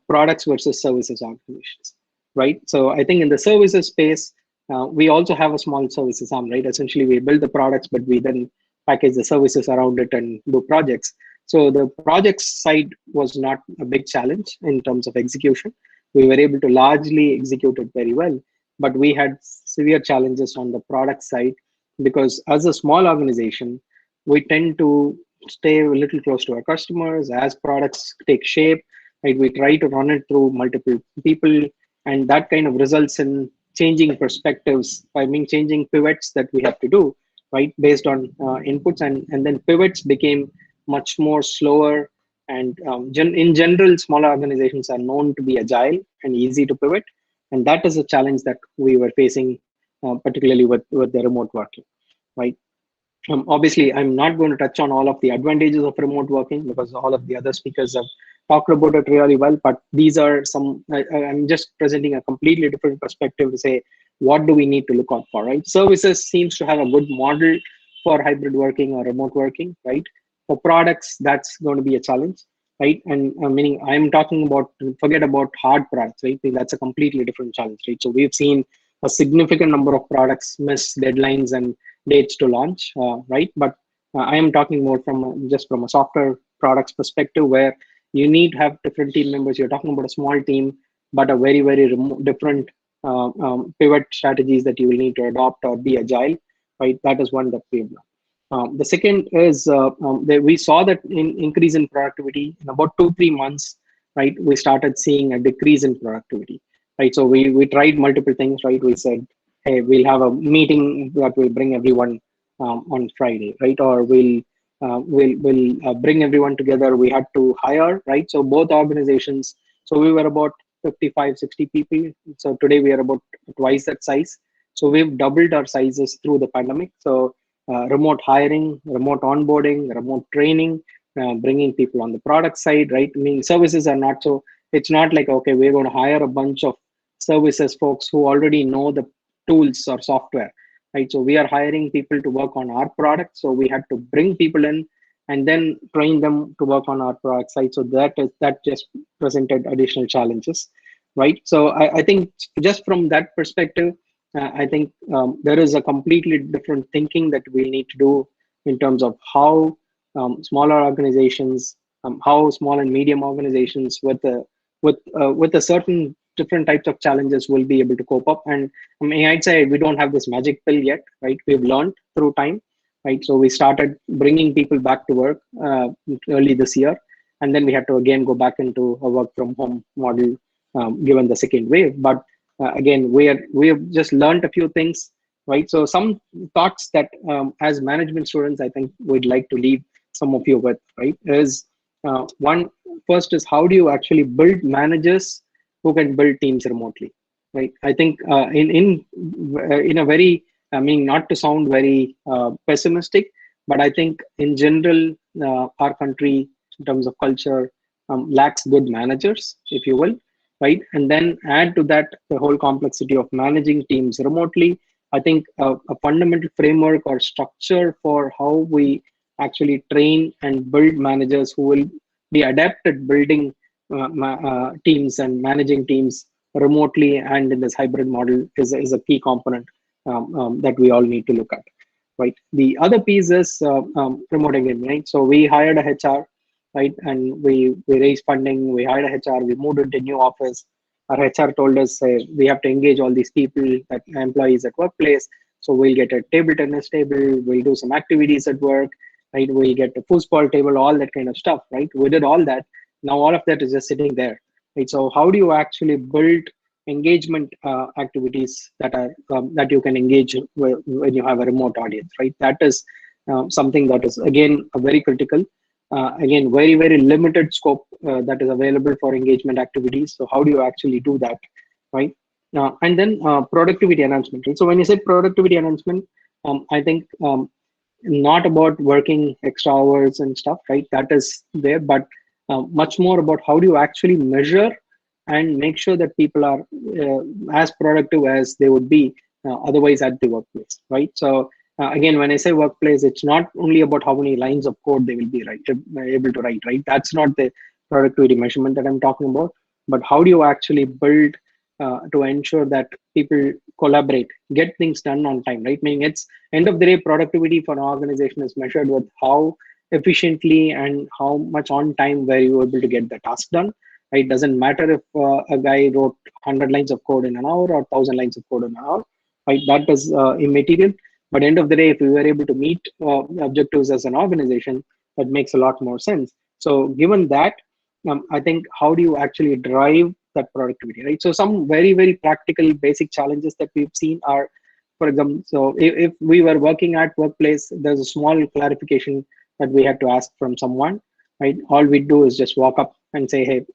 Speaker 19: products versus services organizations, right? So I think in the services space, we also have a small services arm, right? Essentially, we build the products, but we then package the services around it and do projects. So the projects side was not a big challenge in terms of execution. We were able to largely execute it very well, but we had severe challenges on the product side, because as a small organization, we tend to stay a little close to our customers. As products take shape, right, we try to run it through multiple people, and that kind of results in changing perspectives, changing pivots that we have to do right, based on inputs, and then pivots became much more slower. And in general, smaller organizations are known to be agile and easy to pivot, and that is a challenge that we were facing, particularly with the remote working, right? Obviously, I'm not going to touch on all of the advantages of remote working because all of the other speakers have talked about it really well. But these are some, I'm just presenting a completely different perspective to say, what do we need to look out for, right? Services seems to have a good model for hybrid working or remote working, right? For products, that's going to be a challenge, right? And meaning I'm talking about, forget about hard products, right? That's a completely different challenge, right? So we've seen a significant number of products miss deadlines and dates to launch, right? But I am talking more from just from a software products perspective, where you need to have different team members. You're talking about a small team, but a very, very different pivot strategies that you will need to adopt or be agile, right? That is one that we've done. The second is that we saw that in increase in productivity in about 2-3 months, right? We started seeing a decrease in productivity, right? So we tried multiple things, right? We said, hey, we'll have a meeting that will bring everyone on Friday, right? Or we'll bring everyone together. We had to hire, right? So both organizations, so we were about 55, 60 people. So today we are about twice that size. So we've doubled our sizes through the pandemic. So remote hiring, remote onboarding, remote training, bringing people on the product side, right? I mean, services are not so, it's not like, okay, we're going to hire a bunch of services folks who already know the tools or software, right? So we are hiring people to work on our product. So we had to bring people in and then train them to work on our product side. So that just presented additional challenges, right? So I think just from that perspective, I think there is a completely different thinking that we need to do in terms of how smaller organizations, how small and medium organizations with a certain different types of challenges will be able to cope up. And I mean, I'd say we don't have this magic pill yet, right? We've learned through time, right? So we started bringing people back to work early this year, and then we had to again go back into a work from home model given the second wave. But again, we have just learned a few things, right? So some thoughts that as management students, I think we'd like to leave some of you with, right? Is one, first is how do you actually build managers who can build teams remotely, right? I think in a very, I mean, not to sound very pessimistic, but I think in general, our country in terms of culture lacks good managers, if you will, right? And then add to that the whole complexity of managing teams remotely. I think a fundamental framework or structure for how we actually train and build managers who will be adept at building teams and managing teams remotely and in this hybrid model is a key component that we all need to look at, right? The other piece is remote engagement, right? So we hired a HR, right? And we raised funding, we hired a HR, we moved into a new office. Our HR told us we have to engage all these people, that employees at workplace. So we'll get a table tennis table, we'll do some activities at work, right? We'll get a foosball table, all that kind of stuff, right? We did all that. Now all of that is just sitting there, right? So how do you actually build engagement activities that are that you can engage when you have a remote audience, right? That is something that is again very critical. Again, very, very limited scope that is available for engagement activities. So how do you actually do that, right? And then productivity enhancement, right? So when you say productivity enhancement, I think not about working extra hours and stuff, right? That is there, but much more about how do you actually measure and make sure that people are as productive as they would be otherwise at the workplace, right? So again, when I say workplace, it's not only about how many lines of code they will be able to write, right? That's not the productivity measurement that I'm talking about, but how do you actually build to ensure that people collaborate, get things done on time, right? Meaning it's end of the day, productivity for an organization is measured with how efficiently and how much on time were you able to get the task done, right? It doesn't matter if a guy wrote 100 lines of code in an hour or 1,000 lines of code in an hour, right? That is immaterial. But end of the day, if we were able to meet objectives as an organization, that makes a lot more sense. So given that, I think how do you actually drive that productivity, right? So some very, very practical basic challenges that we've seen are for example, so if we were working at workplace, there's a small clarification that we had to ask from someone, right? All we do is just walk up and say, hey,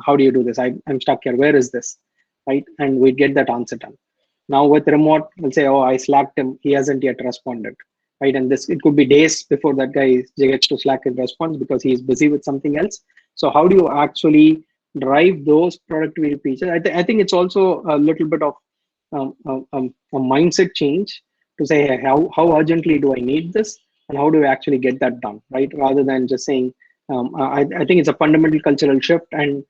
Speaker 19: how do you do this? I'm stuck here. Where is this? Right? And we get that answer done. Now with remote, we'll say, oh, I slacked him. He hasn't yet responded. Right? And this, it could be days before that guy gets to Slack and response because he's busy with something else. So how do you actually drive those productivity features? I think it's also a little bit of a mindset change to say, hey, how urgently do I need this? And how do I actually get that done, right? Rather than just saying, I think it's a fundamental cultural shift. And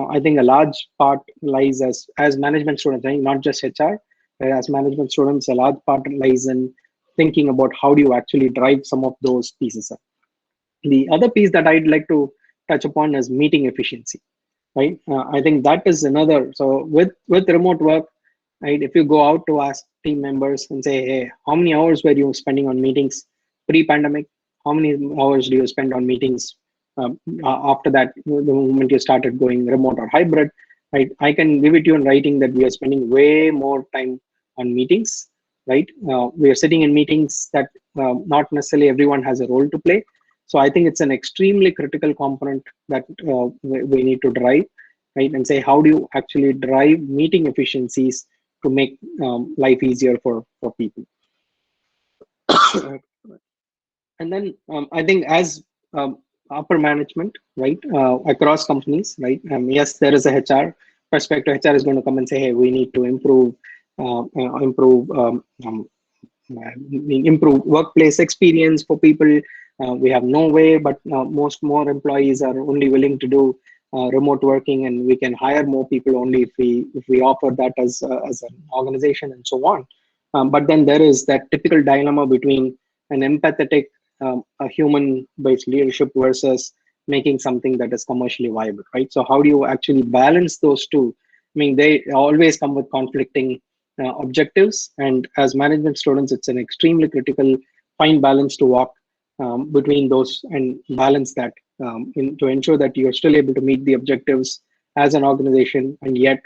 Speaker 19: I think a large part lies as management students, right? Not just HR, but as management students, a large part lies in thinking about how do you actually drive some of those pieces up. The other piece that I'd like to touch upon is meeting efficiency, right? I think that is another. So with remote work, right? If you go out to ask team members and say, hey, how many hours were you spending on meetings pre-pandemic? How many hours do you spend on meetings after that, the moment you started going remote or hybrid, right? I can give it to you in writing that we are spending way more time on meetings, right? We are sitting in meetings that not necessarily everyone has a role to play. So I think it's an extremely critical component that we need to drive, right? And say, how do you actually drive meeting efficiencies to make life easier for people? And then I think as upper management, right, across companies, right? Yes, there is a HR perspective. HR is going to come and say, hey, we need to improve workplace experience for people. We have no way, but more employees are only willing to do remote working, and we can hire more people only if we offer that as an organization and so on. But then there is that typical dilemma between an empathetic, a human-based leadership versus making something that is commercially viable, right? So how do you actually balance those two? I mean, they always come with conflicting objectives, and as management students, it's an extremely critical fine balance to walk between those and balance that to ensure that you're still able to meet the objectives as an organization and yet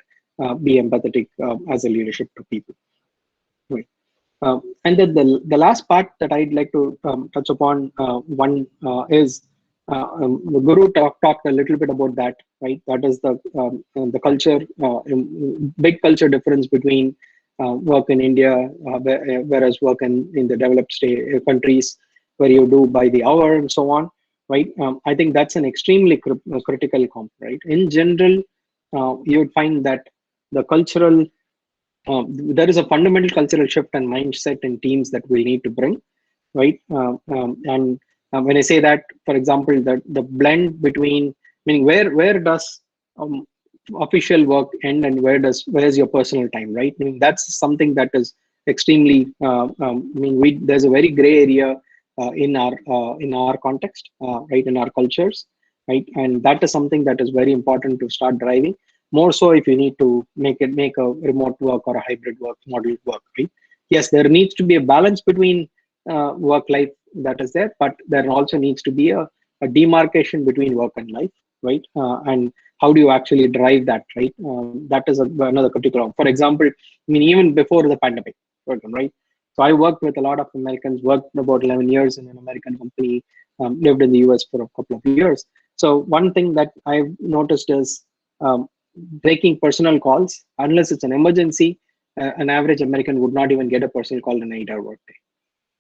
Speaker 19: be empathetic as a leadership to people. Right. And then the last part that I'd like to touch upon is the Guru talked a little bit about that, right? That is the culture, big culture difference between work in India, whereas work in the developed countries where you do by the hour and so on, right? I think that's an extremely critical comp, right? In general, you would find that the cultural there is a fundamental cultural shift and mindset in teams that we need to bring, right? And when I say that, for example, the blend between, meaning where does official work end and where's your personal time, right? I mean, that's something that is extremely. There's a very gray area in our context, right? In our cultures, right? And that is something that is very important to start driving. More so if you need to make a remote work or a hybrid work model work, right? Yes, there needs to be a balance between work life that is there, but there also needs to be a demarcation between work and life, right? And how do you actually drive that, right? That is another critical. For example, I mean, even before the pandemic, right? So I worked with a lot of Americans, worked about 11 years in an American company, lived in the US for a couple of years. So one thing that I've noticed is breaking personal calls, unless it's an emergency, an average American would not even get a personal call in an 8-hour workday,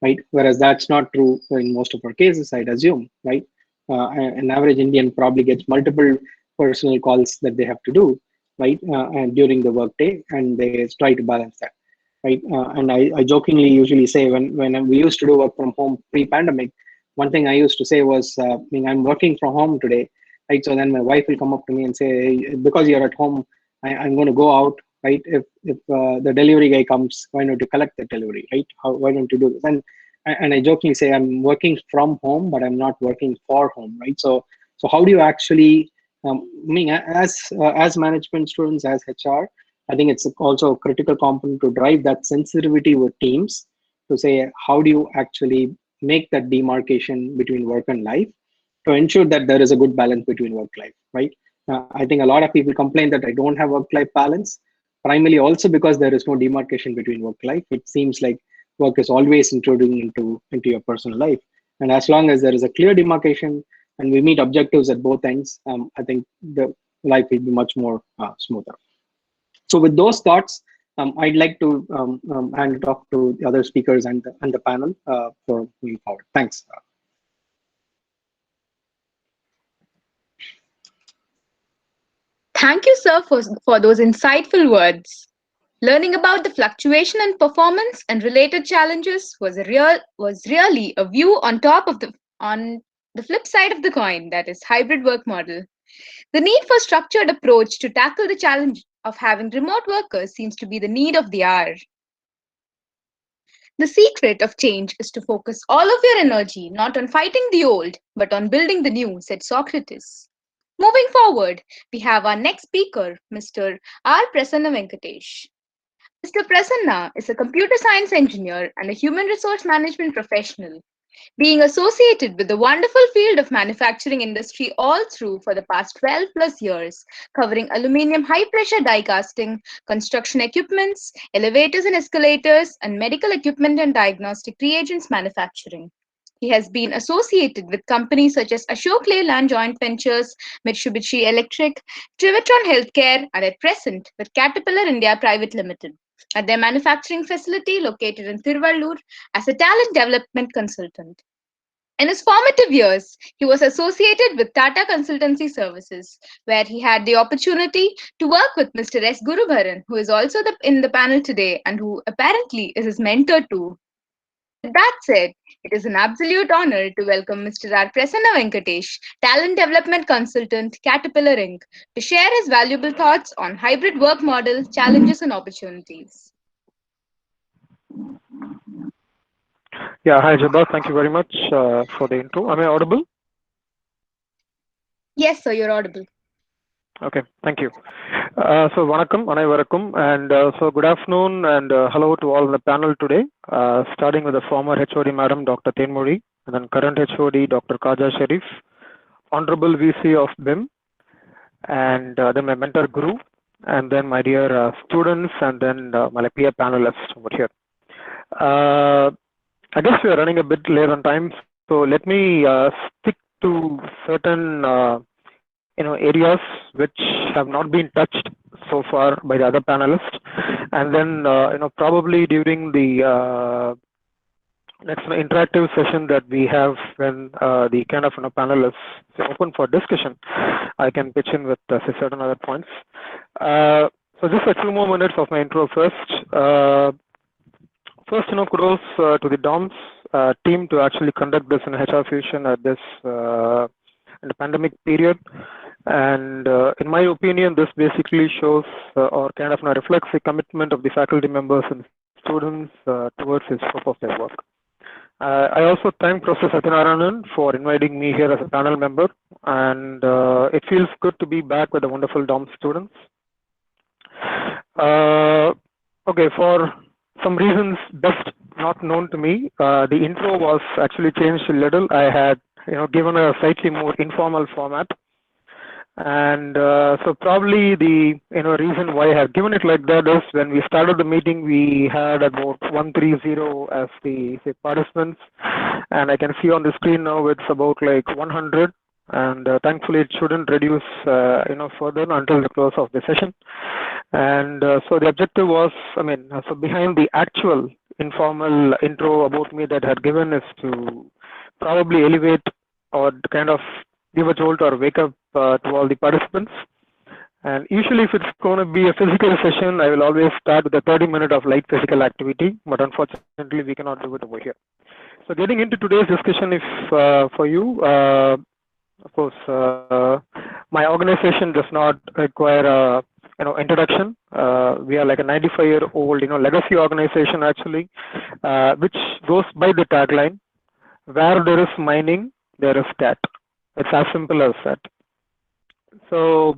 Speaker 19: right? Whereas that's not true in most of our cases, I'd assume, right? An average Indian probably gets multiple personal calls that they have to do, right? And during the workday, and they try to balance that, right? And I jokingly usually say when we used to do work from home pre-pandemic, one thing I used to say was, I'm working from home today, right? So then my wife will come up to me and say, hey, because you're at home, I'm going to go out, right? If the delivery guy comes, why don't you collect the delivery, right? Why don't you do this? And I jokingly say, I'm working from home, but I'm not working for home, right? So how do you actually, as management students, as HR, I think it's also a critical component to drive that sensitivity with teams to say, how do you actually make that demarcation between work and life to ensure that there is a good balance between work life, right? I think a lot of people complain that I don't have work-life balance, primarily also because there is no demarcation between work life. It seems like work is always intruding into your personal life. And as long as there is a clear demarcation and we meet objectives at both ends, I think the life will be much more smoother. So with those thoughts, I'd like to hand it off to the other speakers and the panel for moving forward. Thanks.
Speaker 2: Thank you, sir, for those insightful words. Learning about the fluctuation in performance and related challenges was really a view on the flip side of the coin, that is hybrid work model. The need for structured approach to tackle the challenge of having remote workers seems to be the need of the hour. The secret of change is to focus all of your energy not on fighting the old, but on building the new, said Socrates. Moving forward, we have our next speaker, Mr. R. Prasanna Venkatesh. Mr. Prasanna is a computer science engineer and a human resource management professional, being associated with the wonderful field of manufacturing industry all through for the past 12 plus years, covering aluminum high-pressure die casting, construction equipments, elevators and escalators, and medical equipment and diagnostic reagents manufacturing. He has been associated with companies such as Ashok Leyland Joint Ventures, Mitsubishi Electric, Trivitron Healthcare, and at present with Caterpillar India Private Limited at their manufacturing facility located in Tiruvallur as a talent development consultant. In his formative years, he was associated with Tata Consultancy Services, where he had the opportunity to work with Mr. S. Gurubharan, who is also in the panel today and who apparently is his mentor too. With that said, it is an absolute honor to welcome Mr. R. Prasanna Venkatesh, Talent Development Consultant, Caterpillar Inc., to share his valuable thoughts on hybrid work model, challenges and opportunities.
Speaker 7: Yeah, hi Jabba. Thank you very much for the intro. Am I audible?
Speaker 2: Yes, sir, you're audible.
Speaker 7: Okay, thank you. So, vanakkam, anaivarakkum, and so good afternoon and hello to all in the panel today, starting with the former HOD Madam Dr. Thenmozhi, and then current HOD Dr. Khaja Sharif, Honorable VC of BIM, and then my mentor Guru, and then my dear students, and then my peer panelists over here. I guess we are running a bit late on time, so let me stick to certain areas which have not been touched so far by the other panelists, and then probably during the next interactive session that we have when the kind of panelists open for discussion, I can pitch in with certain other points. So just a few more minutes of my intro first. First, kudos to the DOMS team to actually conduct this in HR Fusion at this in the pandemic period. And in my opinion, this basically shows or kind of reflects the commitment of the faculty members and students towards the scope of their work. I also thank Professor Satyanarayanan for inviting me here as a panel member, and it feels good to be back with the wonderful DOMS students. Okay, for some reasons best not known to me, the intro was actually changed a little. I had given a slightly more informal format, and so probably the reason why I have given it like that is when we started the meeting we had about 130 as the participants, and I can see on the screen now it's about like 100, and thankfully it shouldn't reduce further until the close of the session. And so the objective was, so behind the actual informal intro about me that I had given is to probably elevate or kind of give a jolt or wake up to all the participants. And usually if it's going to be a physical session, I will always start with a 30-minute of light physical activity, but unfortunately we cannot do it over here. So getting into today's discussion, if for you, of course, my organization does not require a introduction. We are like a 95-year-old legacy organization actually, which goes by the tagline, where there is mining, there is cat. It's as simple as that. So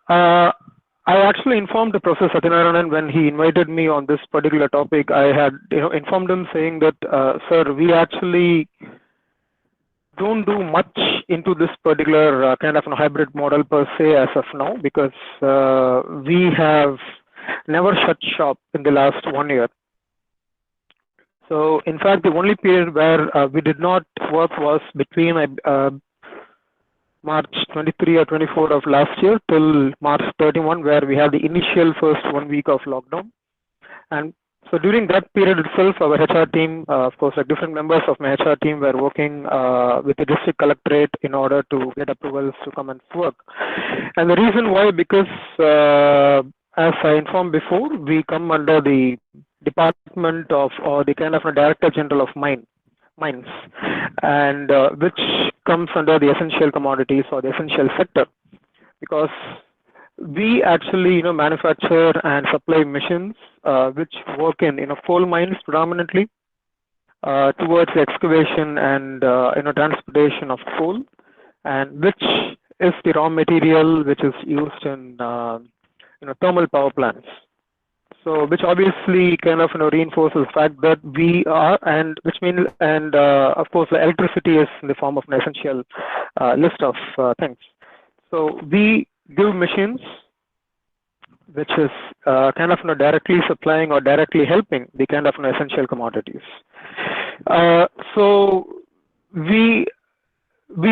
Speaker 7: I actually informed Professor Satyanarayanan when he invited me on this particular topic. I had informed him saying that, sir, we actually don't do much into this particular kind of hybrid model per se as of now, because we have never shut shop in the last 1 year. So in fact, the only period where we did not work was between March 23 or 24 of last year till March 31, where we had the initial first 1 week of lockdown. And so during that period itself, our HR team, of course, like different members of my HR team were working with the district collectorate in order to get approvals to come and work. And the reason why, because as I informed before, we come under the department of, or the kind of a Director General of Mines, and which comes under the essential commodities or the essential sector, because we actually manufacture and supply machines which work in coal mines predominantly towards the excavation and transportation of coal, and which is the raw material which is used in thermal power plants. So which obviously kind of reinforces the fact that we are, and which means, and of course the electricity is in the form of an essential list of things. So we give machines which is kind of directly supplying or directly helping the kind of essential commodities. So we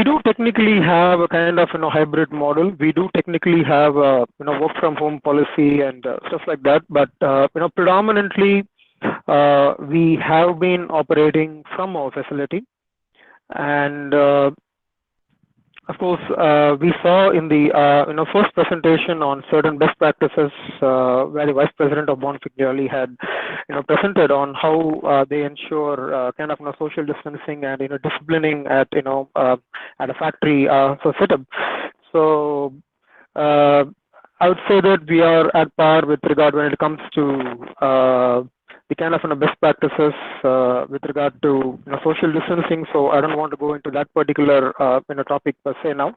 Speaker 7: do technically have a kind of hybrid model. We do technically have a work from home policy and stuff like that. But predominantly we have been operating from our facility, and of course we saw in the first presentation on certain best practices where the Vice President of 𝒂𝒂 had presented on how they ensure kind of social distancing and disciplining at at a factory setup. So I would say that we are at par with regard when it comes to the kind of best practices with regard to social distancing. So I don't want to go into that particular topic per se now.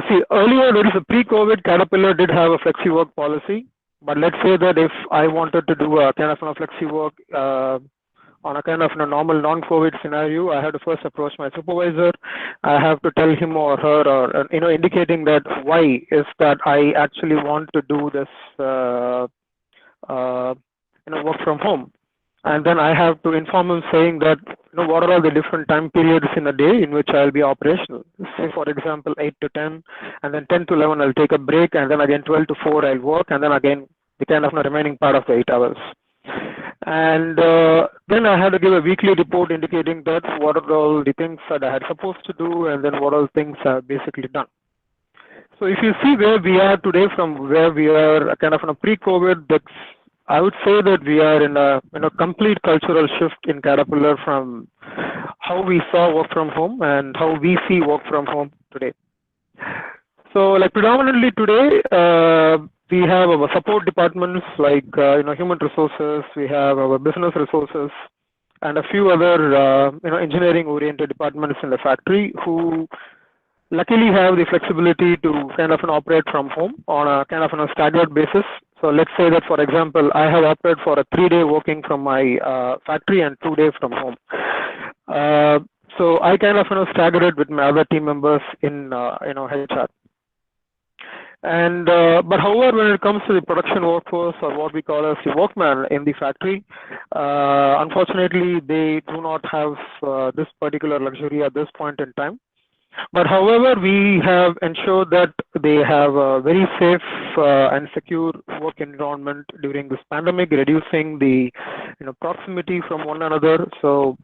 Speaker 7: See, earlier there is a pre-COVID, Caterpillar did have a flexi work policy. But let's say that if I wanted to do a kind of flexi work on a kind of normal non-COVID scenario, I have to first approach my supervisor. I have to tell him or her, or indicating that why is that I actually want to do this work from home, and then I have to inform him saying that what are all the different time periods in a day in which I'll be operational. Say for example 8 to 10, and then 10 to 11 I'll take a break, and then again 12 to 4 I'll work, and then again the kind of remaining part of the 8 hours. And then I had to give a weekly report indicating that what are all the things that I had supposed to do, and then what all things I have basically done. So if you see where we are today from where we are kind of pre-COVID, I would say that we are in a complete cultural shift in Caterpillar from how we saw work from home and how we see work from home today. So like predominantly today, we have our support departments like human resources, we have our business resources, and a few other engineering oriented departments in the factory who luckily have the flexibility to kind of operate from home on a kind of a staggered basis. So let's say that, for example, I have opted for a 3-day working from my factory and 2 days from home. So I kind of stagger it with my other team members in HR. And but however, when it comes to the production workforce, or what we call as the workman in the factory, unfortunately they do not have this particular luxury at this point in time. But however, we have ensured that they have a very safe and secure work environment during this pandemic, reducing the proximity from one another. So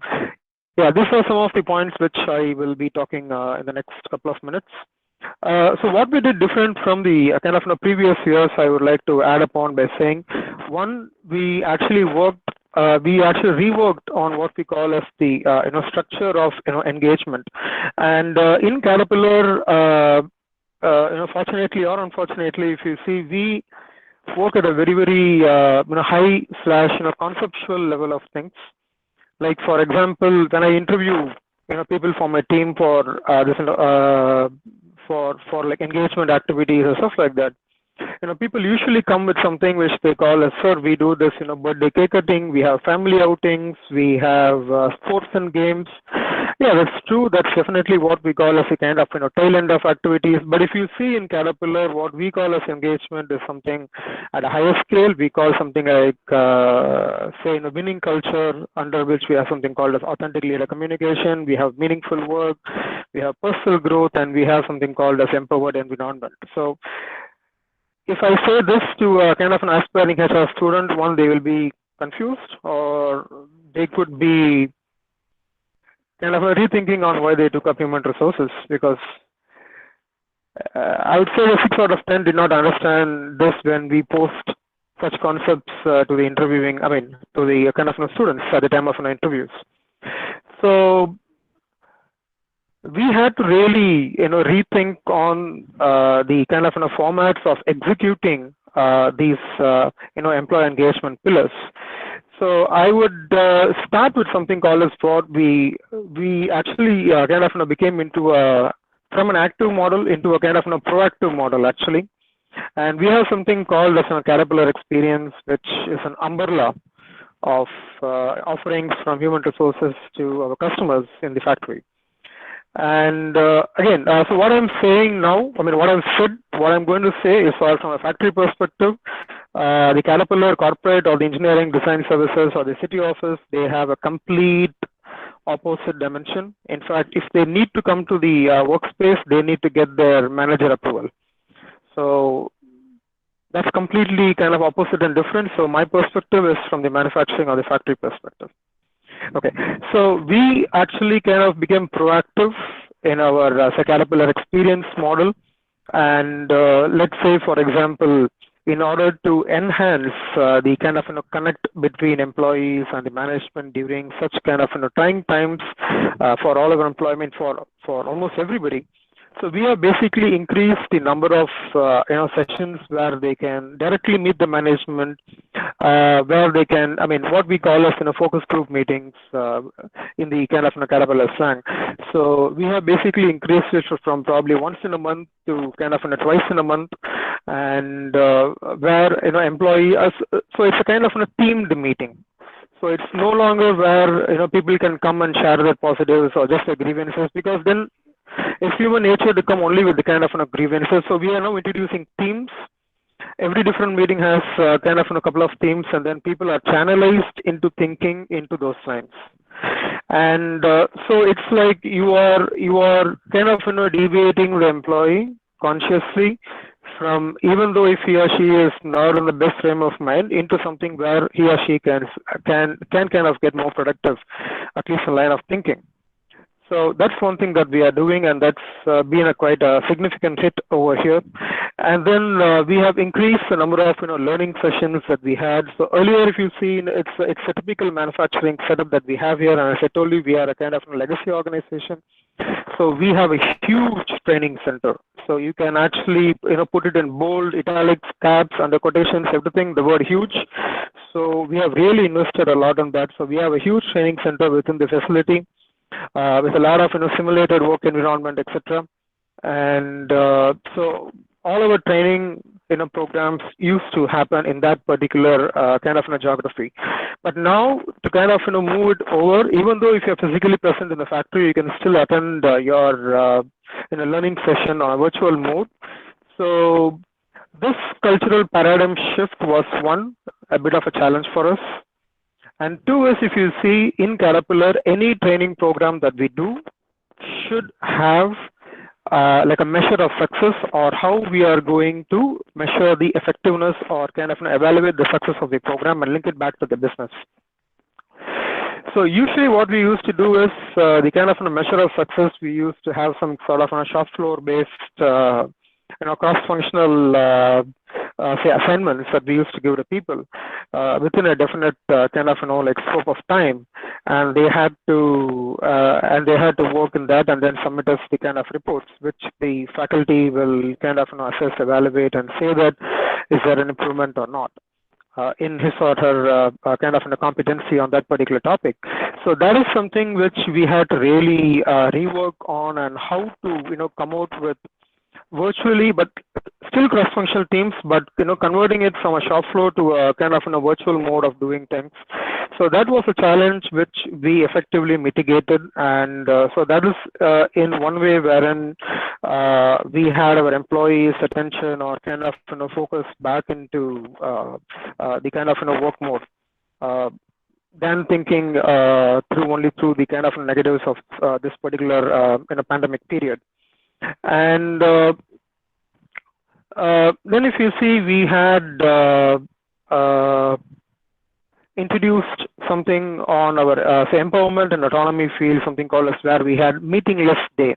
Speaker 7: yeah, these are some of the points which I will be talking in the next couple of minutes. So what we did different from the kind of previous years, I would like to add upon by saying, one, we actually reworked on what we call as the structure of engagement. And in Caterpillar, fortunately or unfortunately, if you see, we work at a very, very high / conceptual level of things. Like for example, when I interview people from my team for for like engagement activities or stuff like that, people usually come with something which they call as, sir, we do this, birthday cake cutting, we have family outings, we have sports and games. Yeah, that's true. That's definitely what we call as a kind of tail end of activities. But if you see in Caterpillar, what we call as engagement is something at a higher scale. We call something like say in a winning culture, under which we have something called as authentic leader communication. We have meaningful work, we have personal growth, and we have something called as empowered environment. So if I say this to a kind of an aspiring HR student, one, they will be confused, or they could be kind of rethinking on why they took up human resources, because I would say 6 out of 10 did not understand this when we post such concepts to the interviewing, to the kind of students at the time of interviews. So we had to really, rethink on the kind of formats of executing these, employee engagement pillars. So I would start with something called as what we actually kind of became into from an active model into a kind of proactive model actually, and we have something called as a Caterpillar experience, which is an umbrella of offerings from human resources to our customers in the factory. And again, so what I'm saying now, what I'm going to say is from a factory perspective, the Caterpillar corporate or the engineering design services or the city office, they have a complete opposite dimension. In fact, if they need to come to the workspace, they need to get their manager approval. So that's completely kind of opposite and different. So my perspective is from the manufacturing or the factory perspective. Okay, so we actually kind of became proactive in our Caterpillar experience model, and let's say, for example, in order to enhance the kind of connect between employees and the management during such kind of trying times for all of our employment for almost everybody. So we have basically increased the number of sessions where they can directly meet the management, where they can, what we call as focus group meetings in the kind of Caterpillar slang. So we have basically increased it from probably once in a month to kind of twice in a month, and where employee, so it's a kind of a teamed meeting. So it's no longer where people can come and share their positives or just their grievances, because then it's human nature to come only with the kind of grievances. So we are now introducing teams. Every different meeting has kind of a couple of themes, and then people are channelized into thinking into those lines. And so it's like you are kind of deviating the employee consciously from, even though if he or she is not in the best frame of mind, into something where he or she can kind of get more productive, at least in line of thinking. So that's one thing that we are doing, and that's been quite a significant hit over here. And then we have increased the number of learning sessions that we had. So earlier, if you see, it's a typical manufacturing setup that we have here, and as I told you, we are a kind of legacy organization. So we have a huge training center. So you can actually put it in bold, italics, caps, under quotations, everything, the word huge. So we have really invested a lot on that. So we have a huge training center within the facility, with a lot of simulated work environment, etc. And so all our training programs used to happen in that particular kind of geography. But now to kind of move it over, even though if you're physically present in the factory, you can still attend your learning session on a virtual mode. So this cultural paradigm shift was a bit of a challenge for us. And two is, if you see in Caterpillar, any training program that we do should have like a measure of success, or how we are going to measure the effectiveness or kind of evaluate the success of the program and link it back to the business. So usually what we used to do is the kind of measure of success, we used to have some sort of shop floor based cross-functional say assignments that we used to give to people within a definite kind of like scope of time, and they had to work in that and then submit us the kind of reports, which the faculty will kind of assess, evaluate, and say that is there an improvement or not in his or her kind of competency on that particular topic. So that is something which we had to really rework on, and how to come out with virtually, but still cross-functional teams, but converting it from a shop floor to a kind of a virtual mode of doing things. So that was a challenge which we effectively mitigated, and so that is in one way wherein we had our employees' attention or kind of focus back into the kind of work mode, than thinking through the kind of negatives of this particular pandemic period. And then if you see, we had introduced something on our say empowerment and autonomy field, something called as where we had meetingless day.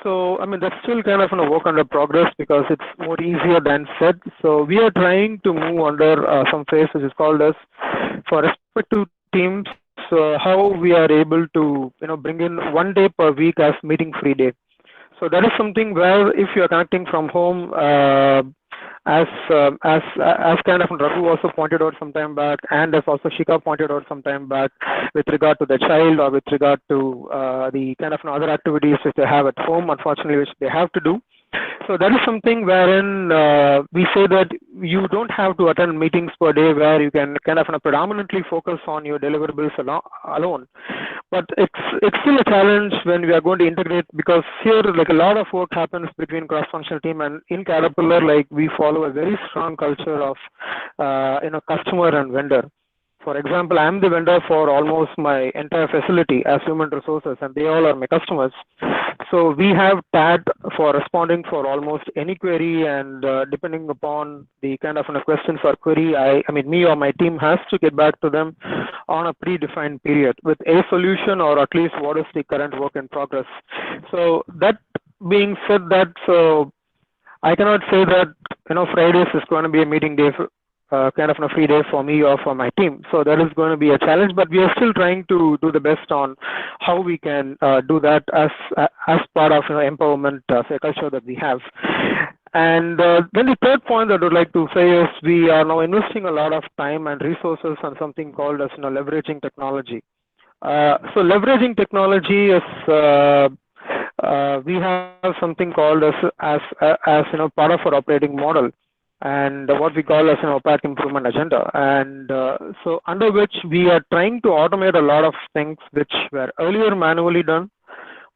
Speaker 7: So I mean that's still kind of a work under progress because it's more easier than said. So we are trying to move under some phase which is called as for respective teams. So how we are able to bring in 1 day per week as meeting free day. So that is something where if you are connecting from home, as kind of Raghu also pointed out some time back, and as also Shika pointed out some time back, with regard to the child or with regard to the kind of other activities which they have at home, unfortunately, which they have to do. So that is something wherein we say that you don't have to attend meetings per day where you can kind of predominantly focus on your deliverables alone. But it's still a challenge when we are going to integrate, because here like a lot of work happens between cross-functional team, and in Caterpillar like we follow a very strong culture of customer and vendor. For example, I am the vendor for almost my entire facility as human resources, and they all are my customers. So we have TAT for responding for almost any query, and depending upon the kind of questions or query, I mean me or my team has to get back to them on a predefined period with a solution, or at least what is the current work in progress. So that being said, that so I cannot say that Fridays is going to be a meeting day for, kind of a free day for me or for my team. So that is going to be a challenge, but we are still trying to do the best on how we can do that as part of empowerment say culture that we have. And then the third point that I would like to say is we are now investing a lot of time and resources on something called as leveraging technology. So leveraging technology is we have something called as part of our operating model, and what we call as an 𝒂𝒃 improvement agenda. And so under which we are trying to automate a lot of things which were earlier manually done,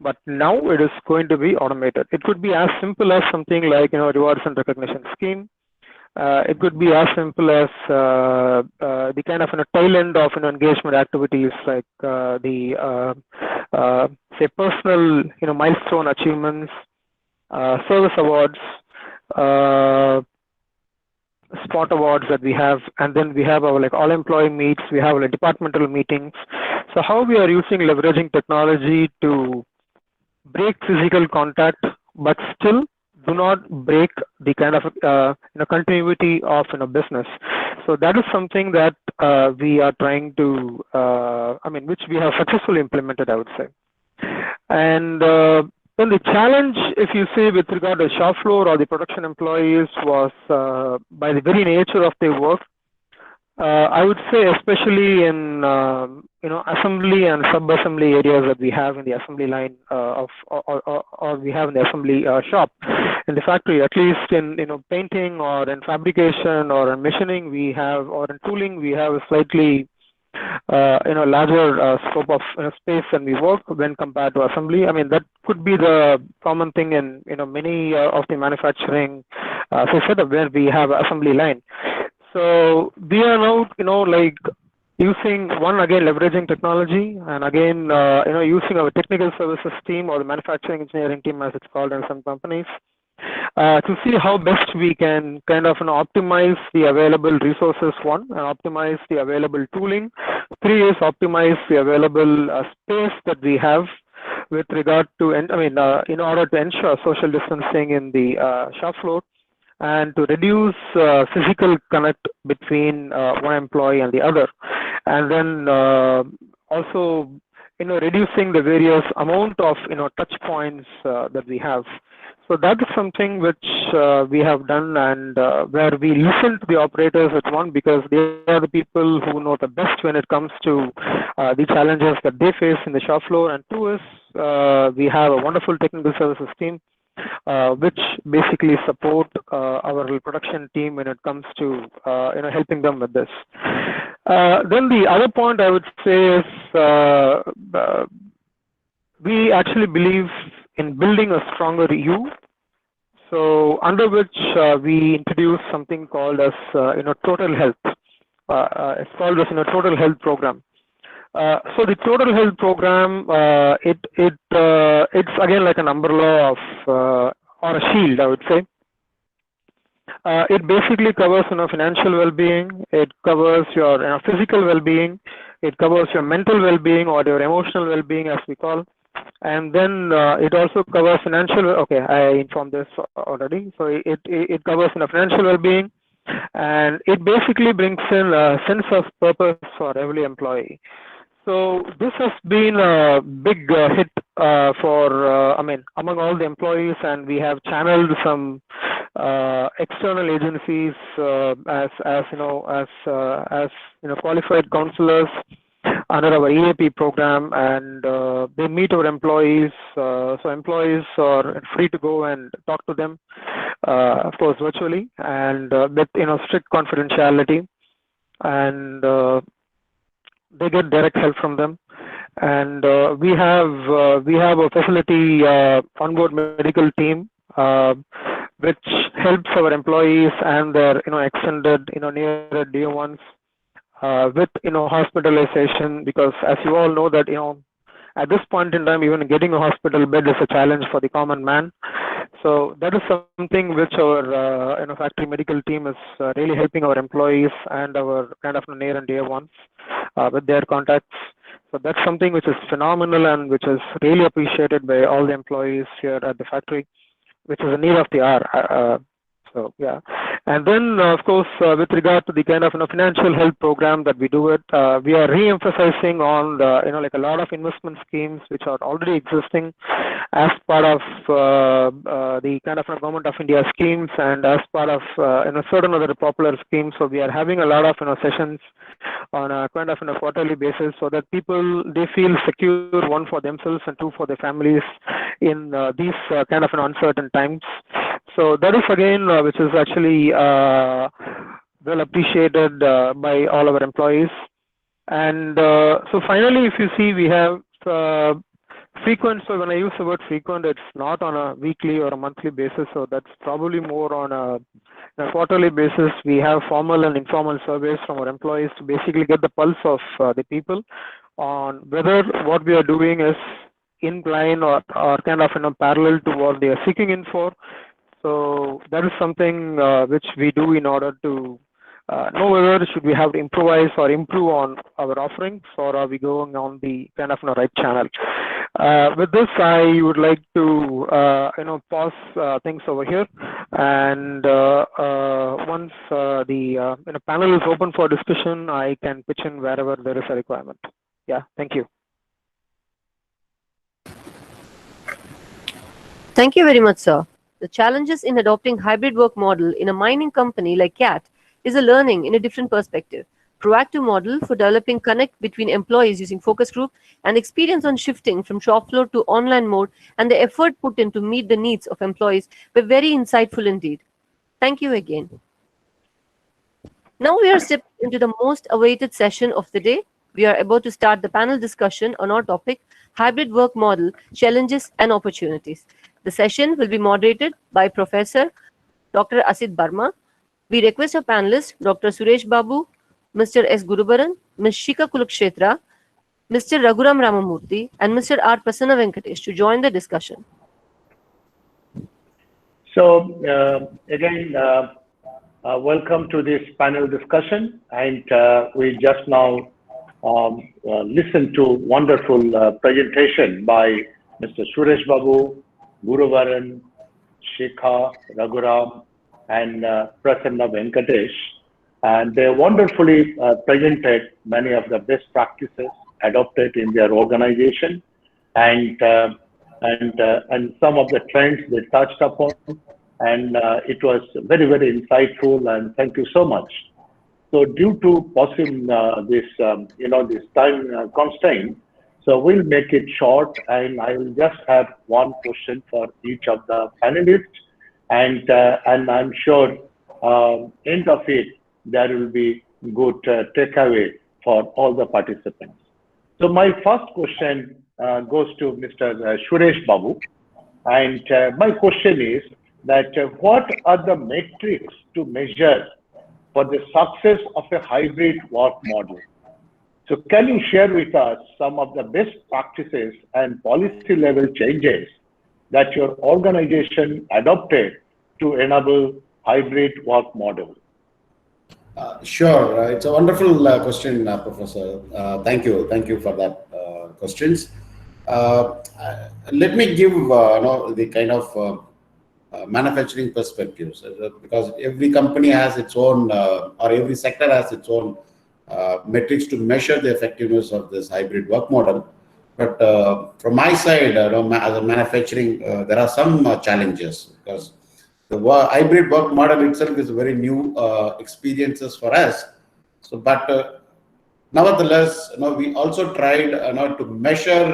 Speaker 7: but now it is going to be automated. It could be as simple as something like rewards and recognition scheme. It could be as simple as the kind of tail end of engagement activities like the say personal milestone achievements, service awards, spot awards that we have, and then we have our all employee meets, we have departmental meetings. So how we are using leveraging technology to break physical contact, but still do not break the kind of continuity of business. So that is something that we are trying to, which we have successfully implemented, I would say. And then the challenge, if you say with regard to shop floor or the production employees, was by the very nature of their work. I would say especially in assembly and sub-assembly areas that we have in the assembly line or we have in the assembly shop in the factory, at least in painting or in fabrication or in machining we have, or in tooling we have a slightly larger scope of space and we work when compared to assembly. I mean that could be the common thing in many of the manufacturing setup where we have assembly line. So we are now like using again leveraging technology, and again using our technical services team or the manufacturing engineering team as it's called in some companies to see how best we can kind of optimize the available resources, and optimize the available tooling. 3 is optimize the available space that we have with regard to in order to ensure social distancing in the shop floor, and to reduce physical connect between one employee and the other, and then also reducing the various amount of touch points that we have. So that is something which we have done, and where we listen to the operators at one, because they are the people who know the best when it comes to the challenges that they face in the shop floor. And 2 is we have a wonderful technical services team which basically support our production team when it comes to helping them with this. Then the other point I would say is we actually believe in building a stronger you. So under which we introduce something called as total health. It's called as total health program. So the total health program, it's again like an umbrella of or a shield, I would say. It basically covers financial well-being. It covers your physical well-being. It covers your mental well-being or your emotional well-being, as we call. And then it also covers financial. Okay, I informed this already. So it covers financial well-being, and it basically brings in a sense of purpose for every employee. So this has been a big hit among all the employees, and we have channeled some external agencies as qualified counselors under our EAP program, and they meet our employees. So employees are free to go and talk to them, of course, virtually, and with strict confidentiality, and they get direct help from them. And we have a facility onboard medical team which helps our employees and their extended near and dear ones with hospitalization, because as you all know that at this point in time even getting a hospital bed is a challenge for the common man. So that is something which our factory medical team is really helping our employees and our near and dear ones with their contacts. So that's something which is phenomenal and which is really appreciated by all the employees here at the factory, which is a need of the hour. So yeah, and then of course with regard to the financial health program that we do it, we are re-emphasizing on the, a lot of investment schemes which are already existing as part of the Government of India schemes and as part of certain other popular schemes. So we are having a lot of sessions on a quarterly basis, so that people, they feel secure, one for themselves and two for their families in these uncertain times. So that is again which is actually well appreciated by all our employees. And so finally, if you see, we have frequent. So when I use the word frequent, it's not on a weekly or a monthly basis. So that's probably more on a quarterly basis. We have formal and informal surveys from our employees to basically get the pulse of the people on whether what we are doing is in line or parallel to what they are seeking in for. So that is something which we do in order to know whether should we have to improvise or improve on our offerings, or are we going on the right channel. With this, I would like to pause things over here, and once the panel is open for discussion, I can pitch in wherever there is a requirement. Yeah, thank you.
Speaker 3: Thank you very much, sir. The challenges in adopting hybrid work model in a mining company like CAT is a learning in a different perspective. Proactive model for developing connect between employees using focus group and experience on shifting from shop floor to online mode and the effort put in to meet the needs of employees were very insightful indeed. Thank you again. Now we are stepping into the most awaited session of the day. We are about to start the panel discussion on our topic, hybrid work model, challenges and opportunities. The session will be moderated by Professor Dr. Asit Barma. We request our panelists, Dr. Suresh Babu, Mr. S. Gurubaran, Ms. Shika Kulukshetra, Mr. Raghuram Ramamurthy, and Mr. R. Prasanna Venkatesh to join the discussion.
Speaker 11: So again, welcome to this panel discussion, and we just now listened to wonderful presentation by Mr. Suresh Babu, Guruvaran, Shikha, Raghuram, and Prasanna Venkatesh, and they wonderfully presented many of the best practices adopted in their organization, and some of the trends they touched upon, and it was very, very insightful, and thank you so much. So due to possible this time constraint, so we'll make it short, and I will just have one question for each of the panelists, and I'm sure end of it there will be good takeaway for all the participants. So my first question goes to Mr. Suresh Babu. And my question is that what are the metrics to measure for the success of a hybrid work model? So can you share with us some of the best practices and policy level changes that your organization adopted to enable hybrid work model?
Speaker 12: Sure. It's a wonderful question, Professor. Thank you. Thank you for that questions. Let me give the kind of manufacturing perspectives, because every company has its own, or every sector has its own metrics to measure the effectiveness of this hybrid work model. But from my side, as a manufacturing, there are some challenges, because the hybrid work model itself is very new experiences for us. So, but nevertheless, we also tried to measure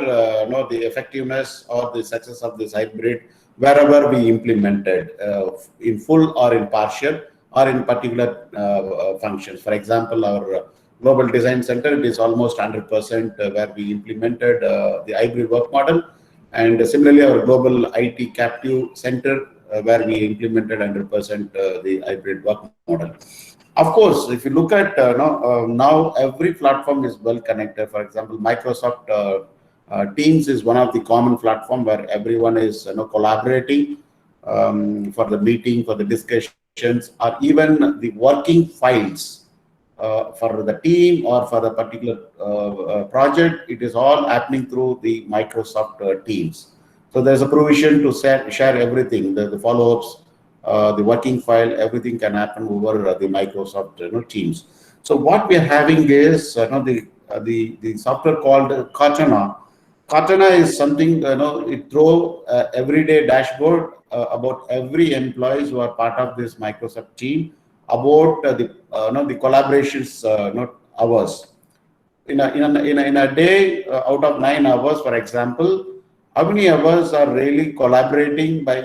Speaker 12: the effectiveness or the success of this hybrid wherever we implemented, in full or in partial or in particular functions. For example, our Global Design Center, it is almost 100% where we implemented the hybrid work model. And similarly, our Global IT Captive Center, where we implemented 100% the hybrid work model. Of course, if you look at now every platform is well connected. For example, Microsoft Teams is one of the common platform where everyone is collaborating for the meeting, for the discussions, or even the working files for the team or for the particular project. It is all happening through the Microsoft Teams. So there's a provision to share everything, the follow-ups, the working file, everything can happen over the Microsoft Teams. So what we are having is the software called Cortana. Cortana is something, it throw everyday dashboard about every employees who are part of this Microsoft team about the collaborations hours. In a day, out of 9 hours, for example, how many hours are really collaborating by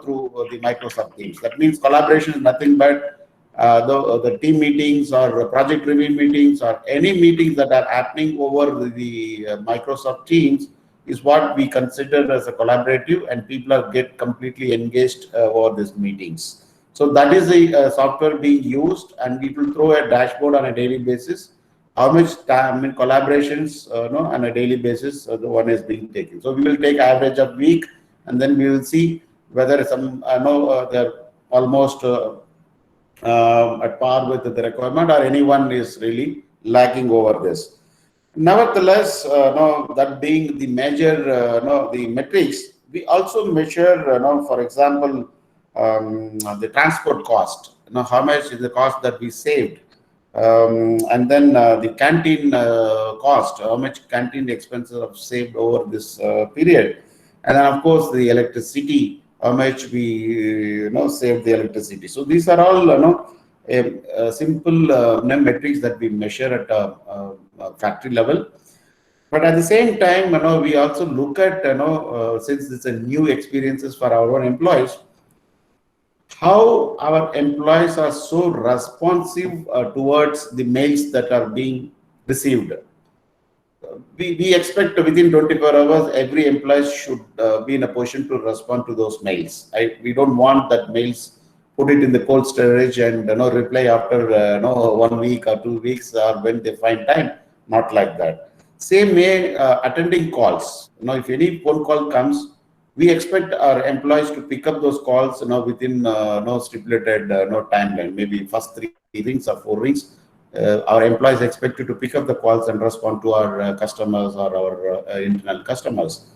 Speaker 12: through the Microsoft Teams? That means collaboration is nothing but the team meetings or project review meetings or any meetings that are happening over the Microsoft Teams is what we consider as a collaborative, and people are get completely engaged over these meetings. So that is the software being used, and it will throw a dashboard on a daily basis. How much time in collaborations on a daily basis the one is being taken. So we will take average of week, and then we will see whether some they're almost at par with the requirement, or anyone is really lagging over this. Nevertheless, that being the major the metrics, we also measure for example the transport cost. How much is the cost that we saved? And then the canteen cost, how much canteen expenses have saved over this period, and then of course the electricity, how much we saved the electricity. So these are all simple metrics that we measure at a factory level. But at the same time, we also look at since it's a new experiences for our own employees, how our employees are so responsive towards the mails that are being received. We expect within 24 hours, every employee should be in a position to respond to those mails. We don't want that mails put it in the cold storage and reply after 1 week or 2 weeks or when they find time. Not like that. Same way, attending calls. If any phone call comes, we expect our employees to pick up those calls within stipulated timeline, maybe first 3 rings or 4 rings. Our employees expected to pick up the calls and respond to our customers or our internal customers.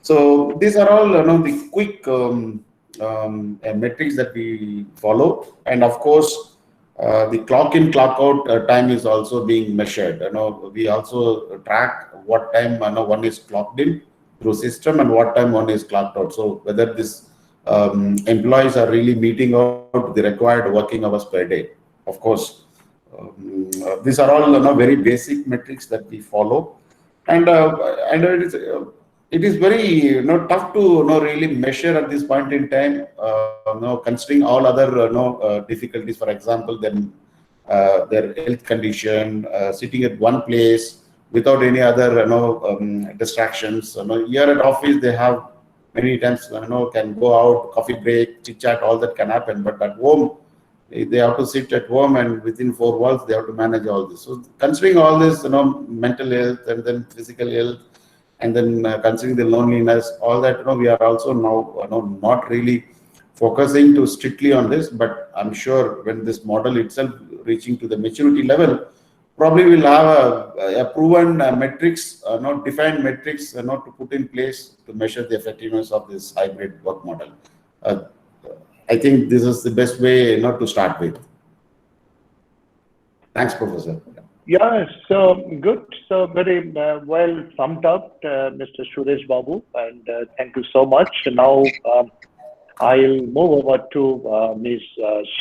Speaker 12: So these are all the quick metrics that we follow. And of course, the clock in, clock out time is also being measured. We also track what time one is clocked in through system and what time one is clocked out. So whether this employees are really meeting out the required working hours per day. Of course, these are all very basic metrics that we follow, and it is very tough to really measure at this point in time. Considering all other difficulties, for example, then their health condition, sitting at one place without any other distractions. Here at office they have many times can go out, coffee break, chit chat, all that can happen. But at home they have to sit at home, and within four walls they have to manage all this. So considering all this, mental health and then physical health, and then considering the loneliness, all that, we are also now not really focusing too strictly on this. But I'm sure when this model itself reaching to the maturity level, probably we'll have a proven metrics, not defined metrics, not to put in place to measure the effectiveness of this hybrid work model. I think this is the best way not to start with. Thanks, Professor.
Speaker 11: Yeah, so good. So very well summed up, Mr. Suresh Babu, and thank you so much. Now I'll move over to Ms.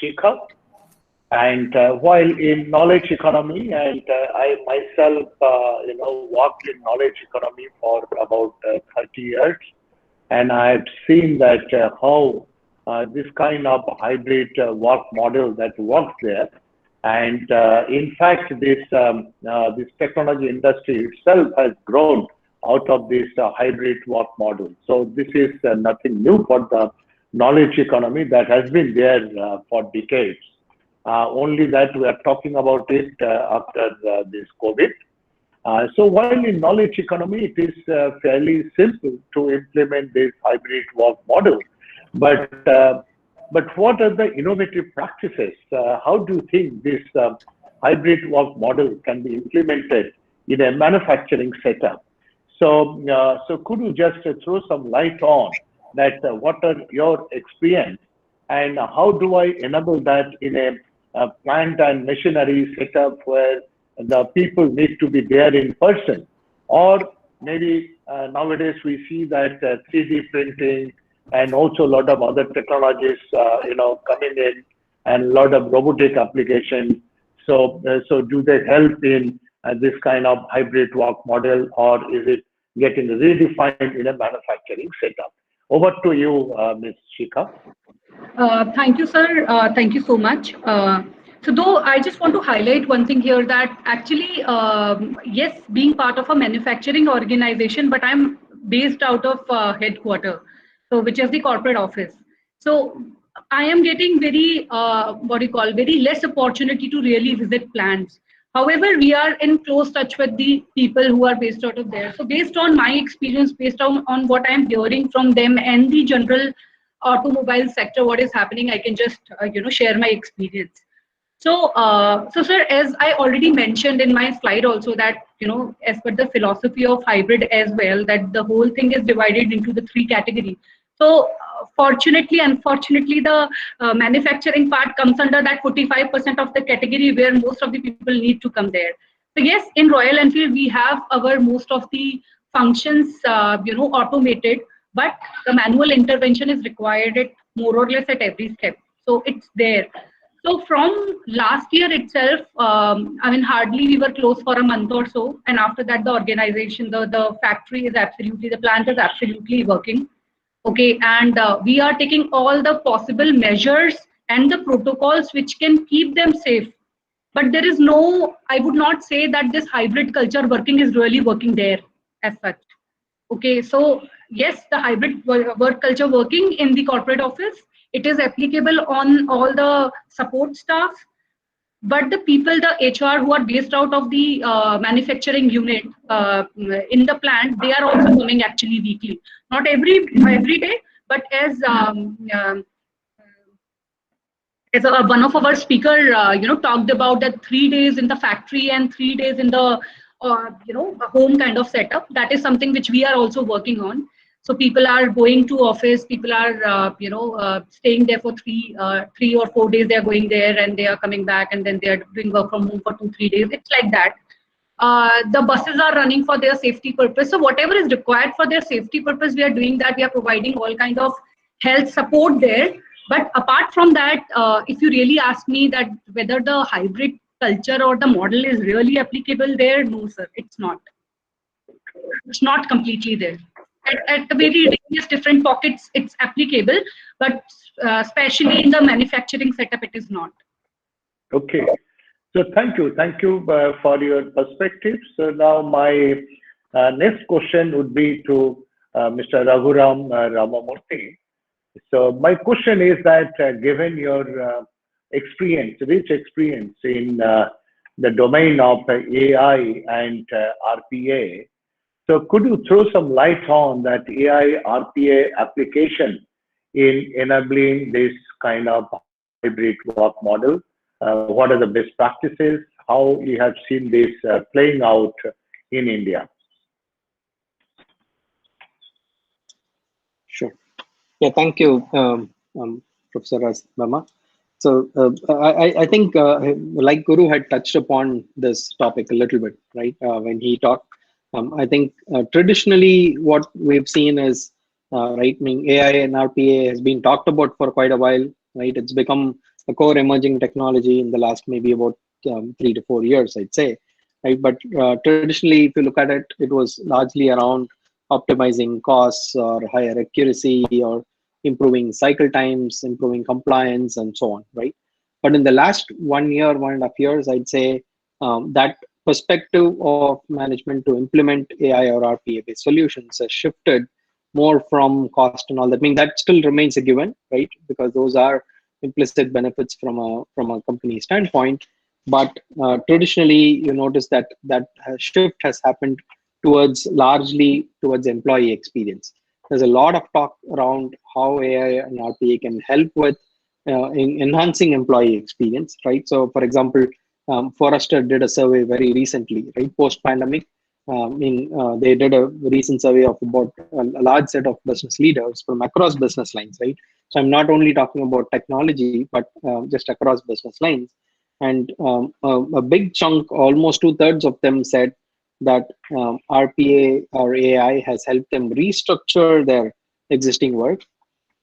Speaker 11: Shikha. And while in knowledge economy, and I myself, worked in knowledge economy for about 30 years, and I've seen that how this kind of hybrid work model that works there. And in fact, this technology industry itself has grown out of this hybrid work model. So this is nothing new for the knowledge economy that has been there for decades. Only that we are talking about it after this COVID. So while in knowledge economy, it is fairly simple to implement this hybrid work model. But what are the innovative practices? How do you think this hybrid work model can be implemented in a manufacturing setup? So, could you just throw some light on that? What are your experience, and how do I enable that in a plant and machinery setup where the people need to be there in person? Or maybe nowadays we see that 3D printing and also a lot of other technologies, coming in, and a lot of robotic application. So do they help in this kind of hybrid work model, or is it getting redefined in a manufacturing setup? Over to you, Ms. Shikha.
Speaker 18: Thank you, sir. Thank you so much. So though I just want to highlight one thing here, that actually, yes, being part of a manufacturing organization, but I'm based out of headquarters, so which is the corporate office. So I am getting very, very less opportunity to really visit plants. However, we are in close touch with the people who are based out of there. So based on my experience, based on what I'm hearing from them and the general automobile sector, what is happening, I can just, share my experience. So, sir, as I already mentioned in my slide also, that, as per the philosophy of hybrid as well, that the whole thing is divided into the three categories. So fortunately, unfortunately, the manufacturing part comes under that 45% of the category where most of the people need to come there. So yes, in Royal Enfield, we have our most of the functions, automated, but the manual intervention is required at more or less at every step. So it's there. So from last year itself, hardly we were closed for a month or so. And after that, the organization, the factory is absolutely, the plant is absolutely working. Okay, and we are taking all the possible measures and the protocols which can keep them safe. But there is no, I would not say that this hybrid culture working is really working there as such. Okay, so yes, the hybrid work culture working in the corporate office, it is applicable on all the support staff. But the people, the HR who are based out of the manufacturing unit in the plant, they are also coming actually weekly. Not every day, but as one of our speaker, talked about that 3 days in the factory and 3 days in the, home kind of setup. That is something which we are also working on. So people are going to office, people are, staying there for 3 or 4 days, they are going there and they are coming back, and then they are doing work from home for 2-3 days. It's like that. The buses are running for their safety purpose. So whatever is required for their safety purpose, we are doing that. We are providing all kind of health support there. But apart from that, if you really ask me that whether the hybrid culture or the model is really applicable there, no, sir, it's not. It's not completely there. At the very different pockets, it's applicable, but especially in the manufacturing setup, it is not.
Speaker 11: Okay. So thank you for your perspective. So now my next question would be to Mr. Raghuram Ramamurthy. So my question is that given your experience, rich experience in the domain of AI and RPA, so could you throw some light on that AI RPA application in enabling this kind of hybrid work model? What are the best practices? How you have seen this playing out in India?
Speaker 19: Sure. Yeah, thank you, Professor 𝒂𝒊𝒅. So I think like Guru had touched upon this topic a little bit, right? When he talked, I think traditionally what we've seen is, right, I mean, AI and RPA has been talked about for quite a while, right? It's become a core emerging technology in the last maybe about 3 to 4 years, I'd say, right? But traditionally, if you look at it, it was largely around optimizing costs or higher accuracy or improving cycle times, improving compliance, and so on, right? But in the last 1 year, 1.5 years, I'd say that perspective of management to implement AI or RPA-based solutions has shifted more from cost and all that. I mean, that still remains a given, right? Because those are implicit benefits from a company standpoint. But traditionally, you notice that shift has happened largely towards employee experience. There's a lot of talk around how AI and RPA can help with in enhancing employee experience, right? So, for example, Forrester did a survey very recently, right, post-pandemic. They did a recent survey of about a large set of business leaders from across business lines, right? So I'm not only talking about technology, but just across business lines. And a big chunk, almost 2/3 of them said that RPA or AI has helped them restructure their existing work,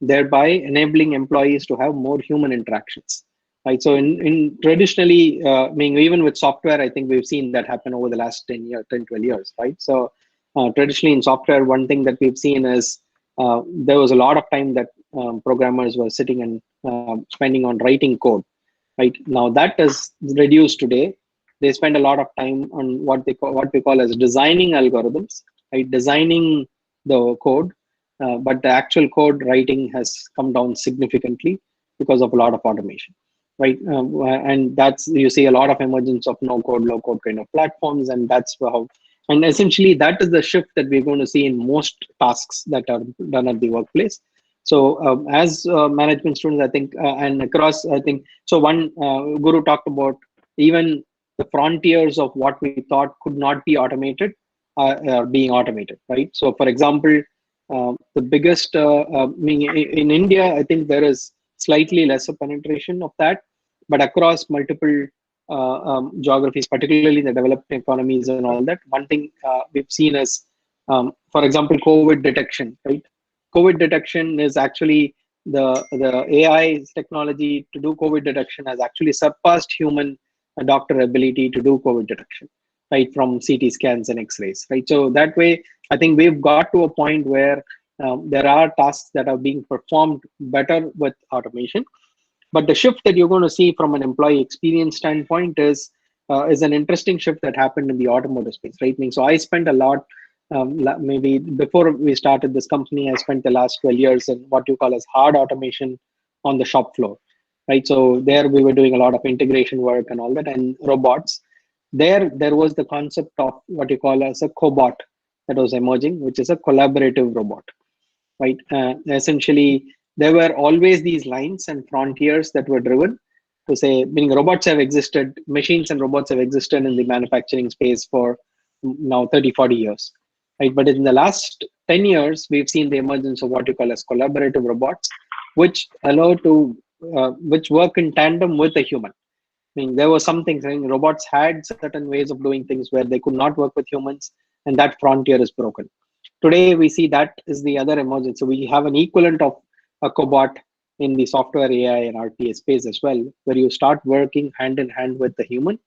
Speaker 19: thereby enabling employees to have more human interactions. Right. So in traditionally, I mean, even with software, I think we've seen that happen over the last 10, 12 years, right? So traditionally in software, one thing that we've seen is there was a lot of time that programmers were sitting and spending on writing code. Right now, that is reduced today. They spend a lot of time on what we call as designing algorithms, right? Designing the code, but the actual code writing has come down significantly because of a lot of automation, right? And that's, you see a lot of emergence of no code, low code kind of platforms, and that's how. And essentially, that is the shift that we're going to see in most tasks that are done at the workplace. So as management students, I think, and across, I think, so one, Guru talked about even the frontiers of what we thought could not be automated are being automated, right? So for example, the biggest, I mean, in India, I think there is slightly lesser penetration of that, but across multiple geographies, particularly the developed economies and all that, one thing we've seen is, for example, COVID detection, right? COVID detection is actually the AI technology to do COVID detection has actually surpassed human doctor ability to do COVID detection, right? From CT scans and X-rays, right? So that way, I think we've got to a point where there are tasks that are being performed better with automation. But the shift that you're going to see from an employee experience standpoint is an interesting shift that happened in the automotive space, right? I mean, so I spent a lot, maybe before we started this company, I spent the last 12 years in what you call as hard automation on the shop floor, right? So there we were doing a lot of integration work and all that, and robots. There was the concept of what you call as a cobot that was emerging, which is a collaborative robot, right? Essentially, there were always these lines and frontiers that were driven to say, meaning robots have existed, machines and robots have existed in the manufacturing space for now 30, 40 years, right? But in the last 10 years, we've seen the emergence of what you call as collaborative robots, which allow to, which work in tandem with a human. I mean, there was something saying robots had certain ways of doing things where they could not work with humans, and that frontier is broken. Today, we see that is the other emergence. So we have an equivalent of a cobot in the software, AI, and RPA space as well, where you start working hand in hand with the human.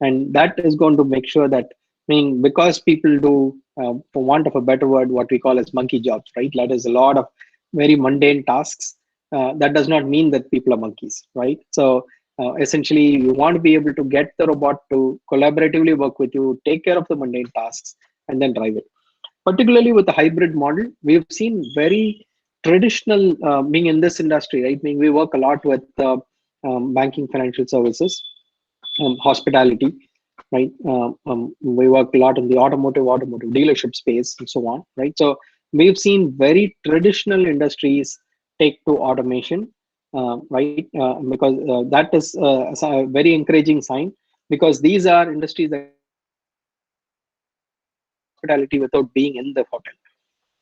Speaker 19: And that is going to make sure that, I mean, because people do, for want of a better word, what we call as monkey jobs, right? That is a lot of very mundane tasks. That does not mean that people are monkeys, right? So Essentially, you want to be able to get the robot to collaboratively work with you, take care of the mundane tasks, and then drive it. Particularly with the hybrid model, we've seen very traditional, being in this industry, right? Meaning we work a lot with banking, financial services, hospitality, right? We work a lot in the automotive dealership space and so on, right? So we've seen very traditional industries take to automation, right? Because that is a very encouraging sign, because these are industries that hospitality without being in the hotel,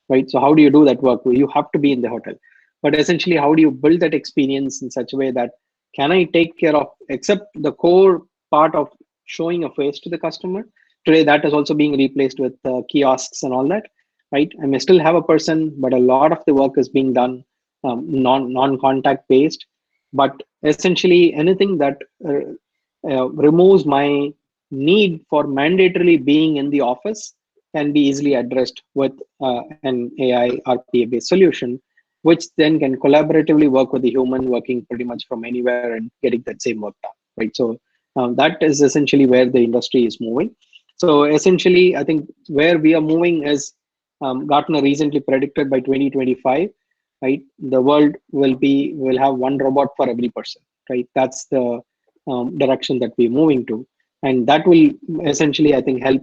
Speaker 19: right? So how do you do that work? Well, you have to be in the hotel, but essentially, how do you build that experience in such a way that can I take care of, except the core part of showing a face to the customer? Today, that is also being replaced with kiosks and all that, right? I may still have a person, but a lot of the work is being done non-contact based. But essentially, anything that removes my need for mandatorily being in the office can be easily addressed with an AI RPA-based solution, which then can collaboratively work with the human working pretty much from anywhere and getting that same work done, right? So that is essentially where the industry is moving. So essentially, I think where we are moving is Gartner recently predicted by 2025, right? The world will have one robot for every person, right? That's the direction that we're moving to, and that will essentially, I think, help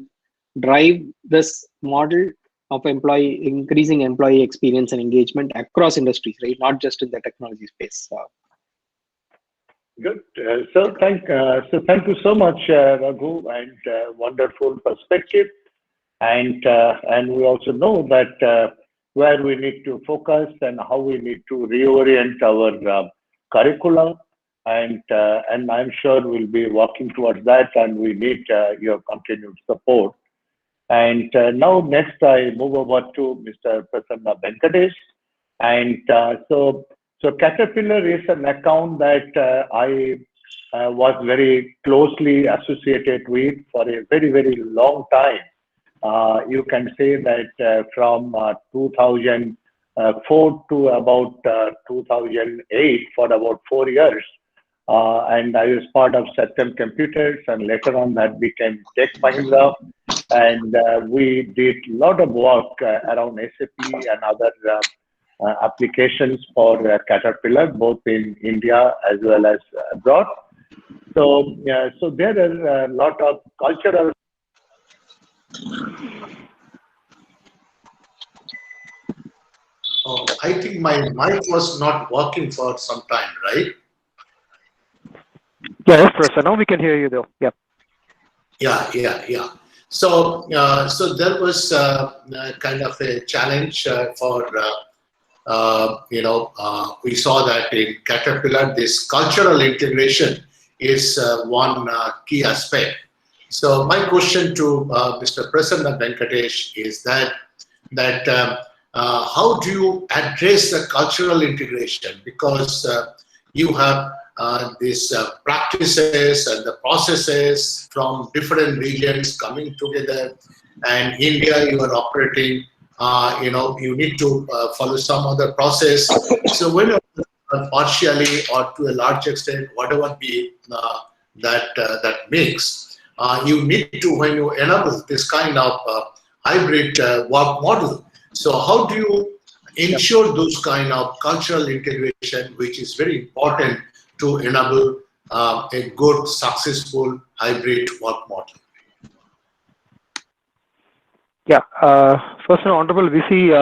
Speaker 19: drive this model of increasing employee experience and engagement across industries, right? Not just in the technology space.
Speaker 11: Good. So thank you so much, Raghu, and wonderful perspective. And we also know that where we need to focus and how we need to reorient our curricula, and I'm sure we'll be working towards that, and we need your continued support. And now next I move over to Mr. Prasanna Venkatesh. And so Caterpillar is an account that I was very closely associated with for a very, very long time. You can say that from 2004 to about 2008, for about 4 years. And I was part of 𝒂𝒑𝒏, and later on that became Tech Mahindra. And we did a lot of work around SAP and other applications for Caterpillar, both in India as well as abroad. So, so there are a lot of cultural.
Speaker 12: Oh, I think my mic was not working for some time, right?
Speaker 7: Yeah, yes, Prasanna. Now we can hear you though. Yeah.
Speaker 12: Yeah. So, so there was kind of a challenge for, we saw that in Caterpillar, this cultural integration is one key aspect. So my question to Mr. Prasanna Venkatesh is that how do you address the cultural integration? Because you have these practices and the processes from different regions coming together, and India, you are operating, you need to follow some other process. So when partially or to a large extent, whatever be that mix, you need to, when you enable this kind of hybrid work model. So how do you ensure those kind of cultural integration, which is very important to enable a good, successful hybrid work model?
Speaker 7: Yeah, first, Honorable VC,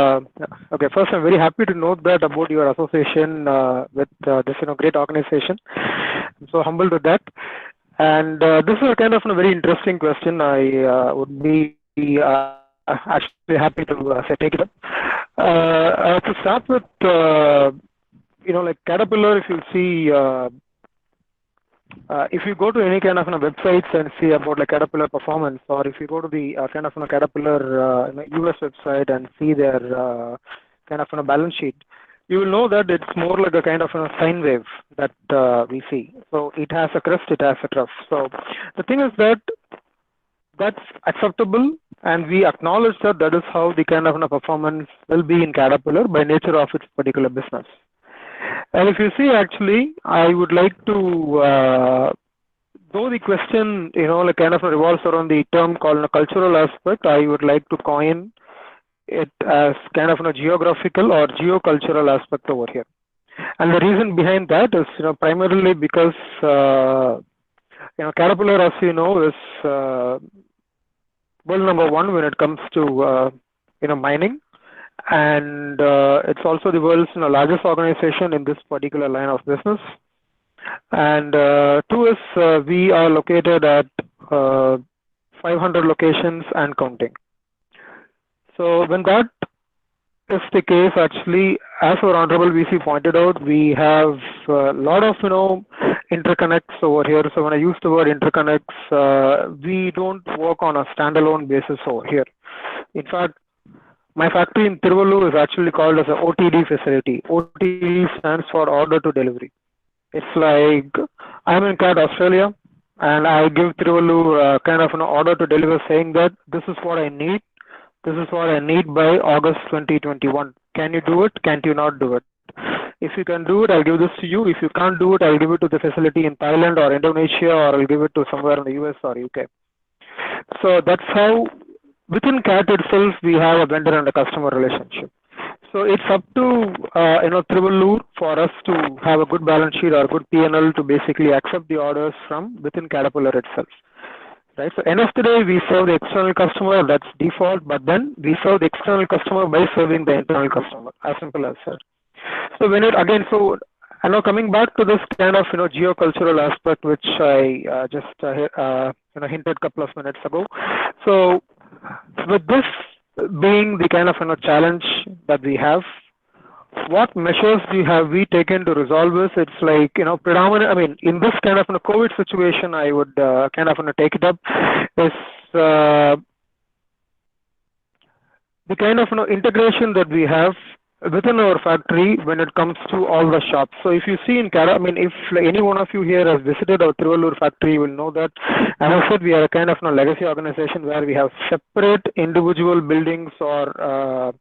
Speaker 7: okay, first I'm very happy to note that about your association with this great organization. I'm so humbled with that. And this is a kind of a very interesting question. I would be actually happy to take it up. To start with, like Caterpillar, if you see, if you go to any kind of websites and see about like Caterpillar performance, or if you go to the kind of Caterpillar US website and see their kind of balance sheet, you will know that it's more like a kind of a sine wave that we see. So it has a crest, it has a trough. So the thing is that that's acceptable, and we acknowledge that that is how the kind of performance will be in Caterpillar by nature of its particular business. And if you see, actually, I would like to, though the question, like kind of revolves around the term called a cultural aspect, I would like to coin it as kind of a geographical or geocultural aspect over here. And the reason behind that is, primarily because, Caterpillar, as you know, is world number one when it comes to, mining. And it's also the world's largest organization in this particular line of business. And two is we are located at 500 locations and counting. So when that is the case, actually, as our Honorable VC pointed out, we have a lot of interconnects over here. So when I use the word interconnects, we don't work on a standalone basis over here. In fact, my factory in Tiruvallur is actually called as an OTD facility. OTD stands for order to delivery. It's like I'm in CAT Australia and I give Tiruvallur kind of an order to deliver saying that this is what I need. This is what I need by August 2021. Can you do it? Can't you not do it? If you can do it, I'll give this to you. If you can't do it, I'll give it to the facility in Thailand or Indonesia, or I'll give it to somewhere in the US or UK. So that's how within CAT itself we have a vendor and a customer relationship. So it's up to Tiruvallur for us to have a good balance sheet or a good P&L to basically accept the orders from within Caterpillar itself. Right. So end of the day, we serve the external customer. That's default. But then we serve the external customer by serving the internal customer. As simple as that. So when it again, so I know coming back to this kind of geocultural aspect, which I just hinted a couple of minutes ago. So with this being the kind of challenge that we have, what measures have we taken to resolve this? It's like predominant. I mean, in this kind of COVID situation, I would kind of take it up is the kind of integration that we have within our factory when it comes to all the shops. So if you see in if any one of you here has visited our Tiruvallur factory, you will know that, as I said, we are a kind of legacy organization where we have separate individual buildings or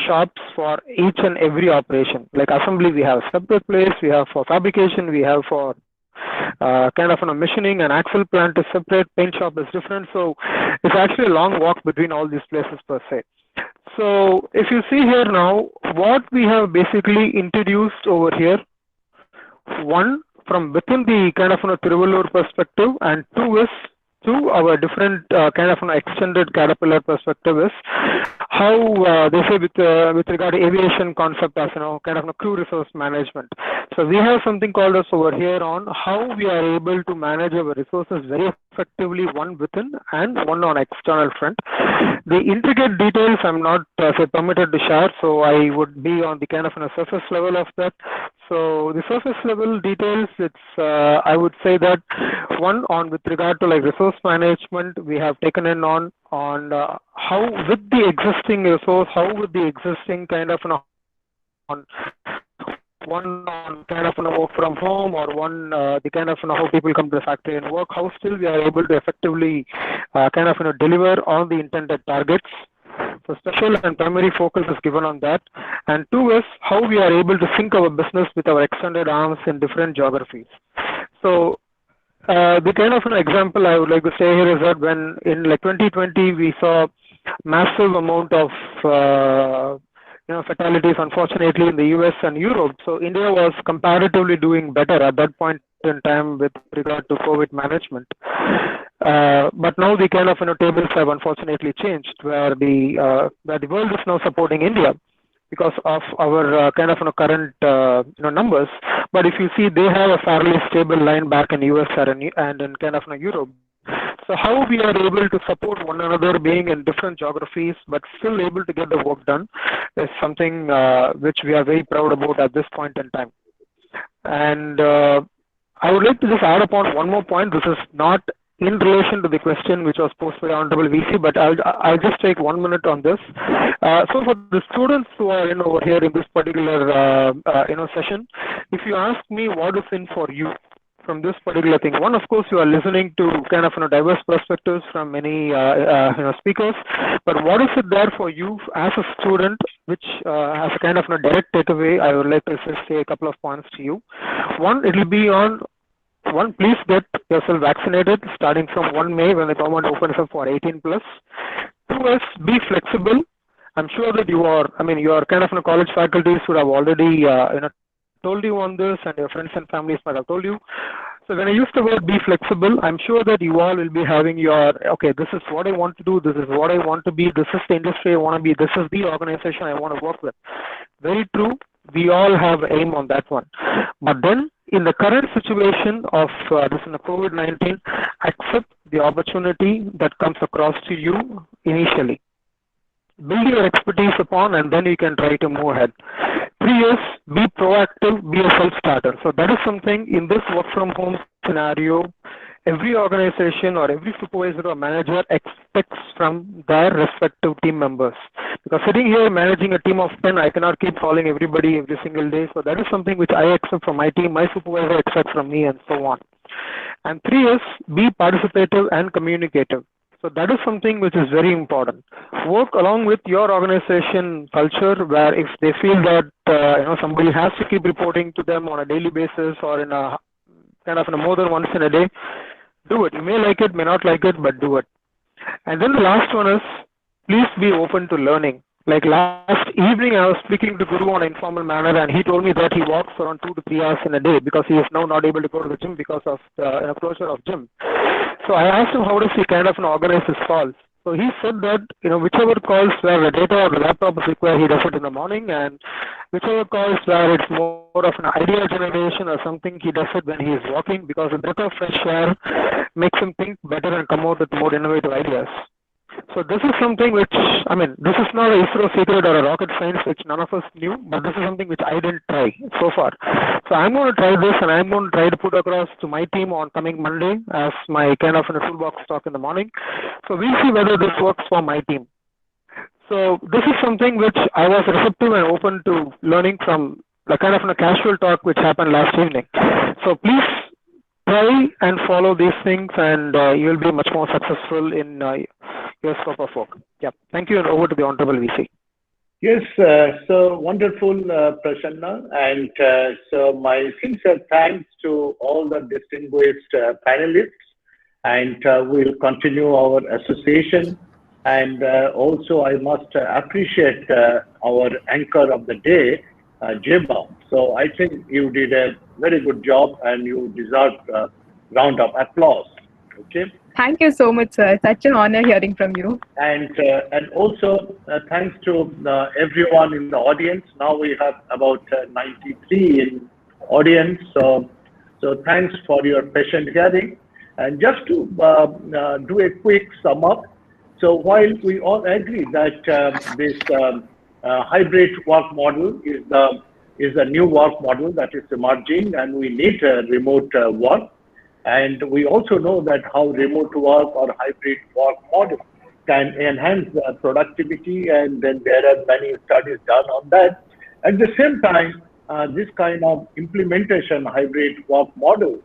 Speaker 7: shops for each and every operation. Like assembly, we have a separate place. We have for fabrication, we have for kind of machining, and axle plant is separate, paint shop is different. So it's actually a long walk between all these places per se. So if you see here now, what we have basically introduced over here, one, from within the kind of Tiruvallur perspective, and two is to our different kind of extended Caterpillar perspective is how they say with regard to aviation concept as kind of crew resource management. So we have something called us over here on how we are able to manage our resources very effectively, one within and one on external front. The intricate details I'm not permitted to share, so I would be on the kind of surface level of that. So the surface level details, it's I would say that one on with regard to like resource management, we have taken in on how with the existing resource, how with the existing kind of on one on kind of work from home, or one the kind of how people come to the factory and work, how still we are able to effectively kind of deliver on the intended targets. So special and primary focus is given on that. And two is how we are able to sync our business with our extended arms in different geographies. So the kind of an example I would like to say here is that when in like 2020 we saw massive amount of fatalities, unfortunately, in the US and Europe. So India was comparatively doing better at that point in time with regard to COVID management. But now the kind of tables have unfortunately changed, where the world is now supporting India because of our kind of current numbers. But if you see, they have a fairly stable line back in US and in kind of Europe. So how we are able to support one another, being in different geographies, but still able to get the work done, is something which we are very proud about at this point in time. And I would like to just add upon one more point. This is not in relation to the question which was posed by Honorable VC, but I'll just take 1 minute on this. So for the students who are over here in this particular session, if you ask me what is in for you from this particular thing. One, of course, you are listening to kind of diverse perspectives from many speakers, but what is it there for you as a student, which has a kind of direct takeaway? I would like to just say a couple of points to you. One, it will be on one, please get yourself vaccinated starting from 1 May when the government opens up for 18+. 2 is be flexible. I'm sure that you are, your kind of college faculties would have already told you on this, and your friends and families might have told you. So when I use the word be flexible, I'm sure that you all will be having your, okay, this is what I want to do, this is what I want to be, this is the industry I want to be, this is the organization I want to work with. Very true. We all have aim on that one. But then in the current situation of this in the COVID-19, accept the opportunity that comes across to you initially. Build your expertise upon, and then you can try to move ahead. 3 is be proactive, be a self-starter. So that is something in this work from home scenario, every organization or every supervisor or manager expects from their respective team members. Because sitting here managing a team of 10, I cannot keep calling everybody every single day. So that is something which I expect from my team, my supervisor expects from me, and so on. And 3 is be participative and communicative. So that is something which is very important. Work along with your organization culture, where if they feel that somebody has to keep reporting to them on a daily basis or in a kind of more than once in a day, do it. You may like it, may not like it, but do it. And then the last one is please be open to learning. Like last evening, I was speaking to Guru on an informal manner, and he told me that he walks around 2 to 3 hours in a day because he is now not able to go to the gym because of the closure of gym. So I asked him how does he kind of organize his calls. So he said that whichever calls where the data or the laptop is required, he does it in the morning, and whichever calls where it's more of an idea generation or something, he does it when he is walking, because a breath of fresh air makes him think better and come out with more innovative ideas. So this is something which, this is not a ISRO secret or a rocket science which none of us knew, but this is something which I didn't try so far. So I'm going to try this, and I'm going to try to put across to my team on coming Monday as my kind of toolbox talk in the morning. So we'll see whether this works for my team. So this is something which I was receptive and open to learning from the kind of a casual talk which happened last evening. So please try and follow these things, and you will be much more successful in your scope of work. Yeah. Thank you, and over to the Honorable VC.
Speaker 11: Yes, so wonderful, Prasanna. And so my sincere thanks to all the distinguished panelists. And we'll continue our association. And also, I must appreciate our anchor of the day, 𝒂𝒂. So I think you did a very good job, and you deserve a round of applause. Okay.
Speaker 2: Thank you so much, sir. Such an honor hearing from you.
Speaker 11: And also thanks to everyone in the audience. Now we have about 93 in audience. So thanks for your patient hearing. And just to do a quick sum up. So while we all agree that this hybrid work model is a new work model that is emerging, and we need remote work. And we also know that how remote work or hybrid work model can enhance productivity, and then there are many studies done on that. At the same time, this kind of implementation hybrid work model,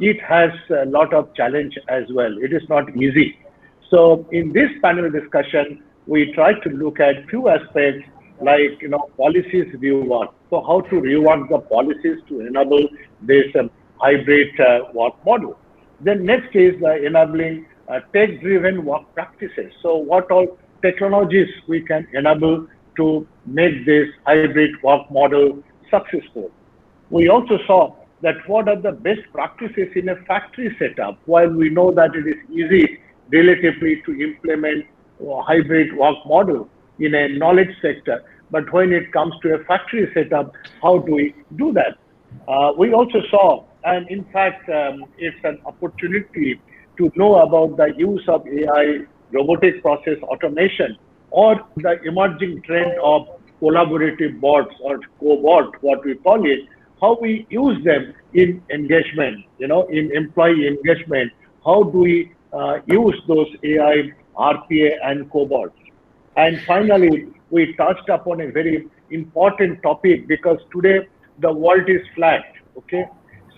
Speaker 11: it has a lot of challenge as well. It is not easy. So in this panel discussion, we try to look at few aspects like policies rework. So how to rework the policies to enable this hybrid work model. Then next is enabling tech-driven work practices. So what all technologies we can enable to make this hybrid work model successful. We also saw that what are the best practices in a factory setup, while we know that it is easy relatively to implement a hybrid work model in a knowledge sector. But when it comes to a factory setup, how do we do that? We also saw, and in fact, it's an opportunity to know about the use of AI, robotic process automation, or the emerging trend of collaborative bots or cobot, what we call it, how we use them in engagement, in employee engagement. How do we use those AI, RPA, and cobots? And finally, we touched upon a very important topic, because today the world is flat, okay?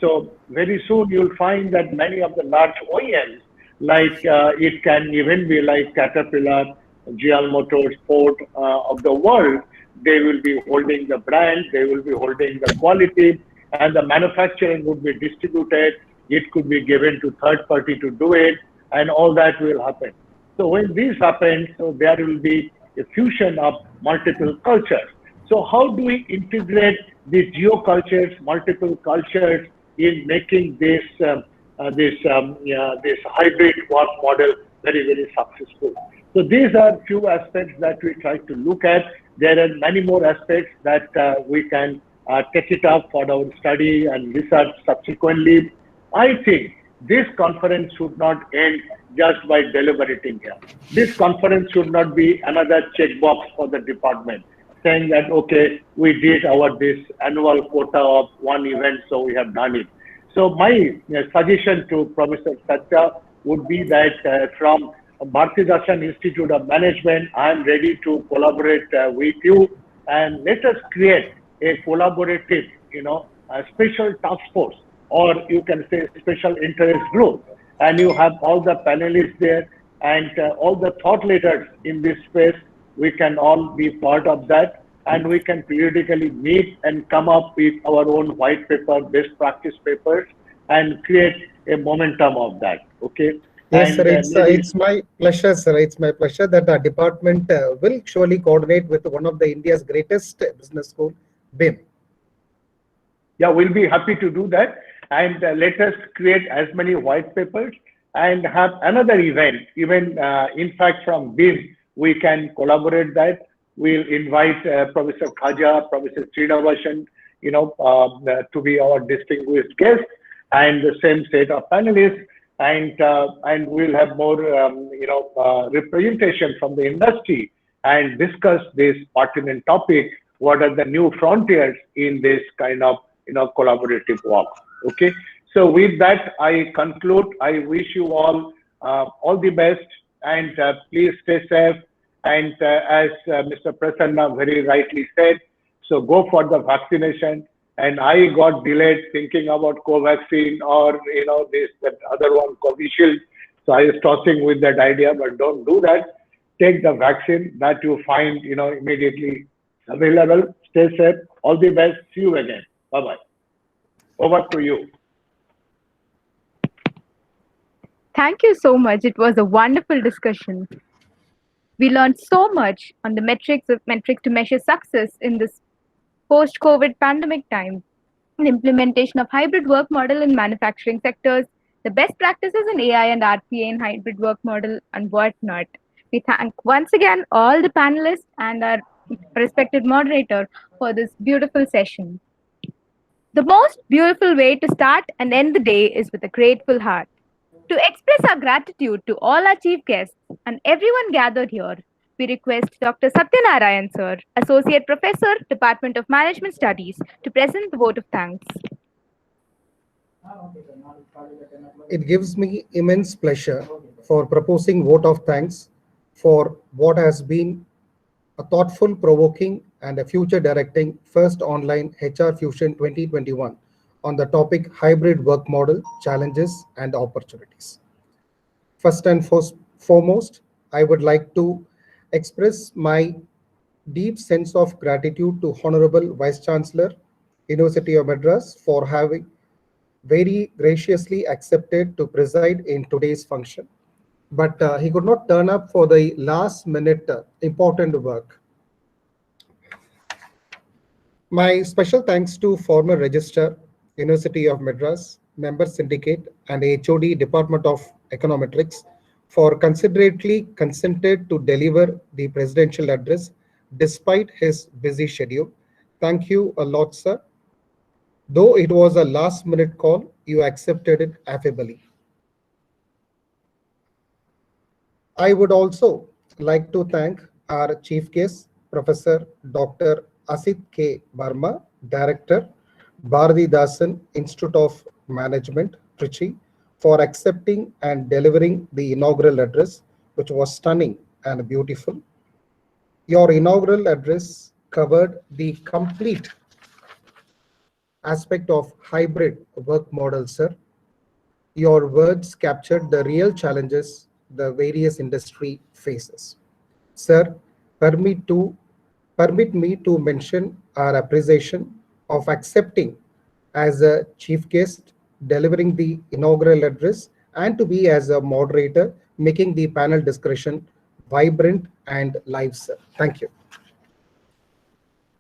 Speaker 11: So very soon you'll find that many of the large OEMs, like it can even be like Caterpillar, GM Motors, Ford of the world, they will be holding the brand, they will be holding the quality, and the manufacturing would be distributed. It could be given to third party to do it, and all that will happen. So when this happens, so there will be a fusion of multiple cultures. So how do we integrate the geocultures, multiple cultures in making this this hybrid work model very, very successful? So these are few aspects that we try to look at. There are many more aspects that we can take it up for our study and research subsequently. I think this conference should not end just by deliberating here. This conference should not be another checkbox for the department, saying that, okay, we did this annual quota of one event, so we have done it. So my suggestion to Professor Satya would be that from Bharatiya Darshan Institute of Management, I am ready to collaborate with you, and let us create a collaborative, a special task force, or you can say special interest group, and you have all the panelists there and all the thought leaders in this space. We can all be part of that, and we can periodically meet and come up with our own white paper, best practice papers, and create a momentum of that. Okay.
Speaker 1: Yes, sir. It's my pleasure, sir. It's my pleasure that our department will surely coordinate with one of the India's greatest business school, VOM.
Speaker 11: Yeah, we'll be happy to do that. And let us create as many white papers and have another event. Even in fact, from VOM, we can collaborate that. We'll invite Professor Khaja, Professor Srinivasan, to be our distinguished guest, and the same set of panelists. And we'll have more, representation from the industry and discuss this pertinent topic. What are the new frontiers in this kind of, collaborative work? Okay. So with that, I conclude. I wish you all the best, and please stay safe. And as Mr. Prasanna very rightly said, so go for the vaccination. And I got delayed thinking about Covaxin or that other one, Covishield. So I was tossing with that idea, but don't do that. Take the vaccine that you find immediately available. Stay safe. All the best. See you again. Bye bye. Over to you.
Speaker 2: Thank you so much. It was a wonderful discussion. We learned so much on the metrics to measure success in this post-COVID pandemic time, the implementation of hybrid work model in manufacturing sectors, the best practices in AI and RPA in hybrid work model, and whatnot. We thank once again all the panelists and our respected moderator for this beautiful session. The most beautiful way to start and end the day is with a grateful heart. To express our gratitude to all our chief guests and everyone gathered here, we request Dr. Satyanarayan Sir, Associate Professor, Department of Management Studies, to present the vote of thanks.
Speaker 1: It gives me immense pleasure for proposing vote of thanks for what has been a thoughtful, provoking, and a future-directing first online HR Fusion 2021 on the topic hybrid work model, challenges and opportunities. First and foremost, I would like to express my deep sense of gratitude to Honorable Vice Chancellor, University of Madras, for having very graciously accepted to preside in today's function. But he could not turn up for the last minute important work. My special thanks to former Registrar, University of Madras, Member Syndicate, and HOD Department of Econometrics for considerately consented to deliver the presidential address despite his busy schedule. Thank you a lot, sir. Though it was a last-minute call, you accepted it affably. I would also like to thank our chief guest, Professor Dr. Asit K. Verma, Director, Bharatiya Darshan Institute of Management, Trichy, for accepting and delivering the inaugural address, which was stunning and beautiful. Your inaugural address covered the complete aspect of hybrid work model, sir. Your words captured the real challenges the various industry faces. Sir, permit me to mention our appreciation of accepting as a chief guest, delivering the inaugural address, and to be as a moderator, making the panel discussion vibrant and live, sir. Thank you.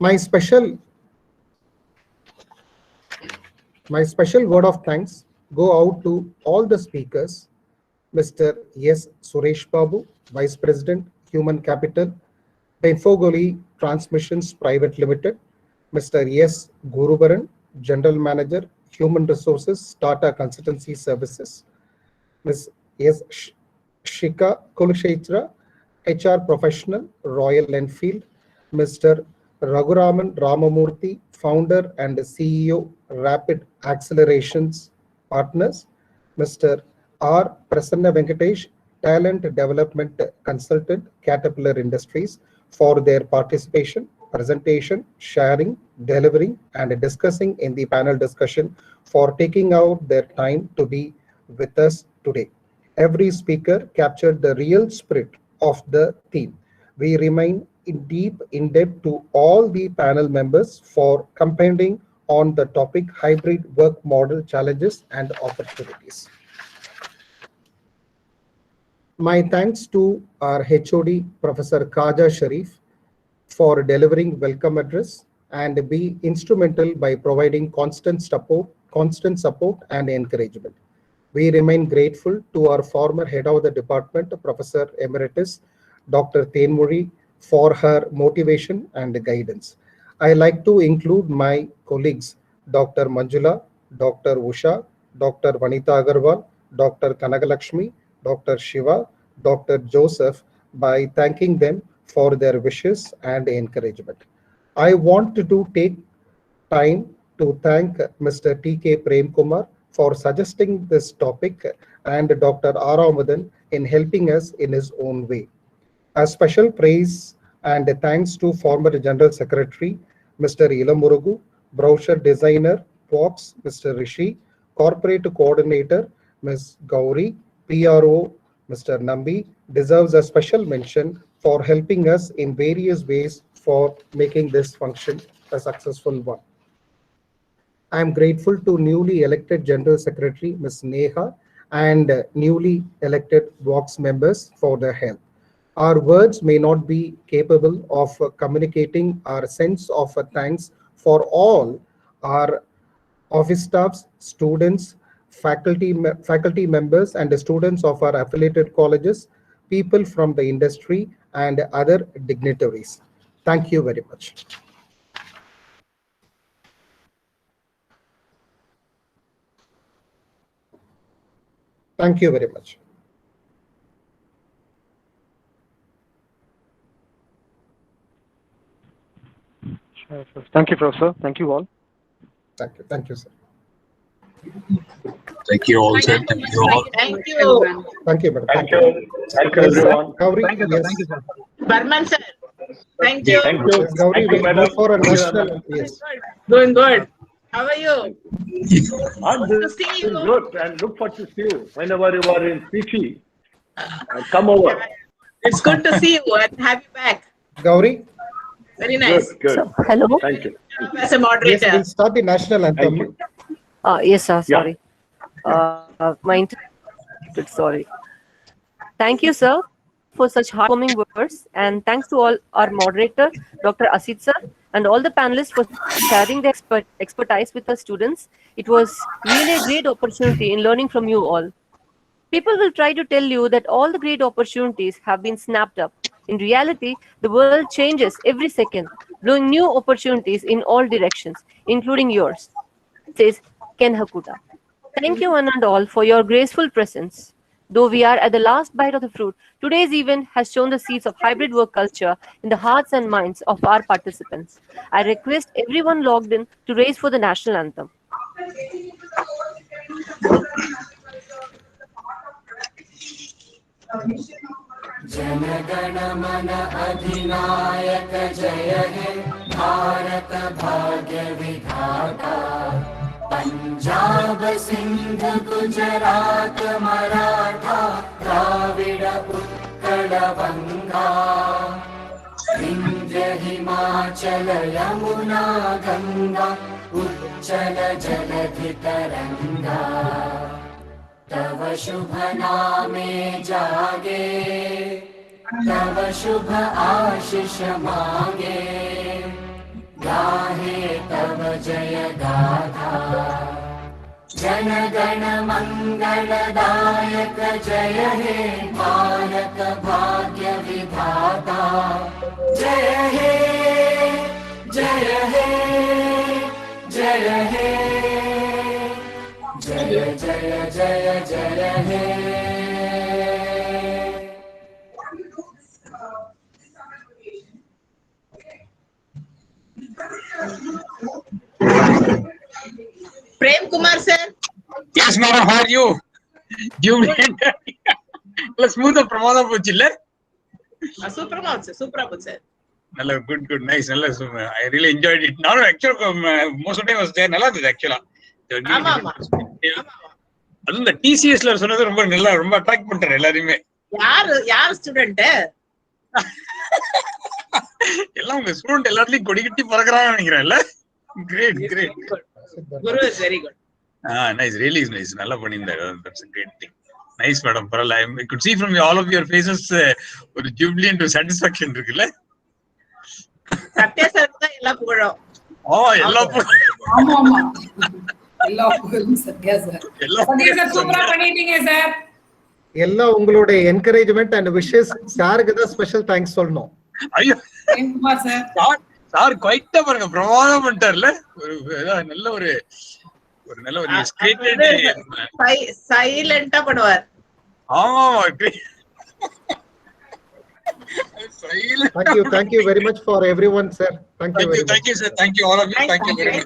Speaker 1: My special word of thanks go out to all the speakers, Mr. S. Suresh Babu, Vice President, Human Capital, 𝒚𝒃𝒊𝒅 Transmissions Private Limited, Mr. S. Gurubaran, General Manager, Human Resources, Tata Consultancy Services, Ms. S. 𝒚𝒃𝒓𝒊𝒅 HR Professional, Royal Enfield, Mr. Raghuraman Ramamurthy, Founder and CEO, Rapid Accelerations Partners, Mr. R. Prasanna Venkatesh, Talent Development Consultant, Caterpillar Industries, for their participation, presentation, sharing, delivering, and discussing in the panel discussion, for taking out their time to be with us today. Every speaker captured the real spirit of the theme. We remain in depth to all the panel members for commenting on the topic hybrid work model challenges and opportunities. My thanks to our HOD, Professor Khaja Sharif, for delivering welcome address and be instrumental by providing constant support and encouragement. We remain grateful to our former head of the department, Professor Emeritus, Dr. Thenmozhi, for her motivation and guidance. I like to include my colleagues, Dr. Manjula, Dr. Usha, Dr. Vanita Agarwal, Dr. Kanagalakshmi, Dr. Shiva, Dr. Joseph, by thanking them for their wishes and encouragement. I want to take time to thank Mr. T.K. Prem Kumar for suggesting this topic and Dr. Aramudan in helping us in his own way. A special praise and thanks to former General Secretary, Mr. Ilamurugu, brochure designer, VOX, Mr. Rishi, corporate coordinator, Ms. Gauri, PRO, Mr. Nambi, deserves a special mention for helping us in various ways for making this function a successful one. I am grateful to newly elected General Secretary, Ms. Neha, and newly elected VOX members for their help. Our words may not be capable of communicating our sense of thanks for all our office staffs, students, faculty members, and the students of our affiliated colleges, people from the industry, and other dignitaries. Thank you very much. Thank you very much.
Speaker 7: Thank you, Professor. Thank you all.
Speaker 1: Thank you. Thank you, sir.
Speaker 20: Thank you all, sir. Thank you all.
Speaker 21: Thank you.
Speaker 1: Thank you, madam.
Speaker 11: Thank you. Thank you, everyone.
Speaker 1: Gauri,
Speaker 20: Thank you, sir.
Speaker 1: yes.
Speaker 20: Thank you, sir.
Speaker 21: Barman sir. Thank you.
Speaker 11: Thank you.
Speaker 1: Yes, Gauri,
Speaker 11: Thank you,
Speaker 1: we'll
Speaker 11: madam.
Speaker 1: go for a
Speaker 11: Thank you,
Speaker 1: national.
Speaker 11: madam.
Speaker 1: Yes.
Speaker 21: Doing good. How are you?
Speaker 11: I'm
Speaker 21: To see you.
Speaker 11: doing good and look forward to see you whenever you are in Fiji. Come over.
Speaker 21: It's good to see you and have you back.
Speaker 1: Gauri?
Speaker 21: Very nice.
Speaker 11: Good.
Speaker 3: So, hello.
Speaker 11: Thank you.
Speaker 21: As a moderator.
Speaker 1: Yes, we'll start the national anthem.
Speaker 11: Thank you.
Speaker 3: Yes, sir. Sorry. My internet. Sorry. Thank you, sir, for such heartwarming words, and thanks to all our moderator, Dr. Asit sir, and all the panelists for sharing their expertise with our students. It was really a great opportunity in learning from you all. People will try to tell you that all the great opportunities have been snapped up. In reality, the world changes every second, blowing new opportunities in all directions, including yours, says Ken Hakuta. Thank you one and all for your graceful presence. Though we are at the last bite of the fruit, today's event has shown the seeds of hybrid work culture in the hearts and minds of our participants. I request everyone logged in to raise for the national anthem.
Speaker 10: जनगण मन अधिनायक जय हे भारत भाग्य विधाता पंजाब सिंध गुजरात मराठा द्राविड उत्कल बंगा विंध्य हिमाचल यमुना गंगा उच्चल जलधि तरंगा तव शुभ नामे जागे तव शुभ आशीष मांगे गाहे तव जय गाथा जन गण मंगलदायक जय हे भारत भाग्य विधाता जय हे जय हे जय हे जय जय जय जय हे
Speaker 21: Prem Kumar sir.
Speaker 5: Yes, madam. How are you? Jubilant. Let's move the pramada pochilla.
Speaker 21: Suprabhat sir.
Speaker 5: Nalla good, nice. Nalla, I really enjoyed it. Now, actually, most of the time was there. Nalla did actually. அதுவும் இந்த டிசிஎஸ்ல சொன்னது ரொம்ப நல்லா ரொம்ப attract பண்றாரு எல்லாரையுமே.
Speaker 21: யார் student?
Speaker 5: எல்லாம் உங்க ஸ்டூடெண்ட் எல்லாத்துலயும் கொடி கட்டி பறக்குறான்னு நினைக்கிறேன்ல. Great.
Speaker 21: Guru is very good.
Speaker 5: Nice, really is nice. நல்லா பண்ணிருந்தாரு. That's a great thing. Nice, madam. Parala, I could see from all of your faces ஒரு jubilant to satisfaction இருக்குல்ல.
Speaker 21: சத்யா சார் தான் எல்லா புகழும்.
Speaker 5: எல்லா புகழும்.
Speaker 8: ஆமா எல்லா புகழும் சத்யா சார். சத்யா சார் சூப்பரா பண்ணிட்டீங்க சார்.
Speaker 1: எல்லா உங்களுடைய என்கரேஜ்மெண்ட் அண்ட் விஷஸ் சாருக்கு தான் ஸ்பெஷல் தேங்க்ஸ் சொல்லணும்.
Speaker 5: ஐயோ
Speaker 8: குமார் சார்
Speaker 5: சார் குவைட்டா பாருங்க பிரமாதம் பண்ணிட்டார்ல. நல்ல ஒரு நல்ல ஒரு
Speaker 21: சைலண்டா பண்ணுவார்.
Speaker 5: ஆமா
Speaker 1: Thank you very much for everyone, sir. Thank you very much.
Speaker 5: Thank you, sir. Thank you all of you. Thank you very much.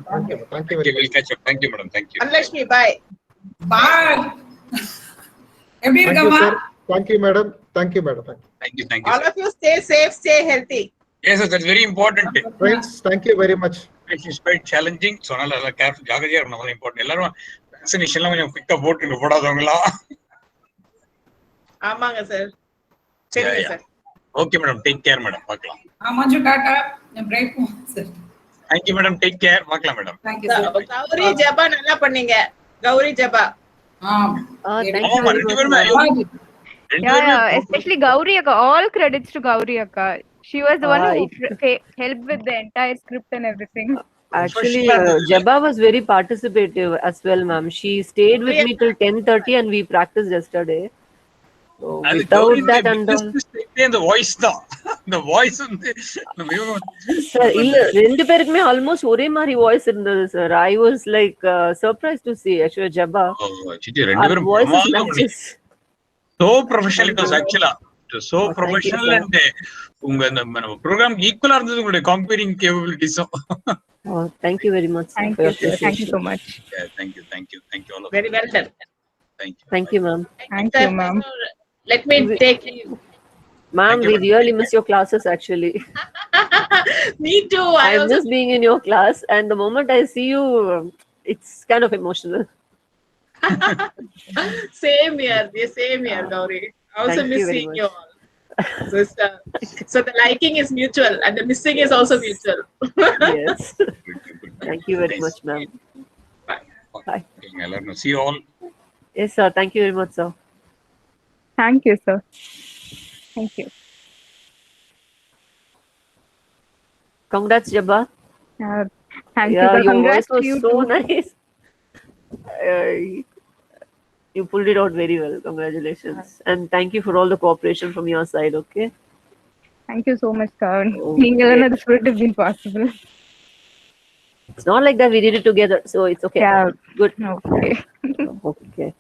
Speaker 1: Thank you very much.
Speaker 5: We'll catch up. Thank you, madam. Thank you.
Speaker 21: Anlashmi, bye.
Speaker 8: எப்படி இருக்கமா?
Speaker 1: Thank you, madam. Thank you, madam.
Speaker 5: Thank you.
Speaker 21: All of you stay safe, stay healthy.
Speaker 5: Yes, sir. That's very important.
Speaker 1: Friends, thank you very much.
Speaker 5: It's quite challenging. So, nalla careful ஜாகிரதையா இருக்கணும். ரொம்ப important. எல்லாரும் வேக்சினேஷன்லாம் கொஞ்சம் குயிக்கா போட்டுங்க போடாதவங்களா.
Speaker 21: ஆமாங்க sir. சரிங்க sir.
Speaker 5: Okay, madam. Take care, madam. பார்க்கலாம்.
Speaker 8: Manju tata. Break sir.
Speaker 5: Thank you, madam. Take care. பார்க்கலாம், madam.
Speaker 8: Thank you, sir.
Speaker 21: Gowri ஜபா நல்லா பண்ணீங்க. கௌரி ஜபா.
Speaker 2: Thank you very much. Yeah, especially Gauri Akka. All credits to Gauri Akka. She was the one who helped with the entire script and everything.
Speaker 3: Actually, Jabba was very participative as well, ma'am. She stayed with me till 10:30 and we practiced yesterday. So, without that and all.
Speaker 5: The voice தான். The voice வந்து
Speaker 3: sir, இல்ல ரெண்டு பேருக்குமே almost ஒரே மாதிரி voice இருந்தது sir. I was like surprised to see actually Jabba.
Speaker 5: ரெண்டு பேரும் so professional it was actually. So professional and உங்க நம்ம ப்ரோகிராம்க்கு ஈக்குவலா இருந்தது உங்களுடைய compering கேப்பபிலிட்டிஸும்.
Speaker 3: Thank you very much.
Speaker 2: Thank you so much.
Speaker 5: Yeah, thank you all of you.
Speaker 21: Very well done.
Speaker 3: Thank you, ma'am.
Speaker 2: Thank you, ma'am.
Speaker 21: Let me take you.
Speaker 3: Ma'am, we really miss your classes actually.
Speaker 21: Me too.
Speaker 3: I miss being in your class and the moment I see you, it's kind of emotional.
Speaker 21: Same here, Gauri. I also miss seeing you all. So the liking is mutual and the missing is also mutual.
Speaker 3: Yes. Thank you very much, ma'am. Bye.
Speaker 5: See you all.
Speaker 3: Yes, sir. Thank you very much, sir.
Speaker 2: Thank you, sir. Thank you.
Speaker 3: Congrats, Jabba.
Speaker 2: Thank you, sir.
Speaker 3: Your
Speaker 2: Congrats
Speaker 3: voice was
Speaker 2: to you
Speaker 3: so
Speaker 2: too.
Speaker 3: nice. You pulled it out very well. Congratulations. And thank you for all the cooperation from your side, okay?
Speaker 2: Thank you so much, sir. This would have been possible.
Speaker 3: It's not like that we did it together, so it's okay.
Speaker 2: Yeah.
Speaker 3: Good.
Speaker 2: Okay.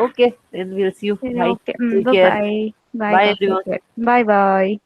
Speaker 3: Okay. Then we'll see you. Bye.
Speaker 2: Okay.
Speaker 3: Take care.
Speaker 2: Bye.
Speaker 3: Bye, everyone.
Speaker 2: Bye.